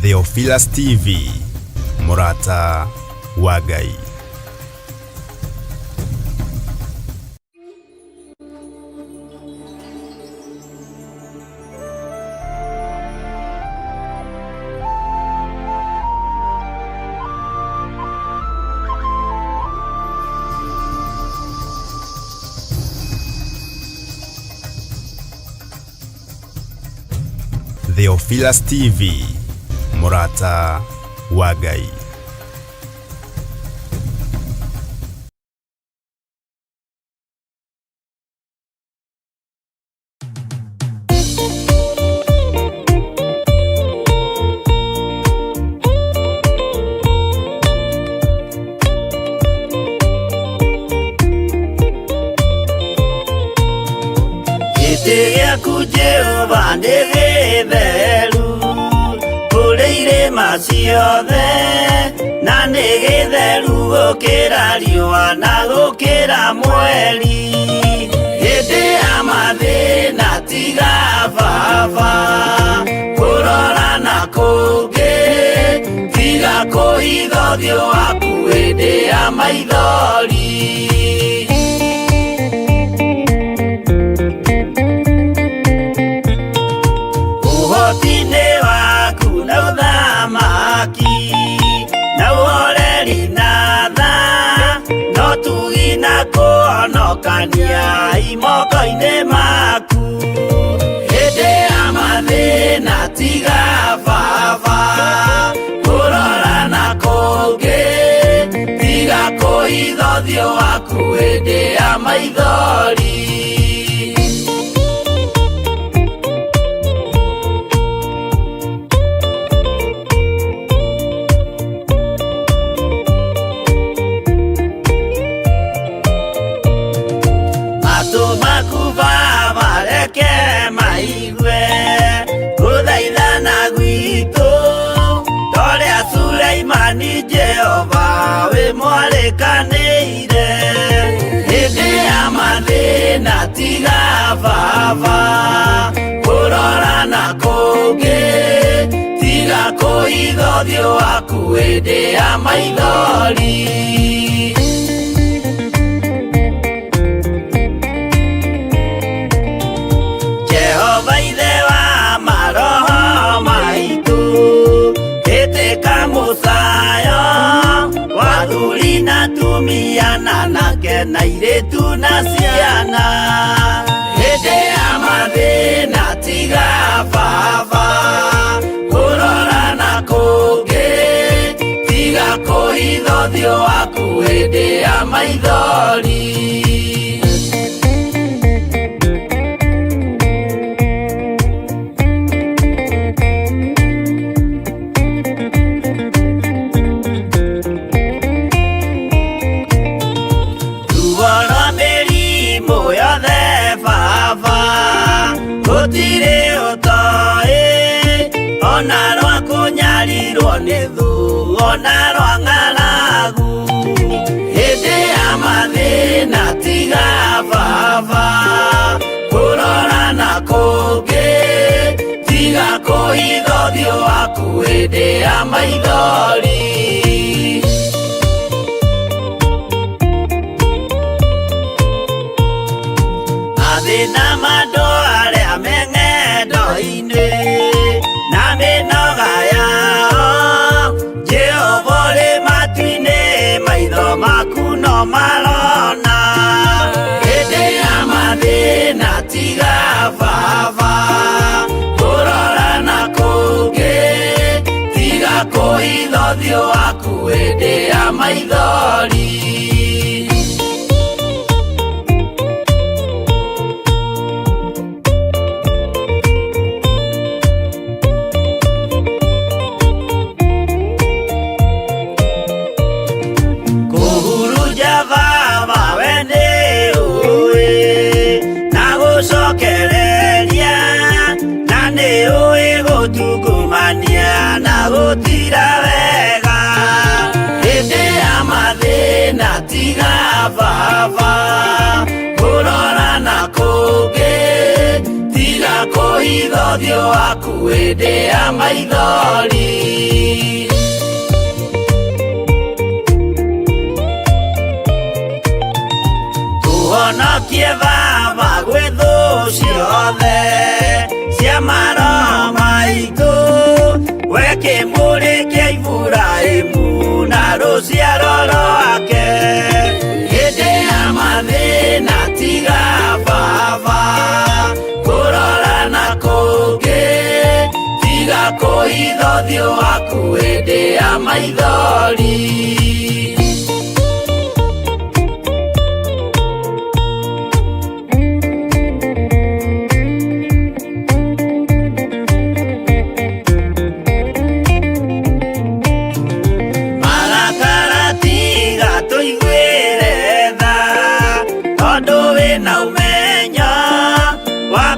Theophilus TV, Murata wa Ngai. Theophilus TV, Murata wa Ngai. Ite Jehova nĩgĩtheru kũrĩ maciothe, na nĩgĩtheru gũkĩra riũa na gũkĩra mweri. Hĩndĩ ya mathĩna tiga baba kũrora na kũngĩ, tiga kũhitha ũthiũ waku hĩndĩ ya maithori. Ũhoti-inĩ waku na ũthamaki na ũhoreri na tha, no tugi na kũhonokania moko-inĩ maku. Hĩndĩ ya mathĩna tiga baba kũrora na kũngĩ, tiga kũhitha ũthiũ waku hĩndĩ ya maithori. Ni Jehova we mwarekanĩire, hĩndĩ ya mathĩna tiga baba kũrora na kũngĩ, tiga kũhitha ũthiũ waku hĩndĩ ya maithori. Jehova ithe wa maroho maitũ, ĩtĩka mũcayo wathuri na atumia na anake na airĩtu na ciana. Hĩndĩ ya mathĩna tiga baba kũrora na kũngĩ, tiga kũhitha ũthiũ waku hĩndĩ ya maithori. Gũtirĩ ũtoĩ ona rwa kũnyarirwo nĩ thu ona rwa ng'aragu. Hĩndĩ ya mathĩna tiga baba kũrora na kũngĩ, tiga kũhitha ũthiũ waku hĩndĩ ya maithori. Mathĩna mandũ arĩa me ng'endo-inĩ na mĩnoga yao, Jehova ũrĩ matu-inĩ maitho maku no marona. Hĩndĩ ya mathĩna tiga baba kũrora na kũngĩ, tiga kũhitha ũthiũ waku hĩndĩ ya maithori. Gũtira wega hĩndĩ ya mathĩna tiga baba kũrora na kũngĩ, tiga kuhitha ũthiũ waku hĩndĩ ya maithori. Tuhonokie Baba gwĩ thũ ciothe cia maroho maitũ, we kĩmũrĩ kĩa Iburahĩmu na rũciaro rwake. Hĩndĩ ya mathĩna tiga Baba kũrora na kũngĩ, tiga kũhitha ũthiũ waku hĩndĩ ya maithori.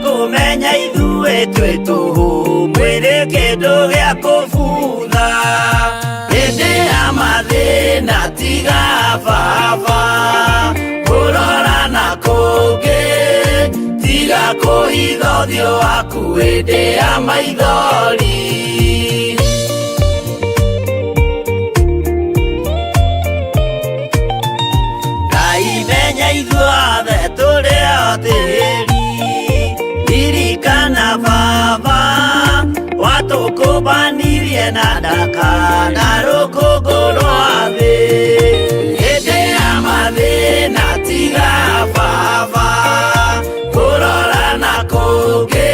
Kumenya ithuĩ twĩ tũhũ mwĩrĩ kĩndũ gĩa kũbutha. Hĩndĩ ya mathĩna tiga Baba kũrora na kũngĩ, tiga kũhitha ũthiũ waku hĩndĩ ya maithori. Ngai menya ithuothe tũrĩ o tĩri, ririkana Baba watũkũmbanirie na ndaka na rũkũngũ rwa thĩ. Hĩndĩ ya mathĩna tiga Baba kũrora na kũngĩ,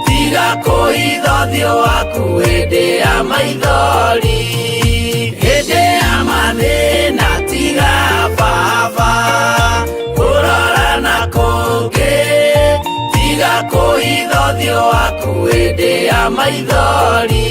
tiga kũhitha ũthiũ waku hĩndĩ ya maithori. Hĩndĩ ya mathĩna tiga Baba kũrora na kũngĩ, tiga kũhitha ũthiũ waku hĩndĩ ya maithori.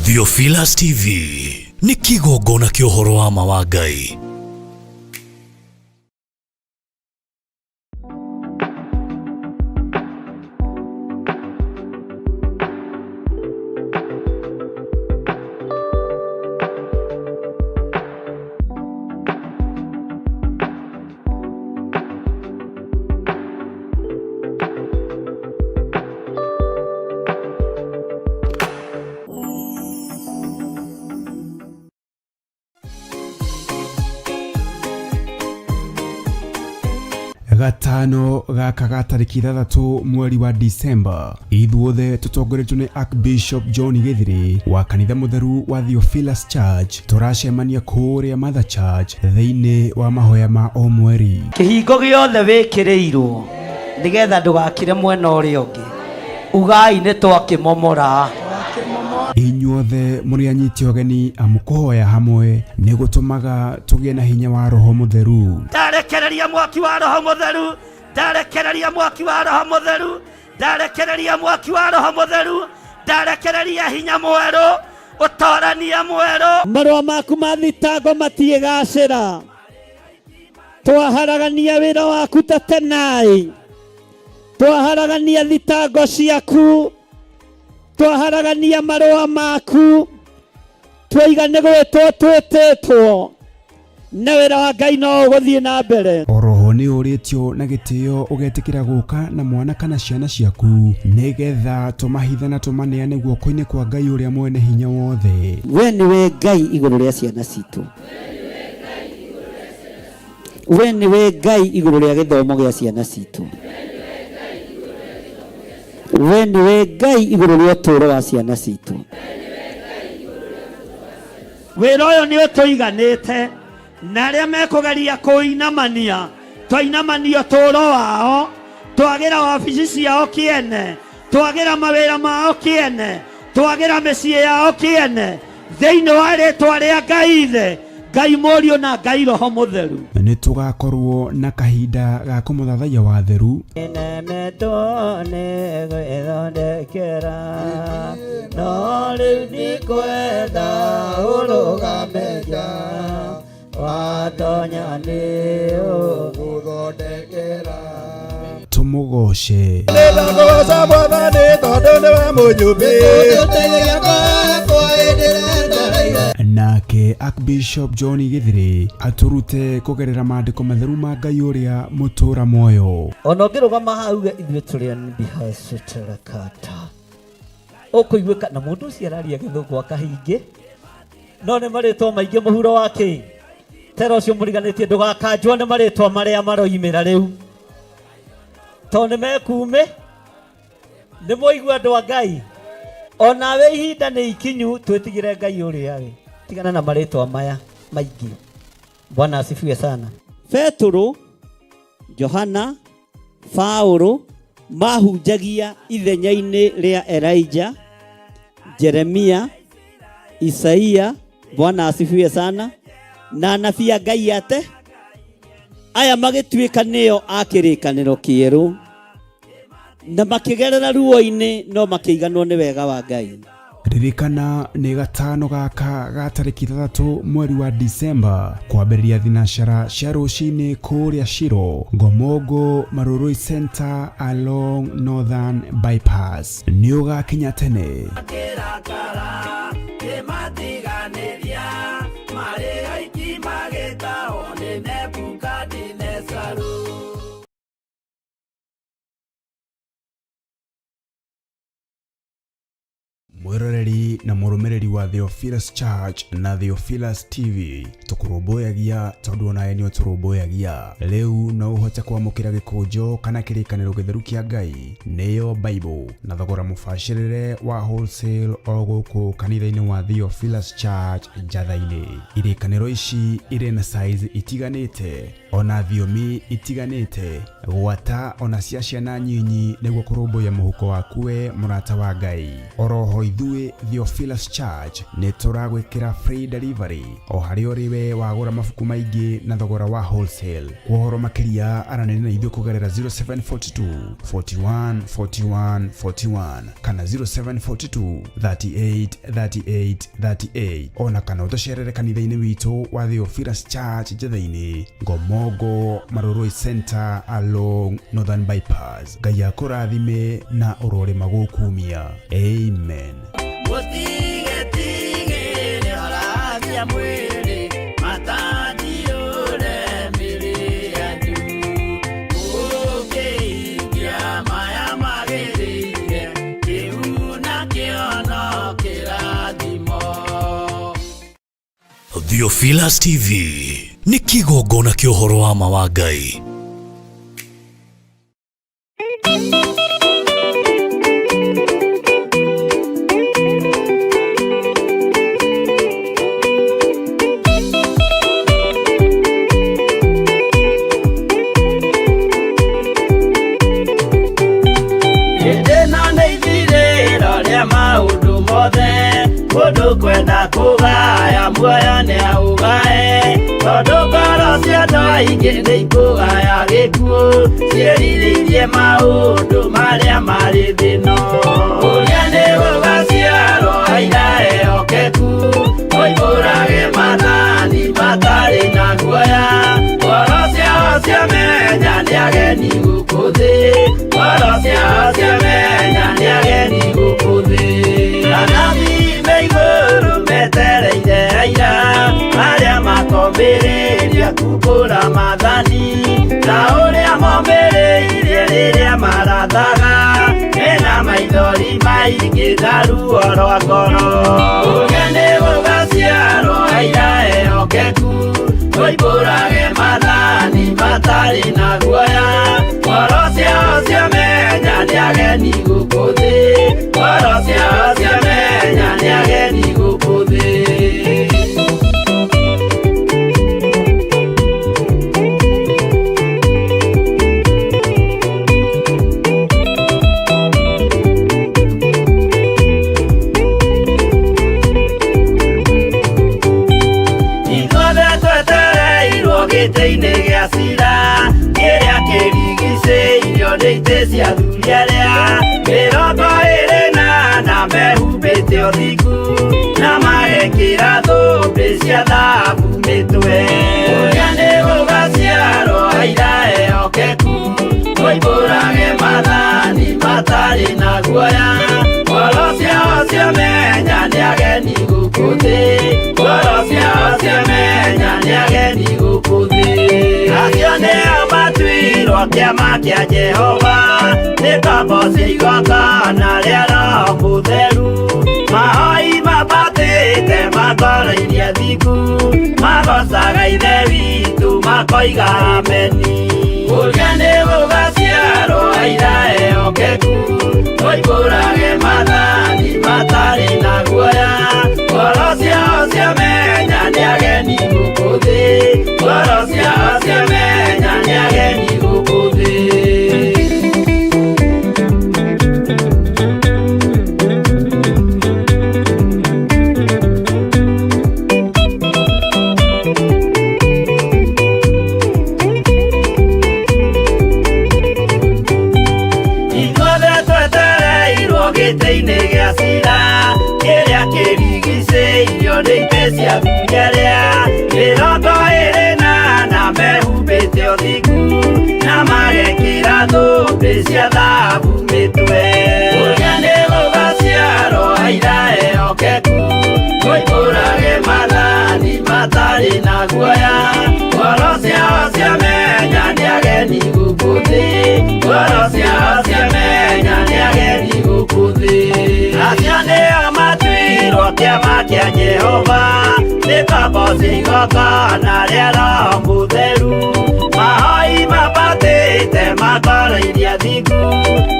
Theophilus TV nĩ kĩgongona kĩa ũhoro wa ma wa Ngai. Gatano gaka ga tariki 3 mweri wa Disemba, ithuothe tutongoretio ni Archbishop John Githiri wa kanitha mutheru wa Theophilus Church. Turacemania kũrĩa Mother Church thĩinĩ wa mahoya ma o mweri. Kĩhingo gĩothe wĩkĩrĩirwo nĩgetha ndũgakire mwena ũrĩa ũngĩ. Ugai nĩ twakĩmomora. Inyuothe mũrĩ anyiti ũgeni amũkũhoya hamwe nĩ gũtũmaga tũgĩe na hinya wa Roho Mũtheru. Ndarekereria mwaki wa Roho Mũtheru, ndarekereria mwaki wa Roho Mũtheru, ndarekereria mwaki wa Roho Mũtheru, ndarekereria hinya mwerũ, ũtorania mwerũ. Marũa maku ma thitango matiĩgacĩra, twaharagania wĩra waku ta tenai, twaharagania thitango ciaku, twaharagania marũa maku, twaiga nĩ gwĩtwo twĩtĩtwo na wĩra wa Ngai no ũgũthiĩ na mbere. Oroho nĩ ũrĩtio na gĩtĩo ũgetĩkĩra gũka na mwana kana ciana ciaku nĩgetha tũmahitha na tũmaneane guoko-inĩ kwa Ngai ũrĩa mwene hinya wothe. We nĩwe Ngai igũrũ rĩa ciana citũ, we nĩwe Ngai igũrũ rĩa gĩthomo gĩa ciana citũ, we nĩwe Ngai igũrũ rĩa ũtũũro wa ciana citũ. Wĩra ũyũ nĩ ũtũiganĩte, na arĩa mekũgeria kũinamania twainamania ũtũũro wao, twagĩra wabici ciao kĩene, twagĩra mawĩra mao kĩene, twagĩra mĩciĩ yao kĩene, thĩinĩ wa rĩtwa rĩa Ngai Ithe, Ngai Mũriũ na Ngai Roho Mũtheru. Nĩ tũgakorwo na kahinda ga kũmũthathaiya watheru. No rĩu ndikwenda ũrũgameja watonya nĩ ũgũthondekera. tumugoce. Nake Archbishop John Githiri aturute kugerera maandiko matheru ma Ngai uria mutura moyo. Ona ngirugama hau ithuĩ tũrĩ a ndihaciterekata ũkũiguĩka na mũndũ ũcio araria gĩthũngũ akahingi no nĩ marĩtwa maingĩ mũhuro wake tera ũcio mũriganĩtie ndũgakanjwo nĩ marĩtwa marĩa maroimĩra rĩu tondũ nĩ mekume nĩ mũigua andũ a Ngai onawe ihinda nĩ ikinyu twĩtigĩre Ngai ũrĩa we tigana na marĩtwa maya maingĩ. Bwana asifiwe sana. Petro, Johana, Paulo mahunjagia ithenya-inĩ rĩa Elijah, Jeremia, Isaia, Bwana asifiwe sana, na anabii a Ngai ate aya magĩtuĩka nĩo a kĩrĩkanĩro kĩerũ na makĩgerera ruo-inĩ no makĩiganwo nĩ wega wa Ngai. Ririkana nĩ gatano gaka ga tarĩki 3 mweri wa Disemba kwambĩrĩria thinacara cia rũcinĩ kũrĩa Shiro, Ngomongo Marurui Center along Northern Bypass. Nĩ ũgakinya tene. Mwiroreri na mũrũmĩrĩri wa Theophilus Church na Theophilus TV tũkũrũmbũyagia tondũ onawe nĩ ũtũrũmbũyagia. Rĩu no ũhote kwamũkĩra gĩkũnjo kana kĩrĩkanĩro gĩtheru kĩa Ngai nĩyo Bible na thogora mũbacĩrĩre wa wholesale o gũkũ kanitha-inĩ wa Theophilus Church Njatha-inĩ. Irĩkanĩro ici irĩ na size itiganĩte ona thiomi itiganĩte gwata ona cia ciana nyinyi nĩguo kũrũmbũya mũhuko waku we mũrata wa Ngai. Oroho ithuĩ Theophilus Church nĩ tũragwĩkĩra free delivery o harĩ ũrĩ we wagũra mabuku maingĩ na thogora wa wholesale. Ũhoro makĩria aranĩria na ithuĩ kũgerera 0742 41 41 41 kana 0742 38 38 38 ona kana ũtũcerere kanitha-inĩ witũ wa Theophilus Church Njatha-inĩ, Ngomongo Marurui Center along Northern Bypass. Ngai akũrathime na ũrore magũkumia. Amen. Theophilus TV nĩ kĩgongona kĩa ũhoro wa ma wa Ngai. Mũndũ kwenda kũgaya muoyo nĩ aũgae tondũ ngoro cia andũ aingĩ nĩ ikũgaya gĩkuũ ciĩrirĩirie maũndũ marĩa marĩ thĩno. Ũrĩa nĩ gũgaciarwo aira ehokeku oimbũrage mathani matarĩ na guoya. Ngoro ciao ciamenya nĩ ageni gũkũ thĩ, ngoro ciao ciamenya nĩ ageni gũkũ thĩ. Metereire aira arĩa makomĩrĩria kumbũra mathani na ũrĩa momĩrĩirie rĩrĩa marathaga mena maithori maingĩ na ruo rwa ngoro. Ũrĩa nĩ gũgaciarwo aira ehokeku oimbũrage mathani matarĩ na guoya. Ngoro ciao ciamenya nĩ ageni gũkũ thĩ, ngoro ciao ciamenya nĩ ageni gũkũ thĩ. Ithuothe twetereirwo gĩtĩ-inĩ gĩa cira kĩrĩa kĩrigicĩirio nĩ itĩ cia athuri arĩa 24 mehumbĩte ũthingu na magekĩra thũmbĩ cia thahabu mĩtwe. Ũrĩa nĩ gũgaciarwo aira ehokeku oimbũrage matari na guoya Orosia menya ni ageni gukuthi Orosia menya ni ageni gukuthi Acio ni amatuirwo kiama kia Jehova Ni kabosi igongona ria Roho Mutheru Mahoi mabatite makoreirie thiku Magocaga ithe witu makoiga ameni Uria ni gugaciarwo aira ehokeku Oimbũrage mathani matari na guoya Orosia menya ni ageni gukuthi Orosia menya ni ageni gukuthi Cia kunyerea mirongo iri na mehumbite uthiku na magekira thũmbĩ cia thahabu mitwe Uria ni gugaciarwo aira ehokeku Oimbũrage mathani matari na guoya Orosia menya ni ageni gukuthi Orosia menya ni ageni gukuthi Acio nĩo matuirwo kiama kia Jehova Ni kabosi igongona ria Roho Mutheru Mahoi mabatite makoreirie thiku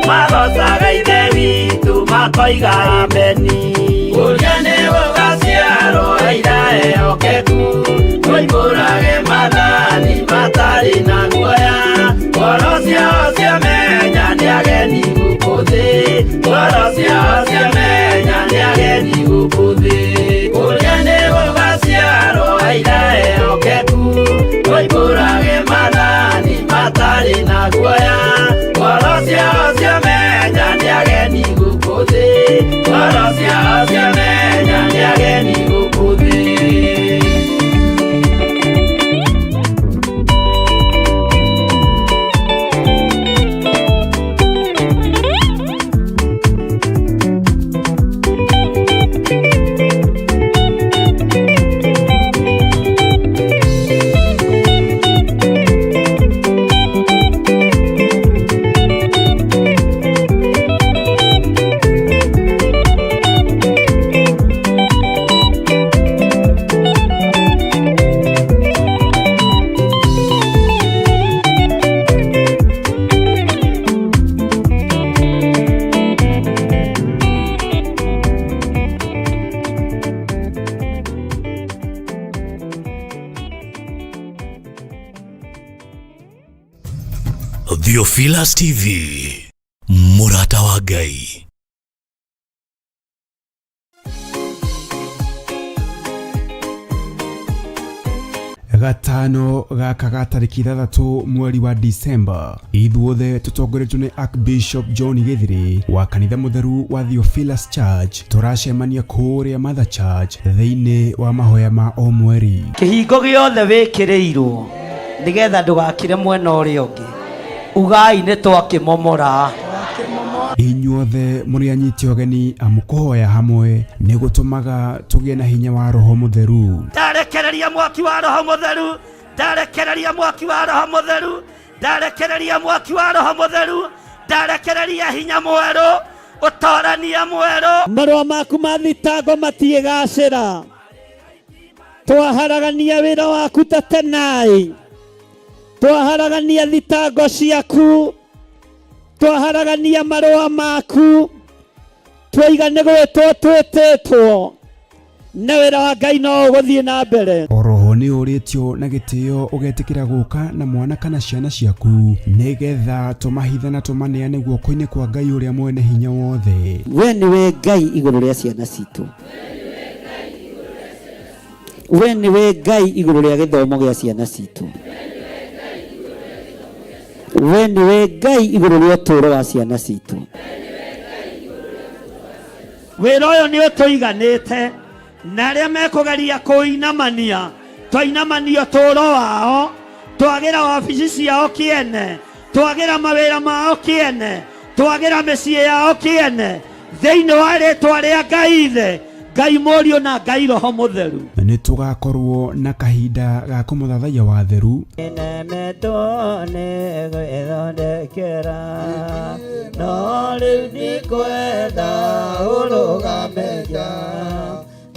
Magocaga ithe witu makoiga ameni Uria ni gugaciarwo aira ehokeku Oimbũrage mathani matari na guoya Orosia menya ni ageni gukuthi Orosia menya ni ageni gukuthi Uria ni gugaciarwo aira ehokeku Oimbũrage mathani matari na guoya Orosia menya ni ageni gukuthi Orosia menya ni ageni gukuthi Theophilus TV, Murata wa Ngai. Gatano gaka ga tariki 3 mweri wa Disemba, ithuothe tutongoretio ni Archbishop John Githiri wa kanitha mutheru wa Theophilus Church. Turacemania kuria Mother Church thiini wa mahoya ma o mweri. Kihingo giothe wikirirwo nigetha ndugakire mwena uria ungi ugai ni twakimomora Inyuothe muri anyiti ogeni amukuhoya hamwe ni gutumaga tugie na hinya wa Roho Mutheru. Ndarekereria mwaki wa Roho Mutheru, ndarekereria mwaki wa Roho Mutheru, ndarekereria mwaki wa Roho Mutheru, ndarekereria hinya mweru, utorania mweru. Marũa maku ma thitango matiĩgacĩra. Twaharagania wĩra waku ta tenai. Twaharagania thitango ciaku. Twaharagania marũa maku. Twaigane gwĩtwo twĩtĩtwo. Na wĩra wa Ngai no ũgũthiĩ na mbere. Oroho ni ũrĩtio na gĩtĩo ũgetikĩra gũka na mwana kana ciana ciaku nĩgetha tũmahitha na tũmaneane guoko-inĩ kwa Ngai ũrĩa mwene hinya wothe. We nĩwe Ngai igũrũ rĩa ciana citũ. We nĩwe Ngai igũrũ rĩa gĩthomo gĩa ciana citũ. We nĩwe Ngai igũrũ rĩa ũtũũro wa ciana citũ. Wĩra ũyũ nĩ ũtũiganĩte na arĩa mekũgeria kũinamania twainamanio ũtũũro wao, twagĩra wabici ciao kĩene, twagĩra mawĩra mao kĩene, twagira mĩciĩ yao kĩene thĩinĩ wa rĩĩtwa rĩa Ngai Ithe, Ngai Mũriũ na Ngai Roho Mũtheru. Nĩ tũgakorwo na kahinda ga kũmũthathaiya watheru no rĩu ndikwenda ũrũgameja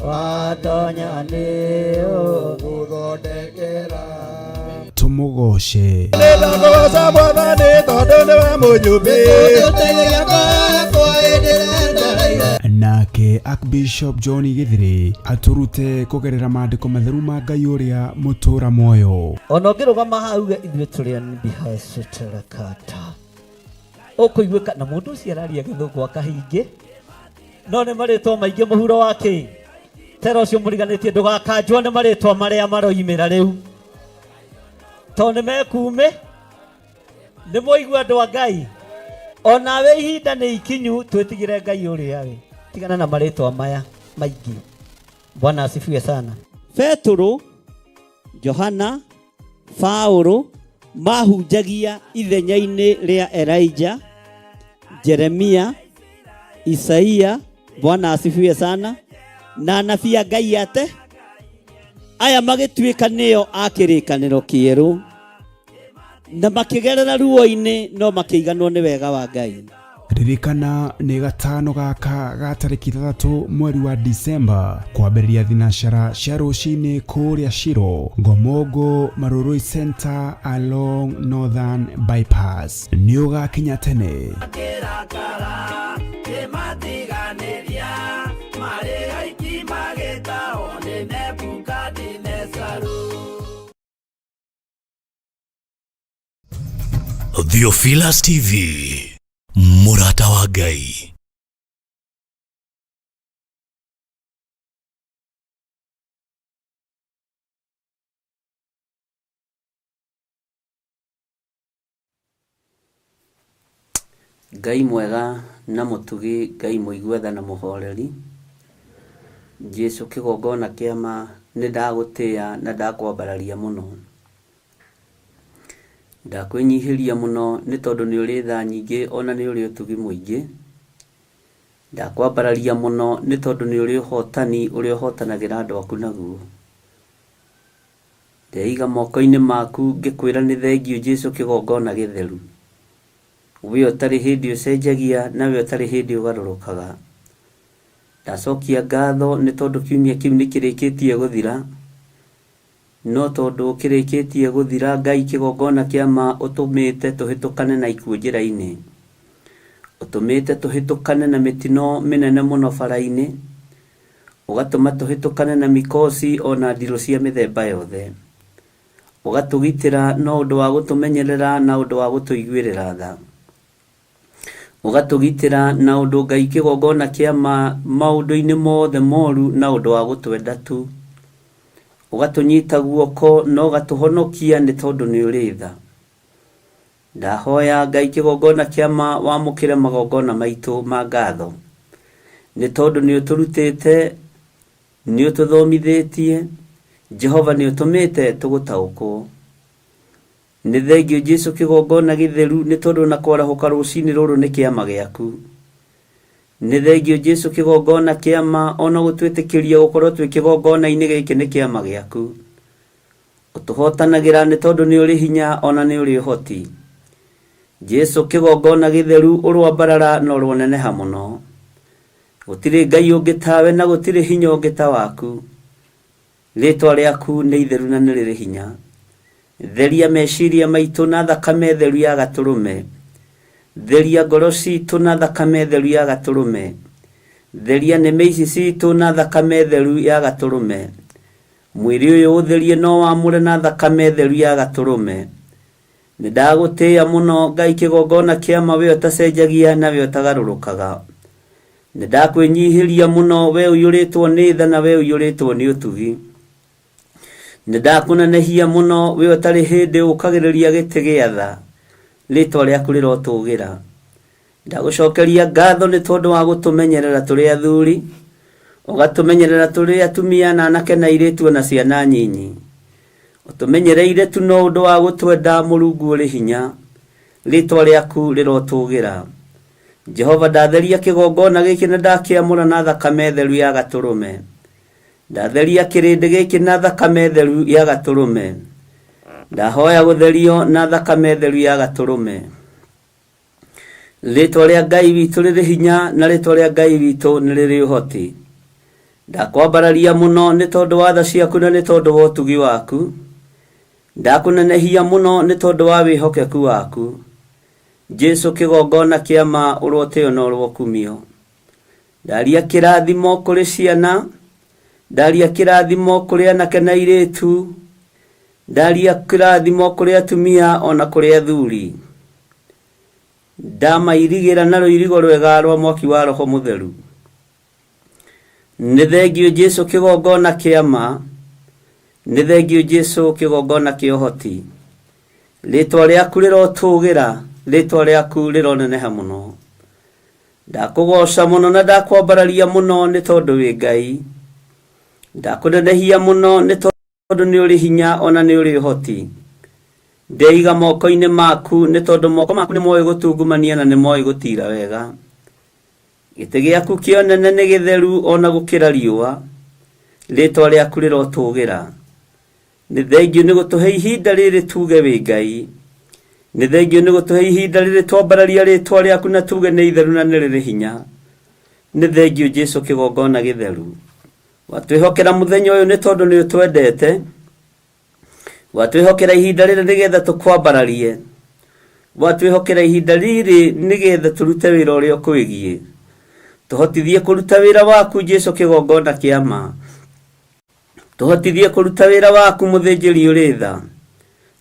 watonya nĩ ũgũthondekera. Tũmũgoce. Nake Archbishop John Githiri aturute kugerera maandiko matheru ma Ngai ũrĩa mũtũra muoyo. Ona ũngĩrũgama hau ithuĩ tũrĩ a Ndihaciterakata ũkũiguĩka na mũndũ ũcio araria gĩthũngũ akahingi no nĩ marĩtwa maingĩ mũhuro wake tera ũcio mũriganĩtie ndũgakanjwo nĩ marĩtwa marĩa maroimĩra rĩu tondũ nĩ mekume nĩ mũigua andũ a Ngai onawe ihinda nĩ ikinyu twĩtigĩre Ngai ũrĩa we tigana na marĩtwa maya maingĩ. Bwana asifiwe sana. Petro, Johana, Paulo mahunjagia ithenya-inĩ rĩa Elijah, Jeremia, Isaia, Bwana asifiwe sana, na anabii a Ngai ate aya magĩtuĩka nĩo a kĩrĩkanĩro kĩerũ na makĩgerera ruo-inĩ no makĩiganwo nĩ wega wa Ngai. Ririkana nĩ gatano gaka ga tarĩki 3 mweri wa Disemba kwambĩrĩria thinacara cia rũcinĩ kũrĩa Shiro, Ngomongo Marurui Center along Northern Bypass. Nĩ ũgakinya tene. Theophilus TV, Murata wa Ngai. Ngai mwega na mũtugi, Ngai mũigwetha na mũhoreri. Jesu kĩgongona kĩama nĩ ndagũtĩya na ndakwambararia mũno. Ndakwĩnyihĩria mũno nĩ tondũ nĩ ũrĩ tha nyingĩ ona nĩ ũrĩ ũtugi mũingĩ. Ndakwambararia mũno nĩ tondũ nĩ ũrĩ ũhotani ũrĩa ũhotanagĩra andũ aku naguo. Ndeiga moko-inĩ maku ngĩkwĩra nĩ thengio Jesu kĩgongona gĩtheru. We ũtarĩ hĩndĩ ũcenjagia na we ũtarĩ hĩndĩ ũgarũrũkaga. Ndacokia ngatho nĩ tondũ kiumia kĩu nĩ kĩrĩkĩtie gũthira. No tondũ kĩrĩkĩtie gũthira, Ngai kĩgongona kĩama ũtũmĩte tũhĩtũkane na ikuũ njĩra-inĩ. Ũtũmĩte tũhĩtũkane na mĩtino mĩnene mũno bara-inĩ. Ũgatũma tũhĩtũkane na mikosi ona ndirũ cia mĩthemba yothe. Ũgatũgitĩra na ũndũ wa gũtũmenyerera na ũndũ wa gũtũiguĩrĩra tha. Ũgatũgitĩra na ũndũ Ngai kĩgongona kĩama maũndũ-inĩ mothe moru na ũndũ wa gũtwenda tu. Ũgatũnyita guoko na ũgatũhonokia nĩ tondũ nĩ ũrĩ tha. Ndahoya Ngai kĩgongona kĩama wamũkĩre magongona maitũ ma ngatho. Nĩ tondũ nĩ ũtũrutĩte, nĩ ũtũthomithĩtie, Jehova nĩ ũtũmĩte tũgũtaũkwo. Nĩ thengio Jesu kĩgongona gĩtheru nĩ tondũ na kwarahũka rũcinĩ rũrũ nĩ kĩama gĩaku. Nĩ thengio Jesu kĩgongona kĩama ona gũtwĩtĩkĩria gũkorwo twĩ kĩgongona-inĩ gĩkĩ nĩ kĩama gĩaku. Ũtũhotanagĩra nĩ tondũ nĩ ũrĩ hinya ona nĩ ũrĩ ũhoti. Jesu kĩgongona gĩtheru ũrwambarara na ũrũneneha mũno. Gũtirĩ Ngai ũngĩ tawe na gũtirĩ hinya ũngĩ ta waku. Rĩĩtwa rĩaku nĩ itheru na nĩ rĩrĩ hinya. Theria meciria maitũ na thakame theru ya Gatũrũme. Theria ngoro citũ na thakame theru ya Gatũrũme. Theria nĩmĩ ici citũ na thakame theru ya Gatũrũme. Mwĩrĩ ũyũ ũtherie no wamũre na thakame theru ya Gatũrũme. Nĩ ndagũtĩya mũno Ngai kĩgongona kĩama we ũtacenjagia na we ũtagarũrũkaga. Nĩ ndakwĩnyihĩria mũno we ũiyũrĩtwo nĩ tha na we ũiyũrĩtwo nĩ ũtugi. Nĩ ndakũnenehia mũno we ũtarĩ hĩndĩ ũkagĩrĩria gĩtĩ gĩa tha. Rĩĩtwa rĩaku rĩrotũgĩra. Ndagũcokeria ngatho nĩ tondũ wa gũtũmenyerera tũrĩ athuri. Ũgatũmenyerera tũrĩ atumia na anake na airĩtu na ciana nyinyi. Ũtũmenyereire tu no ũndũ wa gũtwenda Mũrungu ũrĩ hinya. Rĩĩtwa rĩaku rĩrotũgĩra. Jehova ndatheria kigongona giki na ndakiamura na thakame theru ya gaturume. Ndatheria kirindi giki na thakame theru ya gaturume. Ndahoya gutherio na thakame theru ya gaturume. Ritwa ria Ngai witu riri hinya na ritwa ria Ngai witu ni riri uhoti. Ndakwambararia muno ni tondu wa tha ciaku na ni tondu wa utugi waku. Ndakunenehia muno ni tondu wa wihokeku waku. Jesu kigongona kiama uroteo na urokumio. Ndaria kirathimo kuri ciana. Ndaria kirathimo kuri anake na iritu. Ndaria kirathimo kuri atumia ona kuri athuri. Ndamairigira na ruirigo rwega rwa mwaki wa Roho Mutheru. Nĩ thengio Jesu kigongona kiama. Nĩ thengio Jesu kigongona kiohoti. Ritwa rĩaku rirotugira, ritwa rĩaku rironeneha muno. Ndakugoca muno na ndakwambararia muno ni tondu wi Ngai. Ndakunenehia muno ni tondu ni uri hinya ona ni uri uhoti. Ndeiga moko-inĩ maku ni tondu moko maku ni moĩ gutungumania na ni moĩ gutira wega. Gĩtĩ gĩaku kĩonene nĩ gĩtheru ona gũkĩra riũa. Ritwa rĩaku rirotugira. Nĩ thengio nĩ gũtũhe ihinda rĩrĩ tuge wĩ Ngai. Nĩ thengio nĩ gũtũhe ihinda rĩrĩ twambararia rĩtwa rĩaku na tuge nĩ itheru na nĩ rĩrĩ hinya. Nĩ thengio Jesu kigongona gĩtheru. Watwĩhokera mũthenya ũyũ nĩ tondũ nĩ ũtwendete. Watwĩhokera ihinda rĩrĩ nĩgetha tũkwambararie. Watwĩhokera ihinda rĩrĩ nĩgetha tũrute wĩra ũrĩa ũkwĩgiĩ. Tuhotithie kuruta wĩra waku Jesu kigongona kiama. Tuhotithie kuruta wĩra waku mũthĩnjĩri ũrĩ tha.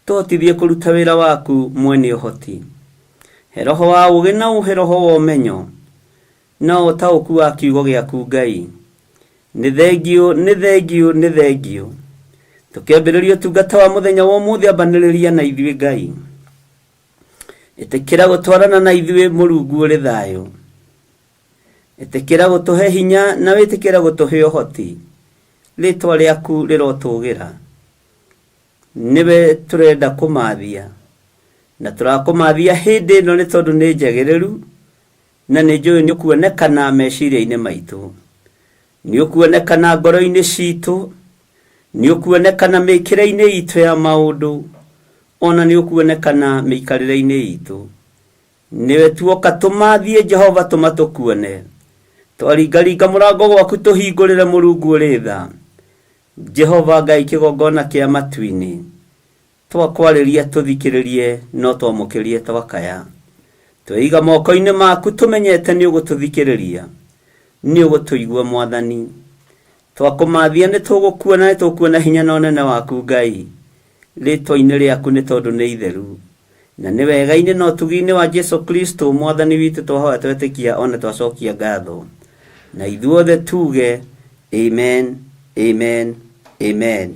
Tuhotithie kuruta wĩra waku mwene ũhoti. He roho wa ũgĩ na ũhe roho wa ũmenyo. Na ũtaũku wa kiugo gĩaku Ngai. Nĩ thengio, nĩ thengio, nĩ thengio. Tukĩambĩrĩria ũtungata wa mũthenya wa ũmũthĩ ambanĩrĩria na ithuĩ Ngai. Ĩtĩkĩra gũtwarana na ithuĩ Mũrungu ũrĩ thayũ. Ĩtĩkĩra gũtũhe hinya na wĩtĩkĩra gũtũhe ũhoti. Ritwa rĩaku rirotugira. Niwe turenda kumathia. Na turakumathia hĩndĩ ĩno nĩ tondũ nĩ njagĩrĩru. Na nĩ njũĩ nĩ ũkuonekana meciria-inĩ maitũ. Nĩ ũkuonekana ngoro-inĩ citũ. Nĩ ũkuonekana mĩkĩre-inĩ itũ ya maũndũ. Ona nĩ ũkuonekana mĩikarĩre-inĩ itũ. Niwe tuoka tumathie Jehova tumatukuone. Twaringaringa mũrango gwaku tũhingũrĩre Mũrungu ũrĩ tha. Jehova Ngai kigongona kia matu-inĩ. Twakwarĩria tũthikĩrĩrie no twamũkĩrie twakaya. Tweiga moko-inĩ maku tũmenyete nĩ ũgũtũthikĩrĩria. Nĩ ũgũtũigua Mwathani. Twakũmathia nĩ tũgũkuona, nĩ tũkuona hinya na ũnene waku Ngai. Rĩtwa-inĩ rĩaku nĩ tondũ nĩ itheru. Na nĩ wega-inĩ na ũtugi-inĩ wa Jesu Kristo Mwathani witũ twahoya twetĩkia ona twacokia ngatho. Na ithuothe tuge amen, amen, amen.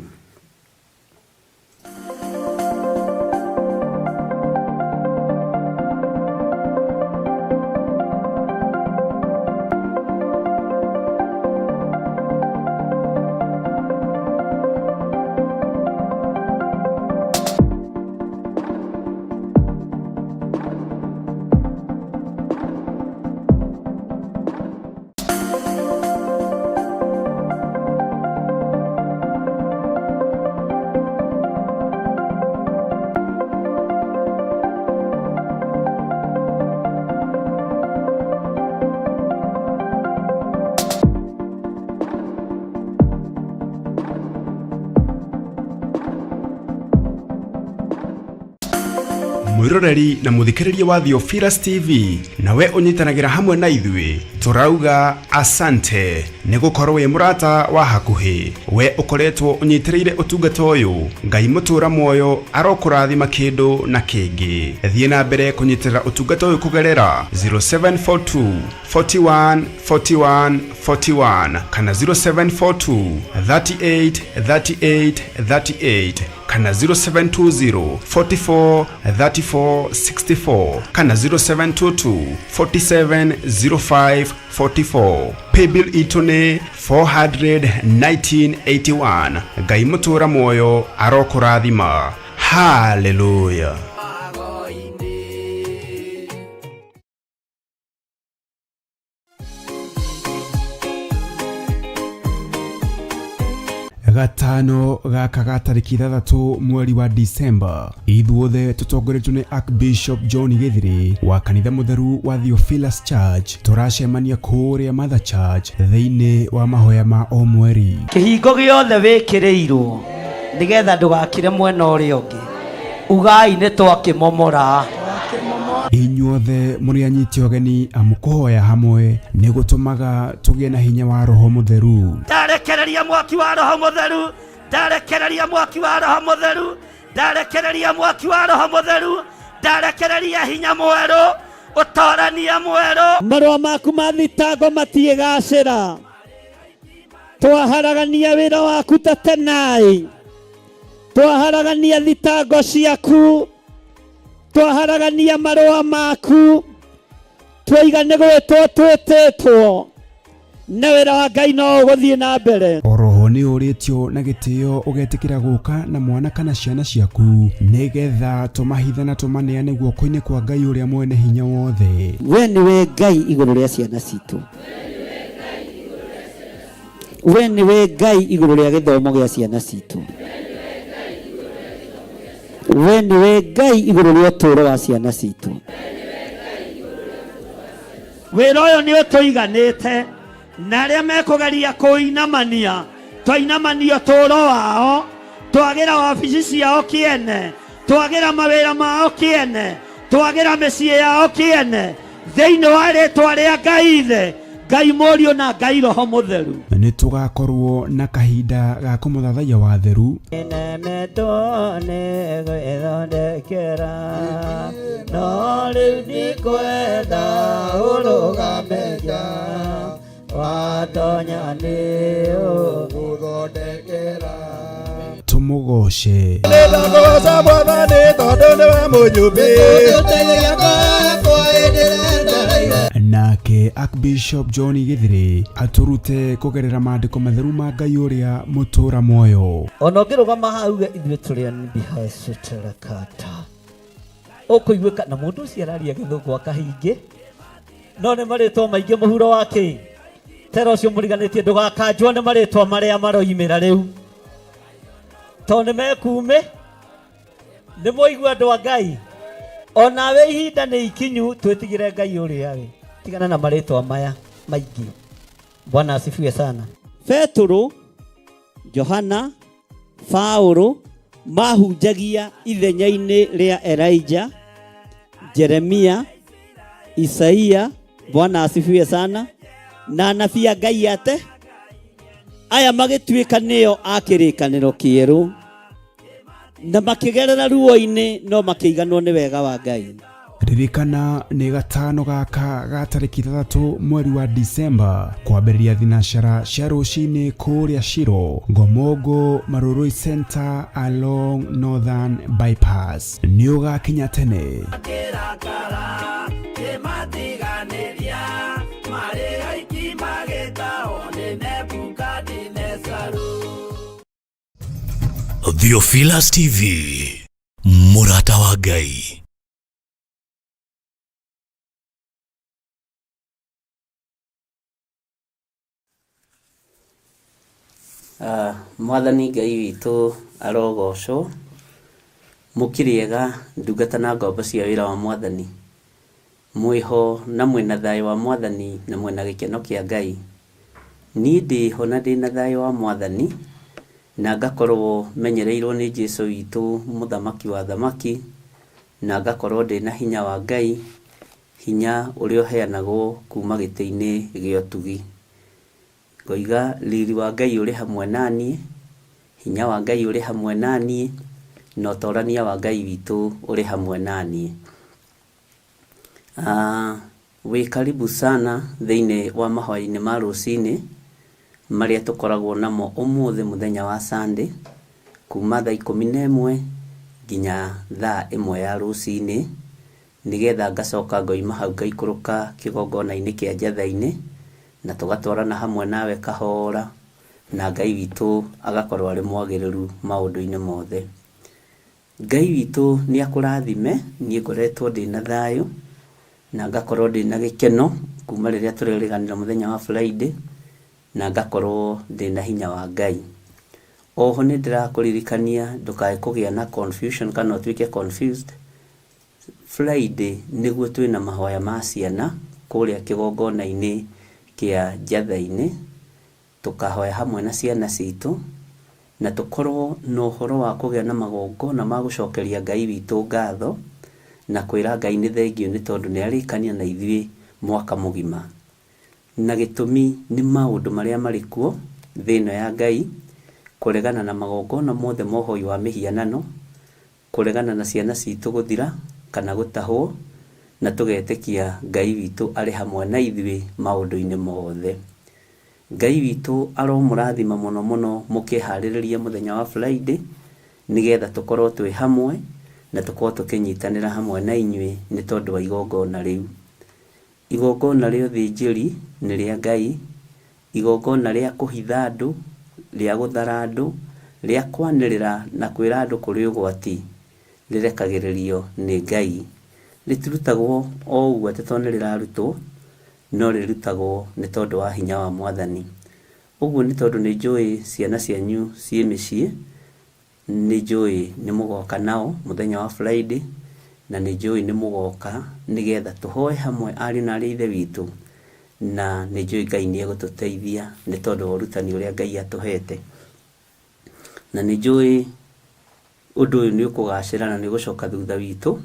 mwiroreri na muthikiriria wa Theophilus TV nawe unyitanagira hamwe na ithui turauga asante ni gukorwo wi murata wa hakuhi we ukoretwo unyitireire utungata uyu Ngai mutura moyo arokurathima kindu na kingi thie na mbere kunyitirira utungata uyu kugerera 0742 41 41 41 kana 0742 38 38 38 kana 0720 44 34 64 kana 0722 47 05 44 paybill itune 41981 Ngai mutura moyo arokurathima. Hallelujah. gatano gaka ga tariki 3 mweri wa Disemba, ithuothe tutongoretio ni Archbishop John Githiri wa kanitha mutheru wa Theophilus Church turacemania kuria Mother Church thiini wa mahoya ma o mweri. Kihingo giothe wikirirwo nigetha ndugakire mwena uria ungi ugai ni twakimomora. Inyuothe muri anyiti ogeni amukuhoya hamwe ni gutumaga tugie na hinya wa Roho Mutheru. Ndarekereria mwaki wa Roho Mutheru, ndarekereria mwaki wa Roho Mutheru, ndarekereria mwaki wa Roho Mutheru, ndarekereria hinya mweru, utorania mweru. Marũa maku ma thitango matiĩgacĩra, twaharagania wĩra waku ta tenai, twaharagania thitango ciaku, twaharagania marũa maku, twoiga nĩ gwĩtwo twĩtĩtwo na wĩra wa Ngai no ũgũthiĩ na mbere. Oroho nĩ ũrĩtio na gĩtĩo ũgetikĩra gũka na mwana kana ciana ciaku nĩgetha tũmahitha na tũmaneane guoko-inĩ kwa Ngai ũrĩa mwene hinya wothe. We nĩwe Ngai igũrũ rĩa ciana citũ, we nĩwe Ngai igũrũ rĩa gĩthomo gĩa ciana citũ, we nĩwe Ngai igũrũ rĩa ũtũũro wa ciana citũ. Wĩra ũyũ nĩ ũtũiganĩte na arĩa mekũgeria kũinamania twainamania ũtũũro wao, twagĩra wabici ciao kĩene, twagĩra mawĩra mao kĩene, twagĩra mĩciĩ yao kĩene thĩinĩ wa rĩtwa rĩa Ngai Ithe, Ngai Mũriũ na Ngai Roho Mũtheru. Nĩ tũgakorwo na kahinda ga kũmũthathaiya watheru no rĩu ndikwenda ũrũgameja watonya nĩ ũgũthondekera. tũmũgoce. Nĩndakũgoca Mwathani tondũ nĩwe mũnyũmbi. Nake Archbishop John Githiri aturute kugerera maandĩko matheru ma Ngai ũrĩa mũtũra muoyo. Ona ũngĩrũgama hau ithuĩ tũrĩ a ndihacũtarakata ũkũiguĩka na mũndũ ũcio araria gĩthũngũ akahingi no nĩ marĩtwa maingĩ mũhuro wake tera ũcio mũriganĩtie ndũgakanjwo nĩ marĩtwa marĩa maroimĩra rĩu tondũ nĩ mekume nĩ mũigua andũ a Ngai onawe ihinda nĩ ikinyu twĩtigĩre Ngai ũrĩa we tigana na marĩtwa maya maingĩ. Bwana asifiwe sana. Petro, Johana, Paulo mahunjagia ithenya-inĩ rĩa Elijah, Jeremia, Isaia, Bwana asifiwe sana, na anabii a Ngai ate aya magĩtuĩka nĩo a kĩrĩkanĩro kĩerũ na makĩgerera ruo-inĩ no makĩiganwo nĩ wega wa Ngai. Ririkana nĩ gatano gaka ga tariki 3 mweri wa Disemba kwambĩrĩria thinacara cia rũcinĩ kũrĩa Shiro, Ngomongo Marũrũi Center along Northern Bypass. Nĩ ũgakinya tene. Theophilus TV, mũrata wa Ngai. Mwathani Ngai witũ arogocwo, mũkiriega ndungata na ngombo cia wĩra wa Mwathani, mwĩho na mwĩna thayũ wa Mwathani na mwĩna gĩkeno kĩa Ngai. Niĩ ndĩho na ndĩna thayũ wa Mwathani na ngakorwo menyereirwo nĩ Jesũ witũ mũthamaki wa thamaki, na ngakorwo ndĩna hinya wa Ngai, hinya ũrĩa ũheanagwo kuma gĩtĩ-inĩ gĩa ũtugi. Ngoiga riri wa Ngai ũrĩ hamwe naniĩ, hinya wa Ngai ũrĩ hamwe naniĩ, na ũtorania wa Ngai witũ ũrĩ hamwe naniĩ. Wĩ karibu sana thĩinĩ wa mahoya-inĩ ma rũcinĩ marĩa tũkoragwo namo ũmũthĩ mũthenya wa Sunday kuma thaa 11 nginya thaa 1 ya rũcinĩ, nĩgetha ngacoka ngoima hau ngaikũrũka kĩgongona-inĩ kĩa njatha-inĩ na tũgatwarana hamwe nawe kahora na Ngai witũ agakorwo arĩ mwagĩrĩru maũndũ-inĩ mothe. Ngai witũ nĩ akũrathime, niĩ ngoretwo ndĩna thayũ na ngakorwo ndĩna gĩkeno kuma rĩrĩa tũrĩrĩganĩra mũthenya wa Friday, na ngakorwo ndĩna hinya wa Ngai. Oho nĩ ndĩrakũririkania ndũkae kũgĩa na confusion kana ũtuĩke confused. Friday nĩguo twĩna mahoya ma ciana kũrĩa kĩgongona-inĩ kĩa Njatha-inĩ, tũkahoya hamwe na ciana citũ na tũkorwo na ũhoro wa kũgĩa na magongona ma gũcokeria Ngai witũ ngatho na kwĩra Ngai nĩ thengiũ nĩ tondũ nĩ arĩkania na ithuĩ mwaka mũgima. Na gĩtũmi nĩ maũndũ marĩa marĩ kuo thĩinĩ ya Ngai, kũregana na magongona mothe ma ũhoi wa mĩhianano, kũregana na ciana citũ gũthira kana gũtahwo, na tũgetĩkia Ngai witũ arĩ hamwe na ithuĩ maũndũ-inĩ mothe. Ngai witũ aromũrathima mũno mũno mũkĩharĩrĩria mũthenya wa Friday nĩgetha tũkorwo twĩ hamwe na tũkorwo tũkĩnyitanĩra hamwe na inyuĩ nĩ tondũ wa igongona rĩu. Igongona rĩa ũthĩnjĩri nĩ rĩa Ngai, igongona rĩa kũhitha andũ, rĩa gũthara andũ, rĩa kwanĩrĩra na kwĩra andũ kũrĩ ũgwati rĩrekagĩrĩrio nĩ Ngai. Rĩtirutagwo o ũguo atĩ tondũ nĩ rĩrarutwo, no rĩrutagwo nĩ tondũ wa hinya wa Mwathani. Ũguo nĩ tondũ nĩ njũĩ ciana cianyu ciĩ mĩciĩ, nĩ njũĩ nĩ mũgoka nao mũthenya wa Friday, na nĩ njũĩ nĩ mũgoka nĩgetha tũhoe hamwe ariũ na aarĩ a Ithe witũ, na nĩ njũĩ Ngai nĩ egũtũteithia nĩ tondũ wa ũrutani ũrĩa Ngai atũhete. Na nĩ njũĩ ũndũ ũyũ nĩ ũkũgacĩra na nĩ ũgũcoka thutha witũ,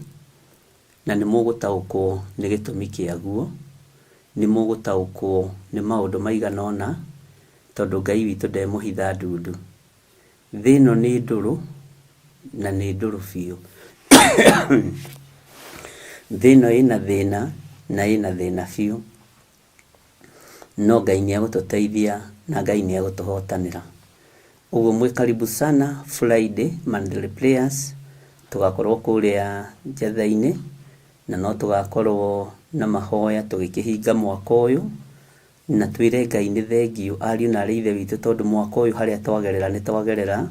na nĩ mũgũtaũkwo nĩ gĩtũmi kĩaguo, nĩ mũgũtaũkwo nĩ maũndũ maigana ũna tondũ Ngai witũ ndemũhitha ndundu. Thĩ ĩno nĩ ndũrũ na nĩ ndũrũ biũ. Thĩ ĩno ĩna thĩna na ĩna thĩna biũ, no Ngai nĩ egũtũteithia na Ngai nĩ egũtũhotanĩra. Ũguo mwĩ karibu sana Friday Monthly Prayers, tũgakorwo kũrĩa Njatha-inĩ na no tũgakorwo na mahoya tũgĩkĩhinga mwaka ũyũ na twĩre Ngai nĩ thengiũ ariũ na aarĩ a Ithe witũ tondũ mwaka ũyũ harĩa twagerera nĩ twagerera,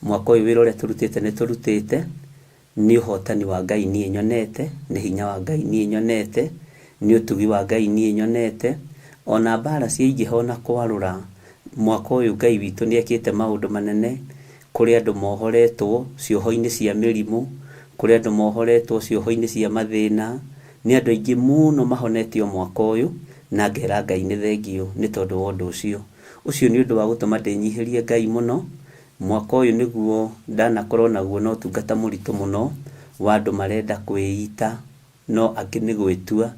mwaka ũyũ wĩra ũrĩa tũrutĩte nĩ tũrutĩte, nĩ ũhotani wa Ngai niĩ nyonete, nĩ hinya wa Ngai niĩ nyonete, nĩ ũtugi wa Ngai niĩ nyonete, ona mbara ciaingĩha na kwarũra. Mwaka ũyũ Ngai witũ nĩ ekĩte maũndũ manene, kũrĩ andũ mohoretwo cioho-inĩ cia mĩrimũ, kũrĩ andũ mohoretwo cioho-inĩ cia mathĩna, nĩ andũ aingĩ mũno mahonetio mwaka ũyũ, na ngera Ngai nĩ thengiũ nĩ tondũ wa ũndũ ũcio. Ũcio nĩ ũndũ wa gũtũma ndĩnyihĩrie Ngai mũno. Mwaka ũyũ nĩguo ndanakorwo naguo na ũtungata mũritũ mũno wa andũ marenda kwĩita, no angĩ nĩ gwĩtua,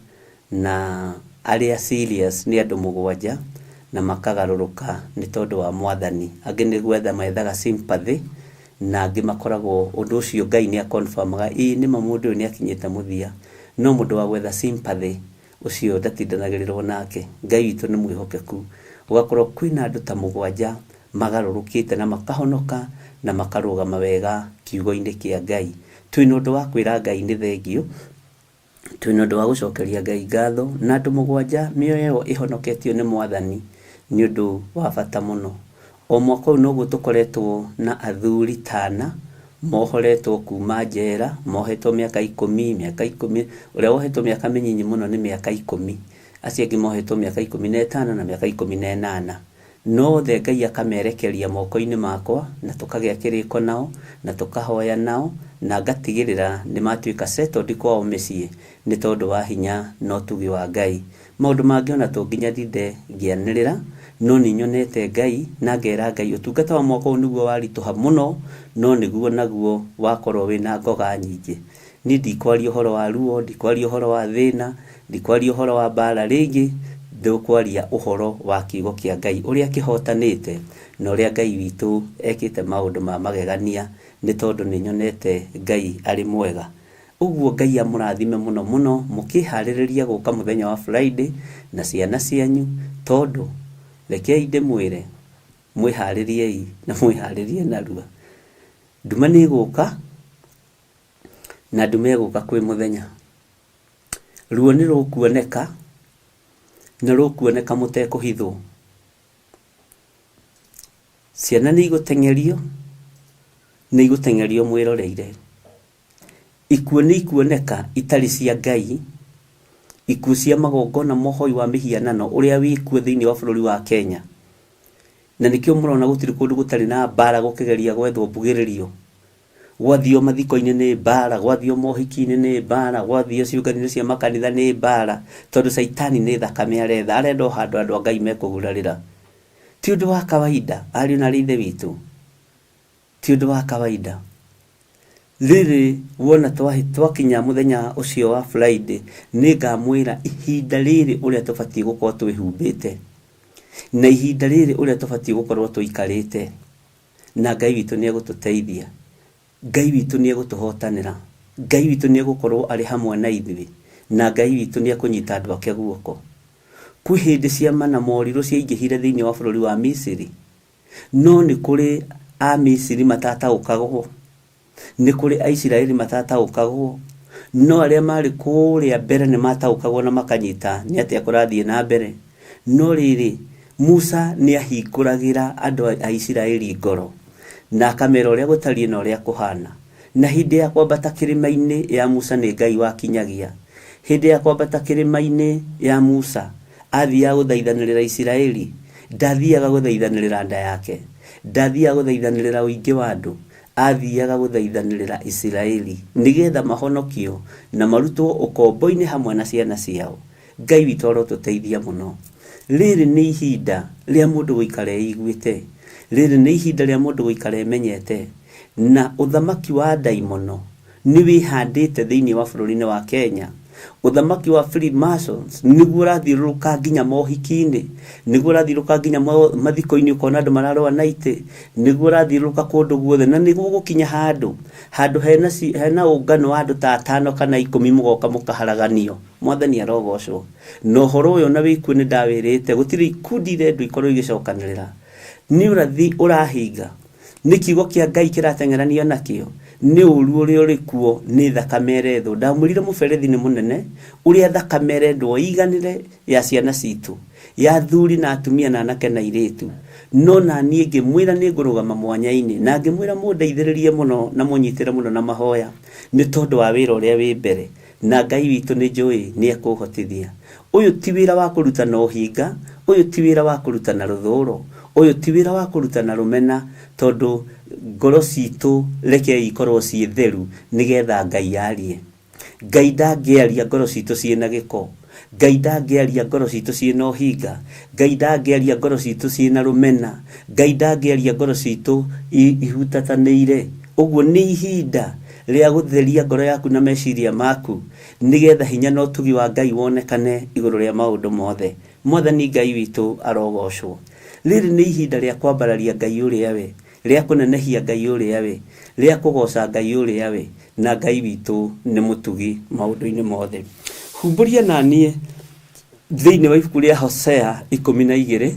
na arĩa serious nĩ andũ 7 na makagarũrũka nĩ tondũ wa Mwathani. Angĩ nĩ gwetha methaga sympathy, na angĩ makoragwo ũndũ ũcio Ngai nĩ akonfirmaga nĩ mũndũ ũyũ nĩ akinyĩte mũthia, no mũndũ wa gwetha sympathy ũcio ndatindanagĩrĩrwo nake. Ngai witũ nĩ mwĩhokeku, ũgakorwo kwĩna andũ ta 7 magarũrũkĩte na makahonoka na makarũgama wega kiugo-inĩ kĩa Ngai. Twĩna ũndũ wa kwĩra Ngai nĩ thengiũ, twĩna ũndũ wa gũcokeria Ngai ngatho, na andũ 7 mĩoyo yao ĩhonoketio nĩ Mwathani nĩ ũndũ wa bata mũno. O mwaka ũyũ noguo tũkoretwo na athuri 5 mohoretwo kuma njera, mohetwo mĩaka 10, ũrĩa wohetwo mĩaka mĩnyinyi mũno nĩ mĩaka 10, acio angĩ mohetwo mĩaka 15 na mĩaka 18. No the Ngai akamerekeria moko-inĩ makwa na tũkagĩa kĩrĩko nao na tũkahoya nao na ngatigĩrĩra nĩ matuĩka settled kwao mĩciĩ nĩ tondũ wa hinya na ũtugi wa Ngai. Maũndũ mangĩ ona to nginya ndinde ngĩanĩrĩra, no nĩ nyonete Ngai na ngera Ngai ũtungata wa mwaka ũyũ nĩguo waritũha mũno, no nĩguo naguo wakorwo wĩna ngoga nyingĩ. Niĩ ndikwaria ũhoro wa ruo, ndikwaria ũhoro wa thĩna, ndikwaria ũhoro wa mbara, rĩngĩ ndĩkwaria ũhoro wa kiugo kĩa Ngai ũrĩa kĩhotanĩte na ũrĩa Ngai witũ ekĩte maũndũ ma magegania nĩ tondũ nĩ nyonete Ngai arĩ mwega. Ũguo Ngai amũrathime mũno mũno mũkĩharĩrĩria gũka mũthenya wa Friday na ciana cianyu, tondũ rekei ndĩmwĩre mwĩharĩriei na mwĩharĩrie narua. Nduma nĩ gũka na nduma ĩgũka kwĩ mũthenya. Ruo nĩ rũkuoneka na rũkuoneka mũtekũhithwo. Ciana nĩ igũteng'erio, nĩ igũteng'erio mwĩroreire. Ikuũ nĩ ikuoneka itarĩ cia Ngai, ikuũ cia magongona mohoi wa mĩhianano ũrĩa wĩkuo thĩinĩ wa bũrũri wa Kenya. na nikio murona gutiri kundu gutari na mbara gukigeria gwethwo mbugiririo gwathio mathiko-ini ni mbara gwathio mohiki-ini ni mbara gwathio ciũngano cia makanitha ni mbara tondu Saitani ni thakame arenda handu andu a Ngai mekugurarira ti undu wa kawaida ariũ na ithe witu ti undu wa kawaida riri wona twakinya muthenya ucio wa Friday ni ngamwira ihinda riri uria tubati gukorwo twihumbite na ihinda riri uria tubati gukorwo tuikarite na Ngai witu ni egututeithia Ngai witu ni egutuhotanira Ngai witu ni egukorwo ari hamwe na ithuĩ na Ngai witu ni ekunyita andu ake guoko kwi hindi cia mana moriru ciaingĩhire thĩinĩ wa bũrũri wa Misiri no nĩ kũrĩ a Misiri matataũkagwo nĩ kũrĩ a Isiraeli matataũkagwo no arĩa marĩ kũrĩa mbere nĩ mataũkagwo na makanyita nĩ atĩa kũrathiĩ na mbere no rĩrĩ Musa nĩ ahingũragĩra andũ a Isiraeli ngoro na akamera ũrĩa gũtariĩ na ũrĩa kũhana na hĩndĩ ya kwambata kĩrĩma-inĩ ya Musa nĩ Ngai wakinyagia hĩndĩ ya kwambata kĩrĩma-inĩ ya Musa athiaga gũthaithanĩrĩra Isiraeli ndathiaga gũthaithanĩrĩra nda yake ndathiaga gũthaithanĩrĩra ũingĩ wa andũ athiaga gũthaithanĩrĩra Isiraeli nigetha mahonokio na marutwo ũkombo-inĩ hamwe na ciana ciao Ngai witũ arotuteithia mũno rĩrĩ nĩ ihinda rĩa mũndũ gũikara eiguĩte rĩrĩ nĩ ihinda rĩa mũndũ gũikara emenyete na ũthamaki wa ndaimono nĩ wĩhandĩte thĩinĩ wa bũrũri-inĩ wa Kenya ũthamaki wa Freemasons nĩguo ũrathiũrũrũka nginya mohiki-inĩ nĩguo ũrathiũrũrũka nginya mathiko-inĩ ũkona andũ mararũa na itĩ nĩguo ũrathiũrũrũka kũndũ guothe na nĩguo gũkinya handũ hena ũngano wa andũ ta 5 kana 10 mũgoka mũkaharaganio Mwathani arogocwo na ũhoro ũyũ na wĩkuo nĩ ndawĩrĩte gũtirĩ ikundi irendwo ikorwo igĩcokanĩrĩra nĩ ũrathi ũrahinga nĩ kiugo kĩa Ngai kĩrateng'eranio nakĩo nĩ ũru ũrĩa ũrĩ kuo nĩ thakame erethwo ndamwĩrire mũberethi nĩ mũnene ũrĩa thakame erendwo iganĩre ya ciana citũ ya athuri na atumia na anake na airĩtu no na niĩ ngĩmwĩra nĩ ngũrũgama mwanya-inĩ na ngĩmwĩra mũndeithĩrĩrie mũno na mũnyitĩre mũno na mahoya nĩ tondũ wa wĩra ũrĩa wĩ mbere na Ngai witũ nĩ njũĩ nĩ ekũhotithia ũyũ ti wĩra wa kũrutana ũhinga ũyũ ti wĩra wa kũrutana rũthũũro ũyũ ti wĩra wa kũrutana rũmena tondũ ngoro citũ reke ikorwo ciĩ theru nigetha Ngai arie Ngai ndangĩaria ngoro citũ ciĩna gĩko Ngai ndangĩaria ngoro citũ ciĩna ũhinga Ngai ndangĩaria ngoro citũ ciĩna rũmena Ngai ndangĩaria ngoro citũ ihutatanĩire ũguo nĩ ihinda rĩa gũtheria ngoro yaku na meciria maku nigetha hinya na ũtugi wa Ngai wonekane igũrũ rĩa maũndũ mothe Mwathani Ngai witũ arogocwo rĩrĩ nĩ ihinda rĩa kwambararia Ngai ũrĩa we rĩa kũnenehia Ngai ũrĩa we rĩa kũgoca Ngai ũrĩa we na Ngai witũ nĩ mũtugi maũndũ-inĩ mothe humbũria na niĩ thĩinĩ wa ibuku rĩa Hosea 12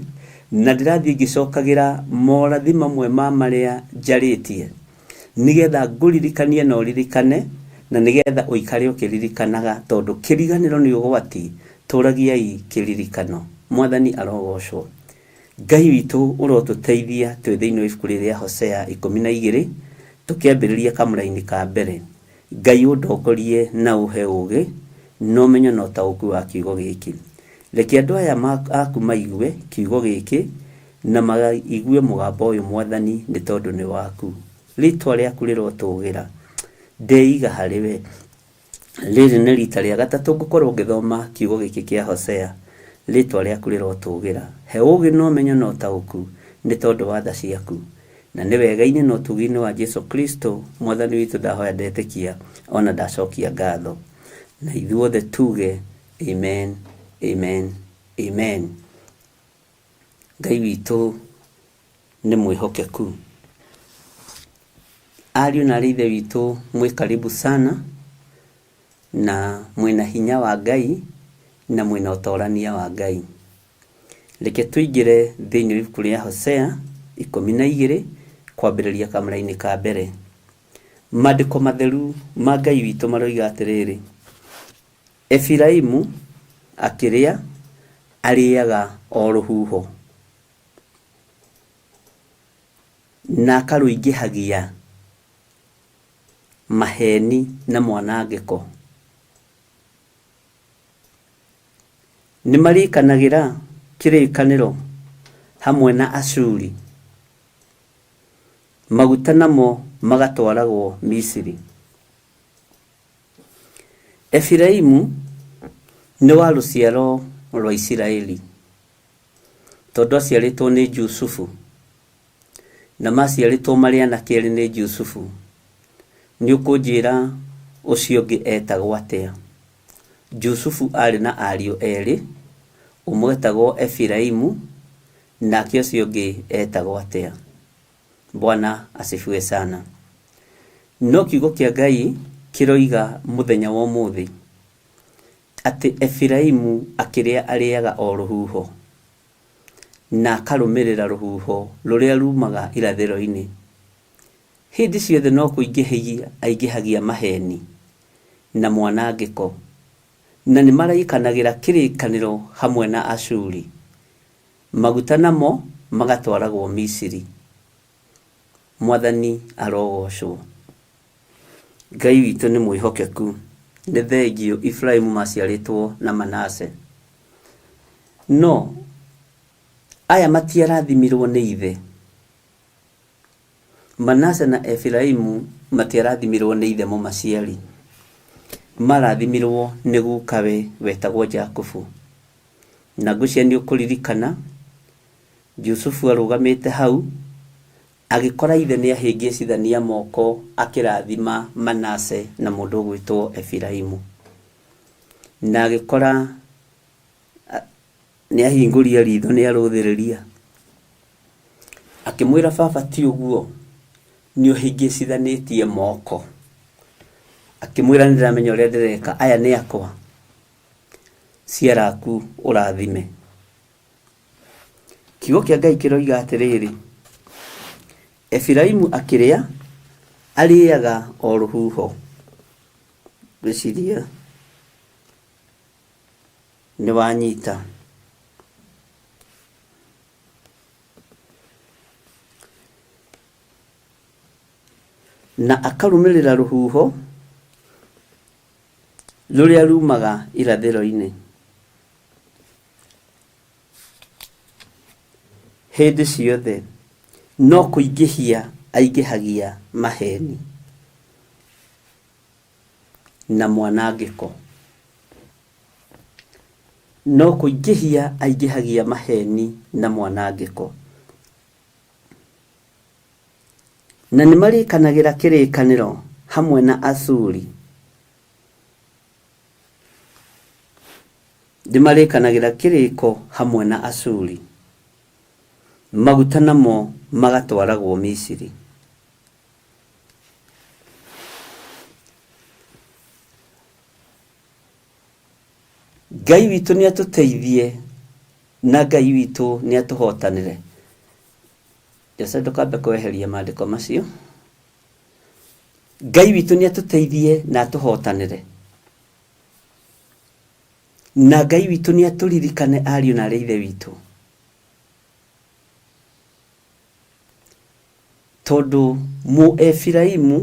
na ndĩrathiĩ ngĩcokagĩra morathi mamwe ma marĩa njarĩtie nigetha ngũririkanie na ũririkane na nigetha ũikare ũkĩririkanaga tondũ kĩriganĩro nĩ ũgwati tũragiai kĩririkano Mwathani arogocwo Ngai witũ ũrotuteithia twĩ thĩinĩ wa ibuku rĩa Hosea 12 tũkĩambĩrĩria kamũra-inĩ ka mbere Ngai ũndongorie na ũhe ũũgĩ na ũmenyo na ũtaũku wa kiugo gĩkĩ reke andũ aya aku maigue kiugo gĩkĩ na maigue mũgambo ũyũ Mwathani nĩ tondũ nĩ waku rĩtwa rĩaku rĩrotũũgĩra ndeiga harĩ we rĩrĩ nĩ rita rĩa gatatũ ngũkorwo ngĩthoma kiugo gĩkĩ kĩa Hosea rĩtwa rĩaku rĩrotũũgĩra he ũũgĩ na ũmenyo na ũtaũku nĩ tondũ wa tha ciaku na nĩ wega-inĩ na ũtugi-inĩ wa Jesu Kristo Mwathani witũ ndahoya ndetĩkia ona ndacokia ngatho na ithuothe tuge amen amen amen Ngai witũ nĩ mwĩhokeku ariũ na ithe witũ mwĩ karibu sana na mwĩna hinya wa Ngai na mwĩna ũtorania wa Ngai reke tũingĩre thĩinĩ wa ibuku rĩa Hosea 12 kwambĩrĩria kamũra-inĩ ka mbere maandĩko matheru ma Ngai witũ maroiga atĩrĩrĩ Efiraimu akĩrĩa arĩaga o rũhuho na akarũingĩhagia maheni na mwanangĩko nĩ marĩkanagĩra kĩrĩkanĩro hamwe na Ashuri, maguta namo magatwaragwo Misiri. Efiraimu nĩ wa rũciaro rwa Isiraeli, tondũ aciarĩtwo nĩ Jusufu, na maciarĩtwo marĩ anake erĩ nĩ Jusufu. Nĩ ũkũnjĩra ũcio ũngĩ etagwo atĩa? Jusufu arĩ na ariũ erĩ, ũmwe etagwo Efiraimu, nake ũcio ũngĩ etagwo atĩa? Bwana asifiwe sana. No kiugo kĩa Ngai kĩroiga mũthenya wa ũmũthĩ atĩ Efiraimu akĩrĩa arĩaga o rũhuho, na akarũmĩrĩra rũhuho rũrĩa rumaga irathĩro-inĩ. Hĩndĩ ciothe no kũingĩhĩgia aingĩhagia maheni na mwanangĩko, na nĩ maraikanagĩra kĩrĩkanĩro hamwe na Ashuri. Maguta namo magatwaragwo Misiri. Mwathani arogocwo. Ngai witũ nĩ mwĩhokeku. Nĩ thengio Efiraimu maciarĩtwo na Manase. No aya matiarathimirwo nĩ ithe. Manase na Efiraimu matiarathimirwo nĩ ithe mũmaciari. Marathimirwo nĩ gukawe wetagwo Jakubu. Na ngũcia nĩ ũkũririkana Jusufu arũgamĩte hau agĩkora ithe nĩ ahĩngĩcithania moko akĩrathima Manase na mũndũ gwĩtwo Efiraimu. Na agĩkora nĩ ahingũria ritho nĩ arũthĩrĩria. Akĩmwĩra baba ti ũguo, nĩ ũhĩngĩcithanĩtie moko. Akĩmwĩra nĩ ndĩramenya ũrĩa ndĩreka, aya nĩ akwa, ciaraku ũrathime. Kiugo kĩa Ngai kĩroiga atĩrĩrĩ, Efiraimu akĩrĩa arĩaga o rũhuho. Ngwĩciria nĩ wanyita. Na akarũmĩrĩra rũhuho rũrĩa rumaga irathĩro-inĩ. Hĩndĩ ciothe no kũingĩhia aingĩhagia maheni na mwanangĩko. No kũingĩhia aingĩhagia maheni na mwanangĩko. Na nĩ marĩkanagĩra kĩrĩkanĩro hamwe na Ashuri. Nĩ marĩkanagĩra kĩrĩko hamwe na Ashuri. Maguta namo magatwaragwo Misiri. Ngai witũ nĩ atũteithie na Ngai witũ nĩ atũhotanĩre. Jose ndokambe kweheria maandĩko macio. Ngai witũ nĩ atũteithie na atũhotanĩre. Na Ngai witũ nĩ atũririkane ariũ na arĩa ithe witũ. Tondũ mu Efiraimu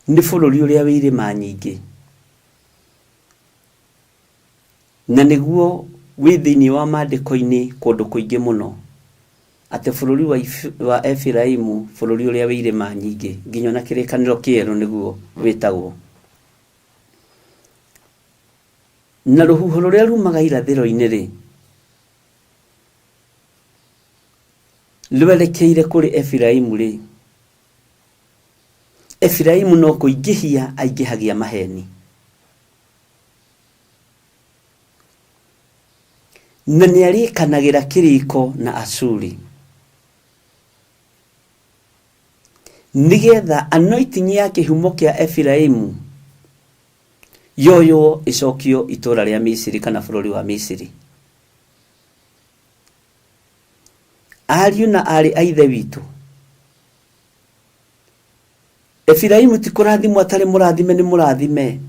nĩ bũrũri ũrĩa wĩ irĩma nyingĩ. Na nĩguo wĩ thĩinĩ wa maandĩko-inĩ kũndũ kũingĩ mũno atĩ bũrũri wa Efiraimu, bũrũri ũrĩa wĩ irĩma nyingĩ, nginya na kĩrĩkanĩro kĩerũ nĩguo wĩtagwo. Na rũhuho rũrĩa rumaga irathĩro-inĩ rĩ, rwerekeire kũrĩ Efiraimu rĩ, Efiraimu no kũingĩhia aingĩhagia maheni. Na nĩ arĩkanagĩra kĩrĩko na Ashuri, nĩgetha anointing ya kĩhumo kĩa Efiraimu yoyo icokio itũra rĩa Misiri kana bũrũri wa Misiri. Ariũ na arĩ a ithe witũ, Efiraimu ti kũrathimwo atarĩ mũrathime nĩ mũrathime.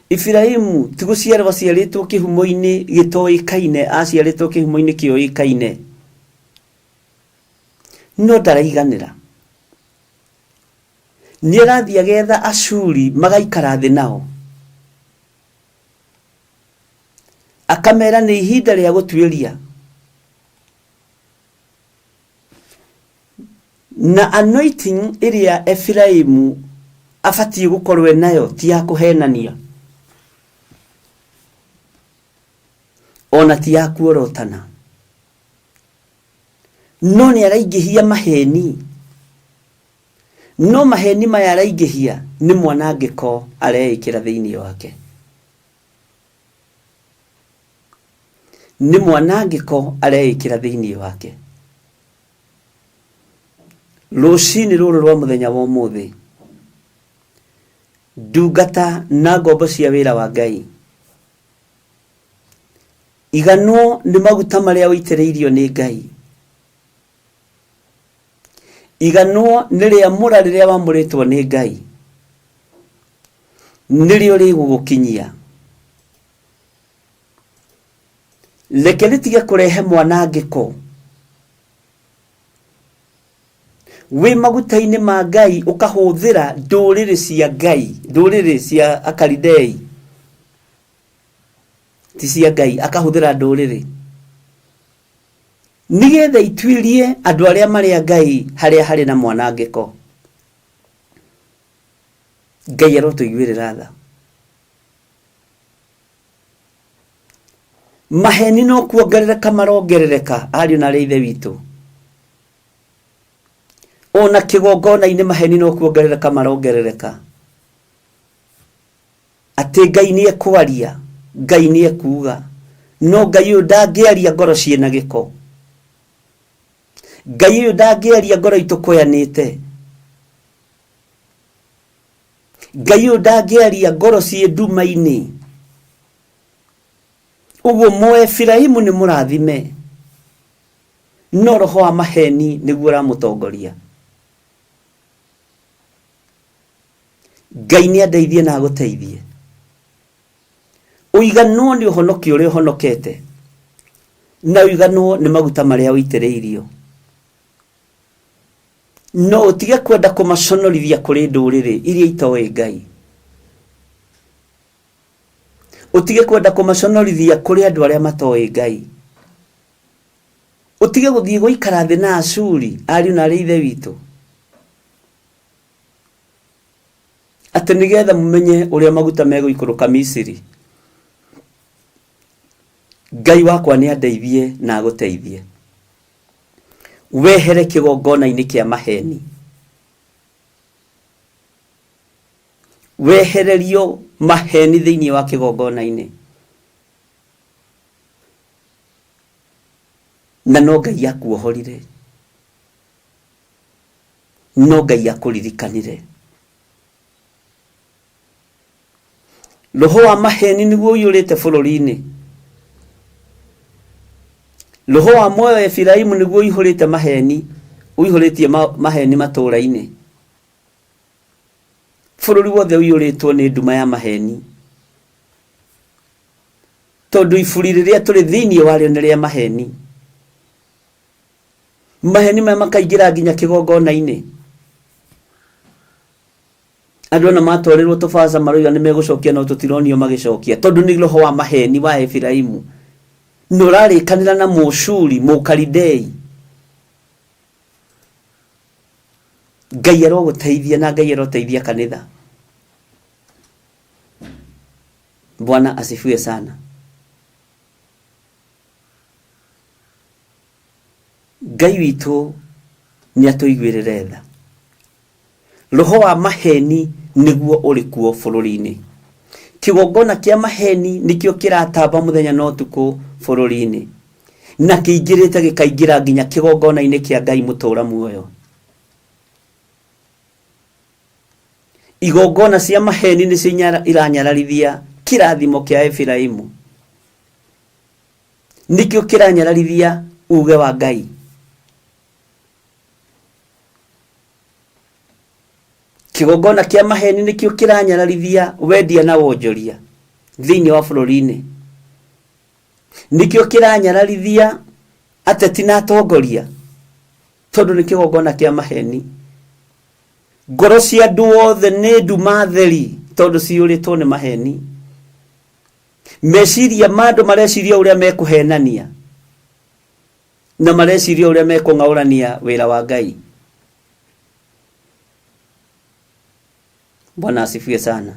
Efiraimu ti gũciarwo aciarĩtwo kĩhumo-inĩ gĩtoĩkaine, aciarĩtwo kĩhumo-inĩ kĩoĩkaine. No ndaraiganĩra. Nĩ arathiĩ agetha Ashuri magaikara thĩ nao. akamera nĩ ihinda rĩa gũtuĩria. Na anointing ĩrĩa Efiraimu abatie gũkorwo nayo ti ya kũhenania, ona ti ya kuorotana, no nĩ araingĩhia maheni. No maheni maya araingĩhia nĩ mwanangĩko areĩkĩra thĩinĩ wake, nĩ mwanangĩko areĩkĩra thĩinĩ wake. Rũcinĩ rũrũ rwa mũthenya wa ũmũthĩ, ndungata na ngombo cia wĩra wa Ngai, iganwo nĩ maguta marĩa ũitĩrĩirio nĩ Ngai, iganwo nĩ rĩamũra rĩrĩa wamũrĩtwo nĩ Ngai, nĩrĩo rĩgũgũkinyia. Reke rĩtige kũrehe mwanangĩko. Wĩ maguta-inĩ ma Ngai ũkahũthĩra ndũrĩrĩ cia Ngai, ndũrĩrĩ cia Akalidei, ti cia Ngai, akahũthĩra ndũrĩrĩ nĩgetha ituĩrie andũ arĩa marĩ a Ngai harĩa harĩ na mwanangĩko. Ngai arotũiguĩrĩra tha. Maheni no kuongerereka marongerereka, ariũ na arĩa ithe witũ. Ona kĩgongona-inĩ maheni no kuongerereka marongerereka. Atĩ Ngai nĩ ekwaria, Ngai nĩ ekuga, no Ngai ũyũ ndangĩaria ngoro ciĩna gĩko. Ngai ũyũ ndangĩaria ngoro itũkũyanĩte. Ngai ũyũ ndangĩaria ngoro ciĩ nduma-inĩ. Ũguo Mũefiraimu nĩ mũrathime, no roho wa maheni nĩguo ũramũtongoria. Ngai nĩ andeithie na agũteithie. Ũiganwo nĩ ũhonokio ũrĩa ũhonokete, na ũiganwo nĩ maguta marĩa ũitĩrĩirio. No ũtige kwenda kũmaconorithia kũrĩ ndũrĩrĩ iria itoĩ Ngai. Ũtige kwenda kũmaconorithia kũrĩ andũ arĩa matoĩ Ngai. Ũtige gũthiĩ gũikara thĩ na Ashuri, ariũ na arĩa ithe witũ, atĩ nĩgetha mũmenye ũrĩa maguta megũikũrũka Misiri. Ngai wakwa nĩ andeithie na agũteithie. Wehere kĩgongona-inĩ kĩa maheni. Wehererio maheni thĩinĩ wa kĩgongona-inĩ. Na no Ngai akuohorire, no Ngai akũririkanire. Roho wa maheni nĩguo ũiyũrĩte bũrũri-inĩ. Roho wa moyo Efiraimu nĩguo ũihũrĩte maheni, ũihũrĩtie maheni matũũra-inĩ. Bũrũri wothe ũiyũrĩtwo nĩ nduma ya maheni, tondũ iburi rĩrĩa tũrĩ thĩinĩ warĩo nĩ rĩa maheni. Maheni maya makaingĩra nginya kĩgongona-inĩ. Andũ ona matwarĩrwo tũbaca maroiga nĩ megũcokia, no tũtironio magĩcokia, tondũ nĩ roho wa maheni wa Efiraimu. Nĩ ũrarĩkanĩra na Mũshuri, Mũkalidei. Ngai arogũteithia na Ngai aroteithia kanitha. Bwana asifiwe sana. Ngai witũ nĩ atũiguĩrĩre tha. Roho wa maheni nĩguo ũrĩ kuo bũrũri-inĩ. Kĩgongona kĩa maheni nĩkĩo kĩratamba mũthenya na ũtukũ bũrũri-inĩ, na kĩingĩrĩte gĩkaingĩra nginya kĩgongona-inĩ kĩa Ngai mũtũũra muoyo. Igongona cia maheni nĩcio iranyararithia kĩrathimo kĩa Efiraimu, nĩkĩo kĩranyararithia uge wa Ngai. Kĩgongona kĩa maheni nĩkĩo kĩranyararithia wendia na wonjoria thĩinĩ wa bũrũri-inĩ. Nĩkĩo kĩranyararithia ateti na atongoria, tondũ nĩ kĩgongona kĩa maheni. Ngoro cia andũ othe nĩ nduma theri, tondũ ciyũrĩtwo nĩ maheni. meciria mandu mareciria uria mekuhenania na mareciria uria mekung'aurania wira wa Ngai. Bwana asifiwe sana.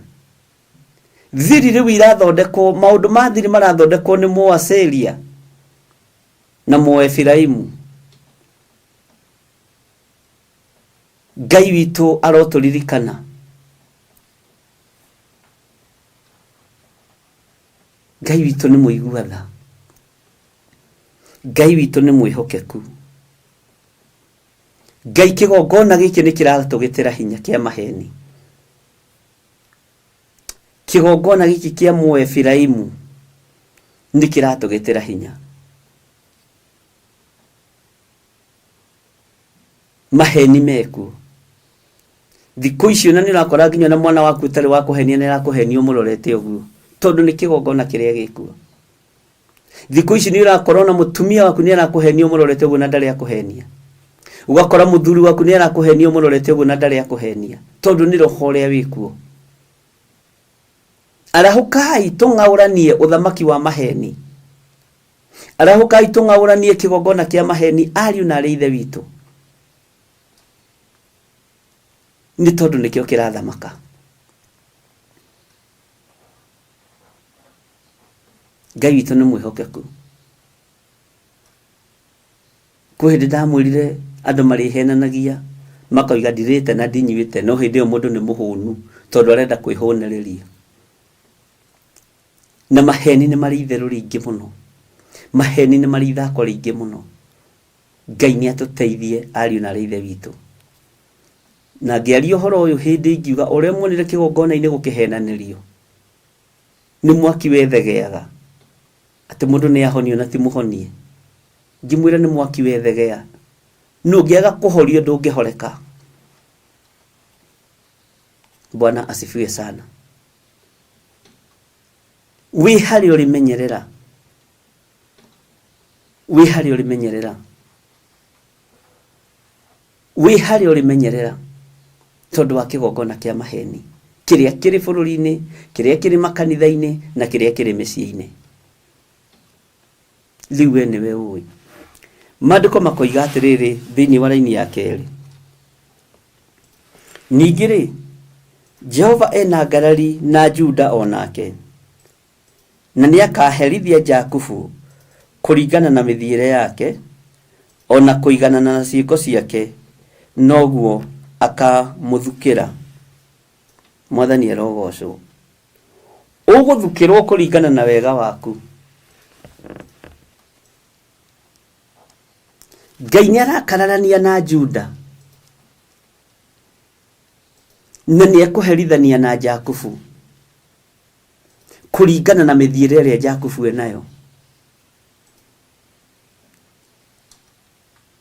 Thiri riu irathondekwo, maundu ma thiri marathondekwo ni Mũaseria na Mũefiraimu. Ngai witu aroturirikana. Ngai witu ni muiguatha. Ngai witu ni mwihokeku. Ngai kigongona giki ni kiratugitira hinya kia maheni. Kigongona giki kia Mũefiraimu ni kiratugitira hinya. Maheni meku. Thikũ icio na nirakora nginya na mwana waku tari wa kuhenia ni rakuhenio murorete uguo tondu ni kigongona kiria gikuo. Thikũ ici ni urakora na mutumia waku ni arakuhenio murorete uguo na ndari akuhenia. Ugakora muthuri waku ni arakuhenio murorete uguo na ndari akuhenia tondu ni roho ria wikuo. Arahukai tung'auranie uthamaki wa maheni. Arahukai tung'auranie kigongona kia maheni ariu na ithe witu. Ni tondu nikio kirathamaka. Ngai witu ni mwihokeku. Kuhindi ndamwirire andu marihenanagia makoiga ndirite na ndinywite no hindi yo mundu ni muhunu tondu arenda kwihonereria. Na maheni ni mari itheru ringi muno. Maheni ni mari ithako ringi muno. Ngai ni atuteithie ariu na ithe witu. Na ngiaria horo uyu hindi ingiuga uria muonire kigongona-ini gukihenanirio ni mwaki wethegeaga ati mundu ni ahonio na ti muhonie. Ngimwira ni mwaki wethegea no ngiaga kuhorio ndungihoreka. Bwana asifiwe sana. Wi hari urimenyerera. Wi hari urimenyerera. Wi hari urimenyerera tondu wa kigongona kia maheni kiria kiri bururi-ini, kiria kiri makanitha-ini na kiria kiri micii-ini. Riu we niwe ui. Maandiko makoiga atiriri thiini wa raini ya keri. Ningiri Jehova ena ngarari na Juda onake na ni akaherithia Jakubu kuringana na mithiire yake ona kuigana na ciiko ciake noguo akamuthukira. Mwathani arogocwo. Uguthukirwo kuringana na wega waku. Ngai ni arakararania na Juda na ni ekuherithania na Jakubu kuringana na mithiire iria Jakubu enayo.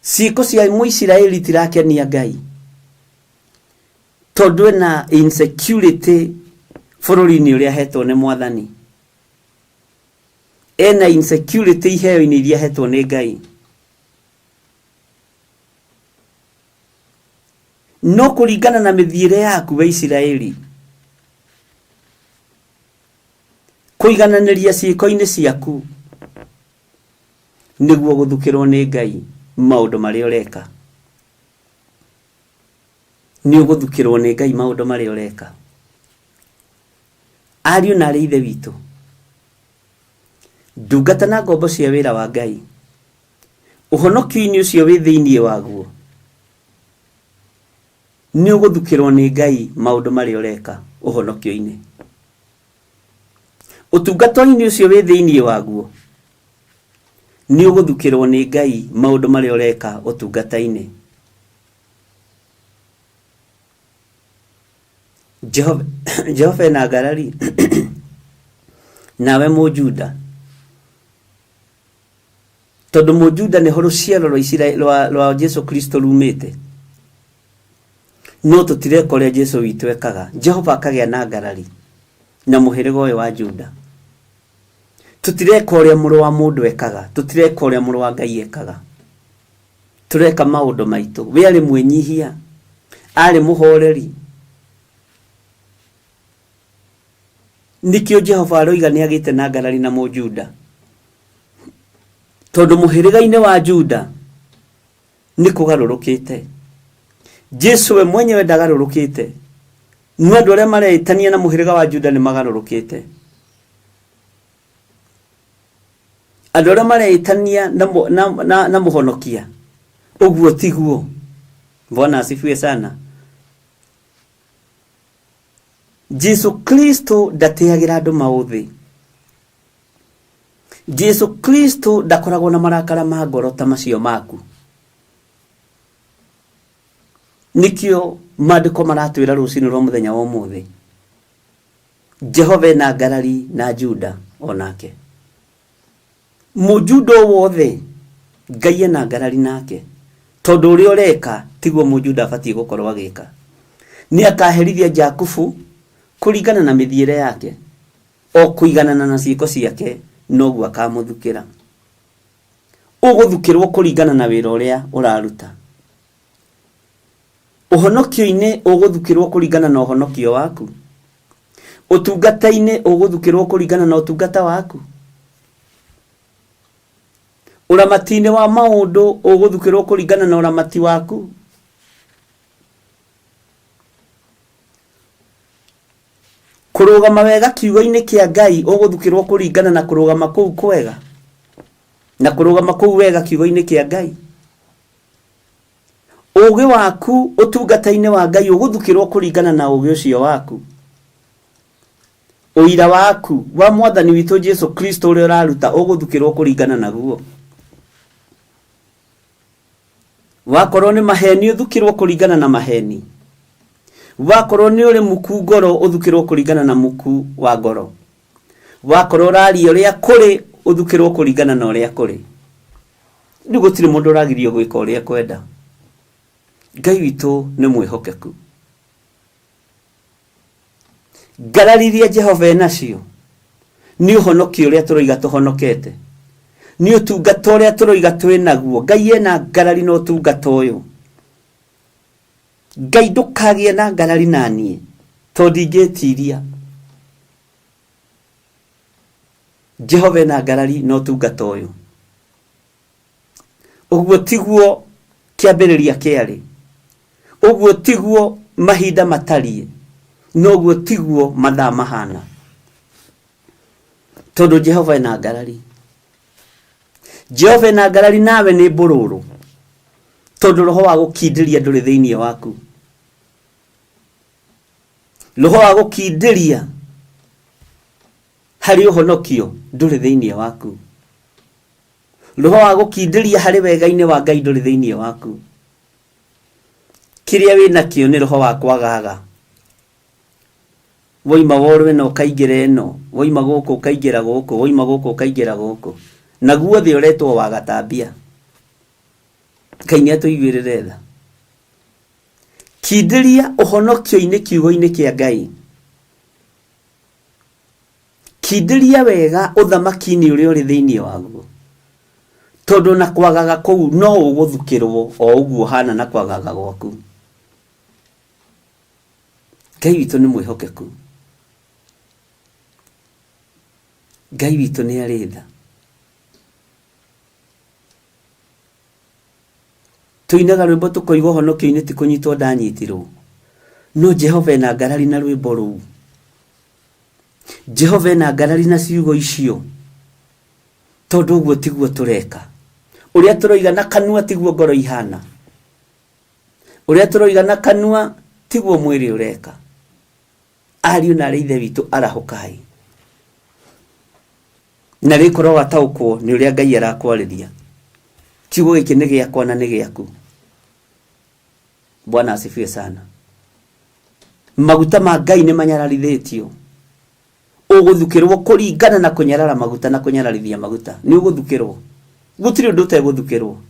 Ciiko cia Mũisiraeli tirakenia Ngai tondu na insecurity bururi-ini uria hetwo ni Mwathani. Ena insecurity iheo-ini iria hetwo ni Ngai. No kuringana na mithiire yaku we Isiraeli kuigananiria ciiko-ini ciaku niguo guthukirwo ni Ngai maundu maria ureka. Ni uguthukirwo ni Ngai maundu maria ureka. Ariu na ithe witu ndungata na ngombo cia wira wa Ngai uhonokio-ini ucio wi thiini waguo ni uguthukirwo ni Ngai maundu maria ureka uhonokio-ini. Utungata-ini ucio wi thiini waguo ni uguthukirwo ni Ngai maundu maria ureka utungata-ini. Jehova ena ngarari nawe Mũjuda tondu Mũjuda ni ho ruciaro rwa Isiraeli rwa Jesu Kristo rumite. No tutireka uria Jesu witu ekaga. Jehova akagia na ngarari na muhirigo uyu wa Juda. Tutireka uria muru wa mundu ekaga. Tutireka uria muru wa Ngai ekaga. Tureka maundu maitu. We ari mwenyihia, ari muhoreri nikio Jehova aroiga ni agite na ngarari na Mujuda tondu muhiriga-ini wa Juda ni kugarurukite. Jesu we mwenyewe ndagarurukite, no andu aria mareitania na muhiriga wa Juda ni magarurukite. Andu aria mareitania na muhonokia uguo tiguo. Bwana asifiwe sana. Jesu Kristo ndateagira andu mauthi. Jesu Kristo ndakoragwo na marakara ma ngoro ta macio maku. Nikio maandiko maratwira rucini rwa muthenya wa umuthi, Jehova na ngarari na Juda onake. Mujuda wothe Ngai na ngarari nake, tondu uria ureka tiguo Mujuda abatie gukorwo agika. Ni akaherithia Jakubu kuringana na mithiire yake, o kuiganana na ciiko ciake, noguo akamuthukira. Uguthukirwo kuringana na wira uria uraruta. Uhonokio-ini uguthukirwo kuringana na uhonokio waku. Utungata-ini uguthukirwo kuringana na utungata waku. Uramati-ini wa maundu uguthukirwo kuringana na uramati waku. Kurugama wega kiugo-ini kia Ngai uguthukirwo kuringana na kurugama kuu kwega, na kurugama kuu wega kiugo-ini kia Ngai. Ugi waku utungata-ini wa Ngai uguthukirwo kuringana na ugi ucio waku. Uira waku wa Mwathani witu Jesu Kristo uria uraruta uguthukirwo kuringana naguo. Wakorwo ni maheni uthukirwo kuringana na maheni. Wakorwo ni uri muku ngoro uthukirwo kuringana na muku wa ngoro. Wakorwo rari uria kuri uthukirwo kuringana na uria kuri. Ni gutiri mundu uragirio gwika uria kwenda. Ngai witu ni mwihokeku. Ngarariria Jehova nacio ni uhonokio uria turoiga tuhonokete, ni utungata uria turoiga twinaguo. Ngai ena ngarari no utungata uyu. Ngai ndukagie na ngarari nanie tondu ingitiria. Jehova ena ngarari no utungata uyu. Uguo tiguo kiambiriria kiari, uguo tiguo mahinda matarie, noguo tiguo mathaa mahana, tondu Jehova ena ngarari. Jehova ena ngarari nawe ni mbururu, tondu roho wa gukindiria nduri thiini waku. Roho wa gukindiria hari uhonokio nduri thiini waku. Roho wa gukindiria hari wega-ini wa Ngai nduri thiini waku. Kiria wina kio ni roho wa kwagaga. Woima worwe no kaingira eno, woima guku kaingira guku, woima guku kaingira guku. Naguo thi uretwo wa gatambia. Ngai ni atuiguirire tha. Kindiria uhonokio-ini kiugo-ini kia Ngai. Kindiria wega uthamaki-ini uria uri thiini waguo. Tondu na kwagaga kou no uguthukirwo o uguo hana na kwagaga gwaku. Ngai witu ni mwihokeku. Ngai witu ni aritha. Tuinaga rwimbo tukoigwo honokio-ini ti kunyitwo ndanyitirwo, no Jehova ena ngarari na rwimbo ruu. Jehova ena ngarari na ciugo icio, tondu uguo tiguo tureka. Uria turoiga na kanua tiguo ngoro ihana. Uria turoiga na kanua tiguo mwiri ureka. Ariu na ithe witu arahukai. Na rikorwo wataukwo ni uria Ngai arakwariria. Kiugo giki ni giakwa na ni giaku. Bwana asifiwe sana. Maguta ma Ngai ni manyararithitio. Uguthukirwo kuringana na kunyarara maguta na kunyararithia maguta. Ni uguthukirwo. Gutiri undu uteguthukirwo.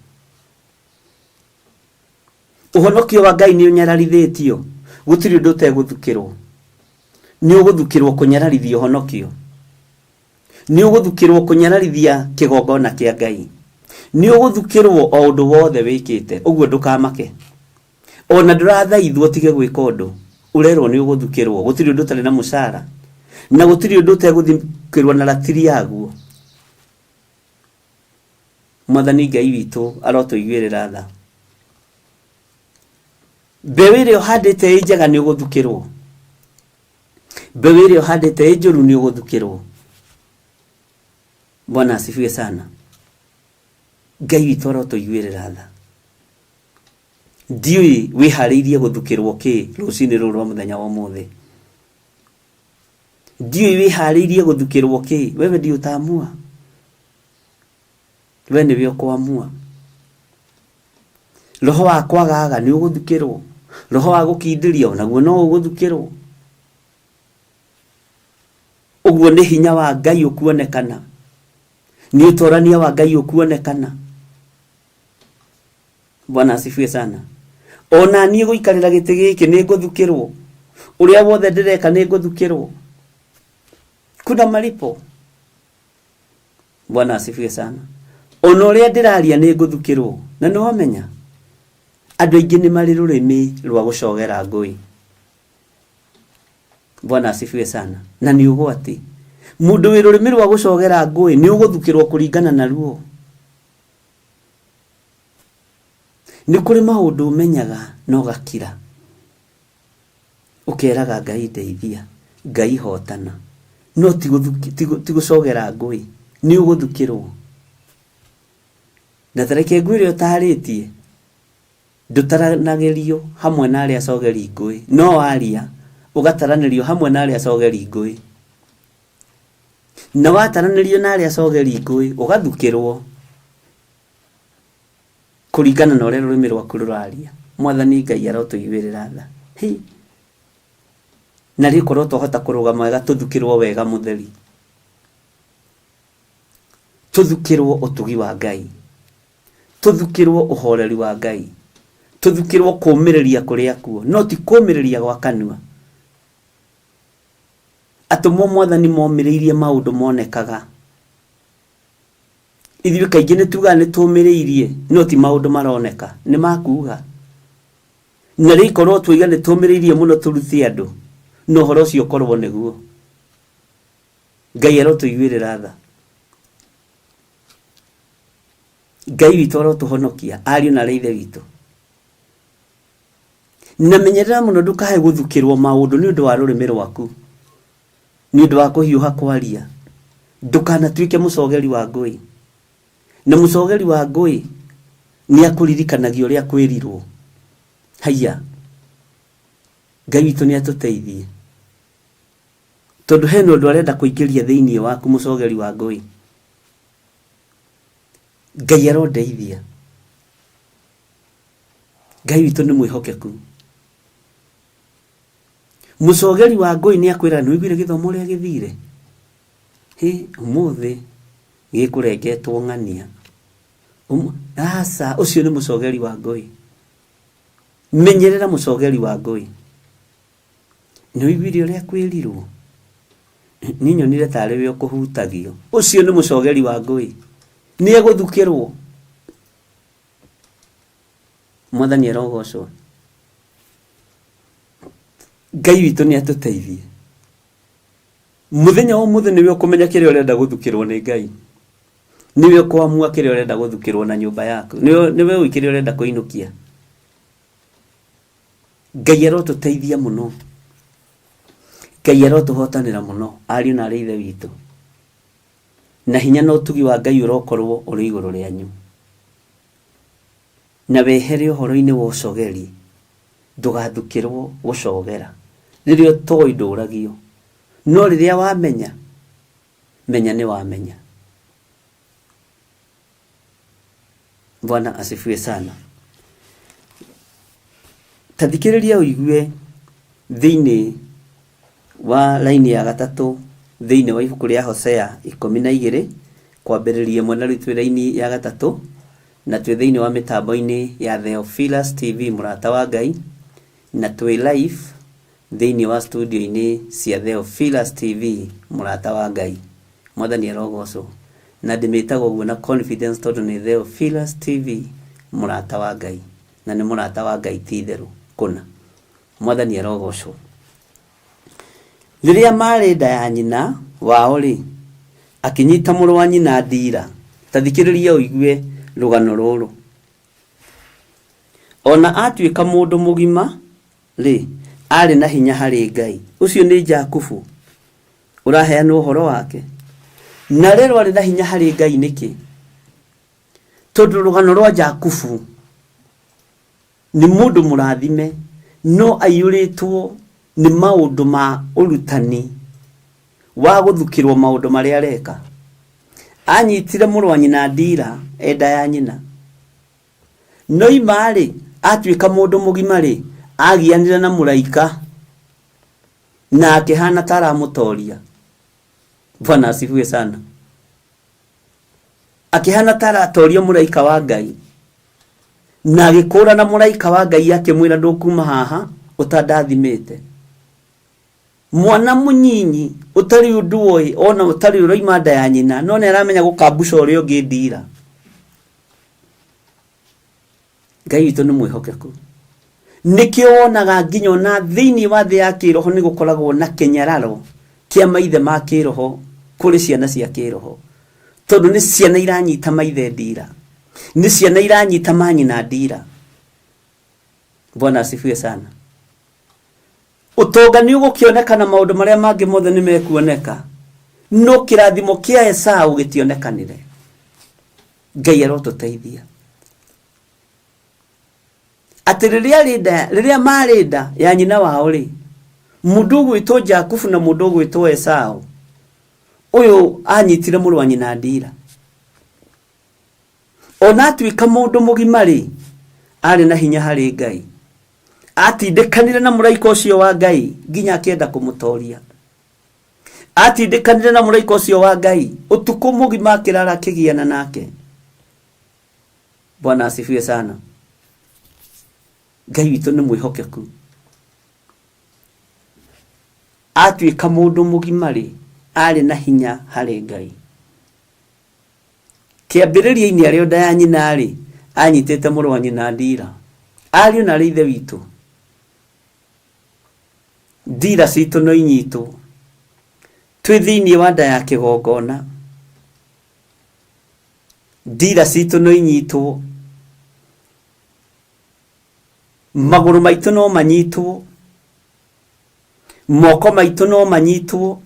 Uhonokio wa Ngai ni unyararithitio. Gutiri undu uteguthukirwo. Ni uguthukirwo kunyararithia uhonokio. Ni uguthukirwo kunyararithia kigongona kia Ngai. Ni uguthukirwo o undu wothe wikite. Uguo ndukamake. Ona ndurathaithwo tige gwika undu. Urerwo ni uguthukirwo. Gutiri undu tari na mucara. na gutiri undu uteguthikirwo na ratiri yaguo. Mwathani Ngai witu arotuiguirira tha. Mbeũ ĩrĩa ũhandĩte ĩ njega nĩ ũgũthukĩrwo. Mbeũ ĩrĩa ũhandĩte ĩ njũru nĩ ũgũthukĩrwo. Bwana asifiwe sana. Ngai witũ arotuiguirira tha. Ndiũĩ wĩharĩirie gũthukĩrwo kĩ rũcinĩ rũrũ rwa mũthenya wa ũmũthĩ. Ndiũĩ wĩharĩirie gũthukĩrwo kĩ. Wewe ndio utaamua. We nĩwe ũkwamua. Roho wa kwagaga nĩ ũgũthukĩrwo. Roho wa gũkindĩria naguo no ũgũthukĩrwo. Ũguo nĩ hinya wa Ngai ũkuonekana. Nĩ ũtorania wa Ngai ũkuonekana. Bwana asifiwe sana. Ona niĩ gũikarĩra gĩtĩ gĩkĩ nĩ ngũthukĩrwo. Ũrĩa wothe ndĩreka nĩ ngũthukĩrwo. Kuna malipo. Bwana asifiwe sana. Ona ũrĩa ndĩraria nĩ ngũthukĩrwo. Na nĩ wamenya andũ aingĩ nĩ marĩ rũrĩmĩ rwa gũcogera ngũĩ. Bwana asifiwe sana. Na nĩ ũgwati. Mũndũ wĩ rũrĩmĩ rwa gũcogera ngũĩ nĩ ũgũthukĩrwo kũringana na ruo. Nĩ kũrĩ maũndũ ũmenyaga no gakira. Ũkeraga Ngai ndeithia, Ngai hotana. No ti gũcogera ngũĩ, nĩ ũgũthukĩrwo. Na tareke ngũĩ ĩrĩa ũtaarĩtie ndũtaranagĩrio hamwe na arĩa acogeri ngũĩ, no aria ũgataranĩrio hamwe na arĩa acogeri ngũĩ. Na wataranĩrio na arĩa acogeri ngũĩ ũgathukĩrwo kũringana na ũrĩa rũrĩmĩ rwaku rũraria. Mwathani Ngai arotuiguĩrĩra tha. Na rĩkorwo twahota kũrũgama wega tũthukĩrwo wega mũtheri. Tũthukĩrwo ũtugi wa Ngai. Tũthukĩrwo ũhoreri wa Ngai. Tũthukĩrwo kũũmĩrĩria kũrĩa kuo, no ti kũũmĩrĩria gwa kanua. Atũmwo Mwathani momĩrĩirie maũndũ monekaga. Ithuĩ kaingĩ nĩ tugaga nĩ tũũmĩrĩirie, no ti maũndũ maroneka, nĩ makuuga. Na rĩkorwo tũiga nĩ tũũmĩrĩirie mũno tũrutie andũ, no ũhoro ũcio ũkorwo nĩguo. Ngai arotũiguĩrĩra tha. Ngai witũ arotũhonokia, ariũ na ithe witũ. Na menyerera mũno ndũkae gũthukĩrwo maũndũ nĩ ũndũ wa rũrĩmĩ rwaku, nĩ ũndũ wa kũhiũha kwaria. Ndũkanatuĩke mũcogeri wa ngũĩ. Na mũcogeri wa ngũĩ nĩ akũririkanagia ũrĩa kwĩrirwo. Haiya, Ngai witũ nĩ atũteithie. Tondũ hena ũndũ arenda kũingĩria thĩinĩ waku mũcogeri wa ngũĩ. Ngai arondeithia. Ngai witũ nĩ mwĩhokeku. Mũcogeri wa ngũĩ nĩ akwĩra nĩ wĩiguire gĩthomo ũrĩa gĩthire. Ũmũthĩ gĩkũrengetwo ng'ania. Aca, ũcio nĩ mũcogeri wa ngũĩ. Menyerera mũcogeri wa ngũĩ. Nĩ wĩiguire ũrĩa kwĩrirwo. Niĩ nyonire tarĩ we ũkũhutagio. Ũcio nĩ mũcogeri wa ngũĩ. Nĩ egũthukĩrwo. Mwathani arogocwo. Ngai witũ nĩ atũteithie. Mũthenya wa ũmũthĩ nĩwe ũkũmenya kĩrĩa ũrenda gũthukĩrwo nĩ Ngai. Nĩwe ũkwamua kĩrĩa ũrenda gũthukĩrwo na nyũmba yaku. Nĩwe ũĩ kĩrĩa ũrenda kũinũkia. Ngai arotũteithia mũno. Ngai arotũhotanĩra mũno, ariũ na arĩ ithe witũ. Na hinya na ũtugi wa Ngai ũrokorwo ũrĩ igũrũ rĩanyu. Na wehere ũhoro-inĩ wa ũcogeri, ndũgathukĩrwo gũcogera. Rĩrĩa ũtoĩ ndũragio, no rĩrĩa wamenya, menya nĩ wamenya. Bwana asifiwe sana. Tathikĩrĩria ũigue thĩinĩ wa laini ya gatatũ thĩinĩ wa ibuku rĩa Hosea 12 kwambĩrĩria mwena rĩu twĩ laini ya gatatũ na twĩ thĩinĩ wa mĩtambo-inĩ ya Theophilus TV mũrata wa Ngai na twĩ live thĩinĩ wa studio-inĩ cia Theophilus TV mũrata wa Ngai. Mwathani arogocwo. Na ndĩmĩtaga ũguo na confidence tondũ nĩ Theophilus TV mũrata wa Ngai na nĩ mũrata wa Ngai ti itherũ kũna. Mwathani arogocwo. riria mari nda ya nyina wao ri akinyita muru wa nyina ndira tathikiriria uigue rugano ruru ona atuika mundu mugima ri ari na hinya hari Ngai ucio ni Jakubu uraheana uhoro wake na rero ari na hinya hari Ngai niki tondu rugano rwa Jakubu ni mundu murathime no ayuritwo ni maundu ma urutani wa guthukirwo maundu maria areka anyitire muru wa nyina ndira enda ya nyina no imari atuika mundu mugima ri agianira na muraika na akihana tara mutoria. Bwana asifiwe sana. Akihana tara atoria muraika wa Ngai na agikura na muraika wa Ngai akimwira ndukuma haha utandathimite. Mwana munyinyi utari unduoi ona utari uroima nda ya nyina no ne aramenya gukambusha urio ngindira. Ngai witu ni mwihokeku. Nikio wonaga nginyo na thiini wa thi ya kiroho ni gukoragwo na kenyararo kia maithe ma kiroho kuri ciana cia kiroho tondu ni ciana iranyita maithe ndira ni ciana iranyita manyina ndira. Bwana asifiwe sana. Utonga ni ugukioneka na maundu maria mangi mothe ni mekuoneka no kirathimo kia Esau gitionekanire. Ngai arotuteithia ati riria marida ya nyina wao ri mundu gwitwo Jakubu na mundu gwitwo Esau uyu anyitire muru wa nyina ndira ona atuika mundu mugima ri ari na hinya hari Ngai atindekanire na muraika ucio wa Ngai nginya akienda kumutoria atindekanire na muraika ucio wa Ngai utuku mugima akirara kigiana nake. Bwana asifiwe sana. Ngai witu ni mwihokeku atuika mundu mugima ri ari na hinya hari Ngai kiambiriria ini ario nda ya nyina ri anyitete muru wa nyina ndira ari na ri ithe witu ndira citu no inyitwo twi thiini wa nda ya kigongona ndira citu no inyitwo maguru maitu no manyitwo moko maitu no manyitwo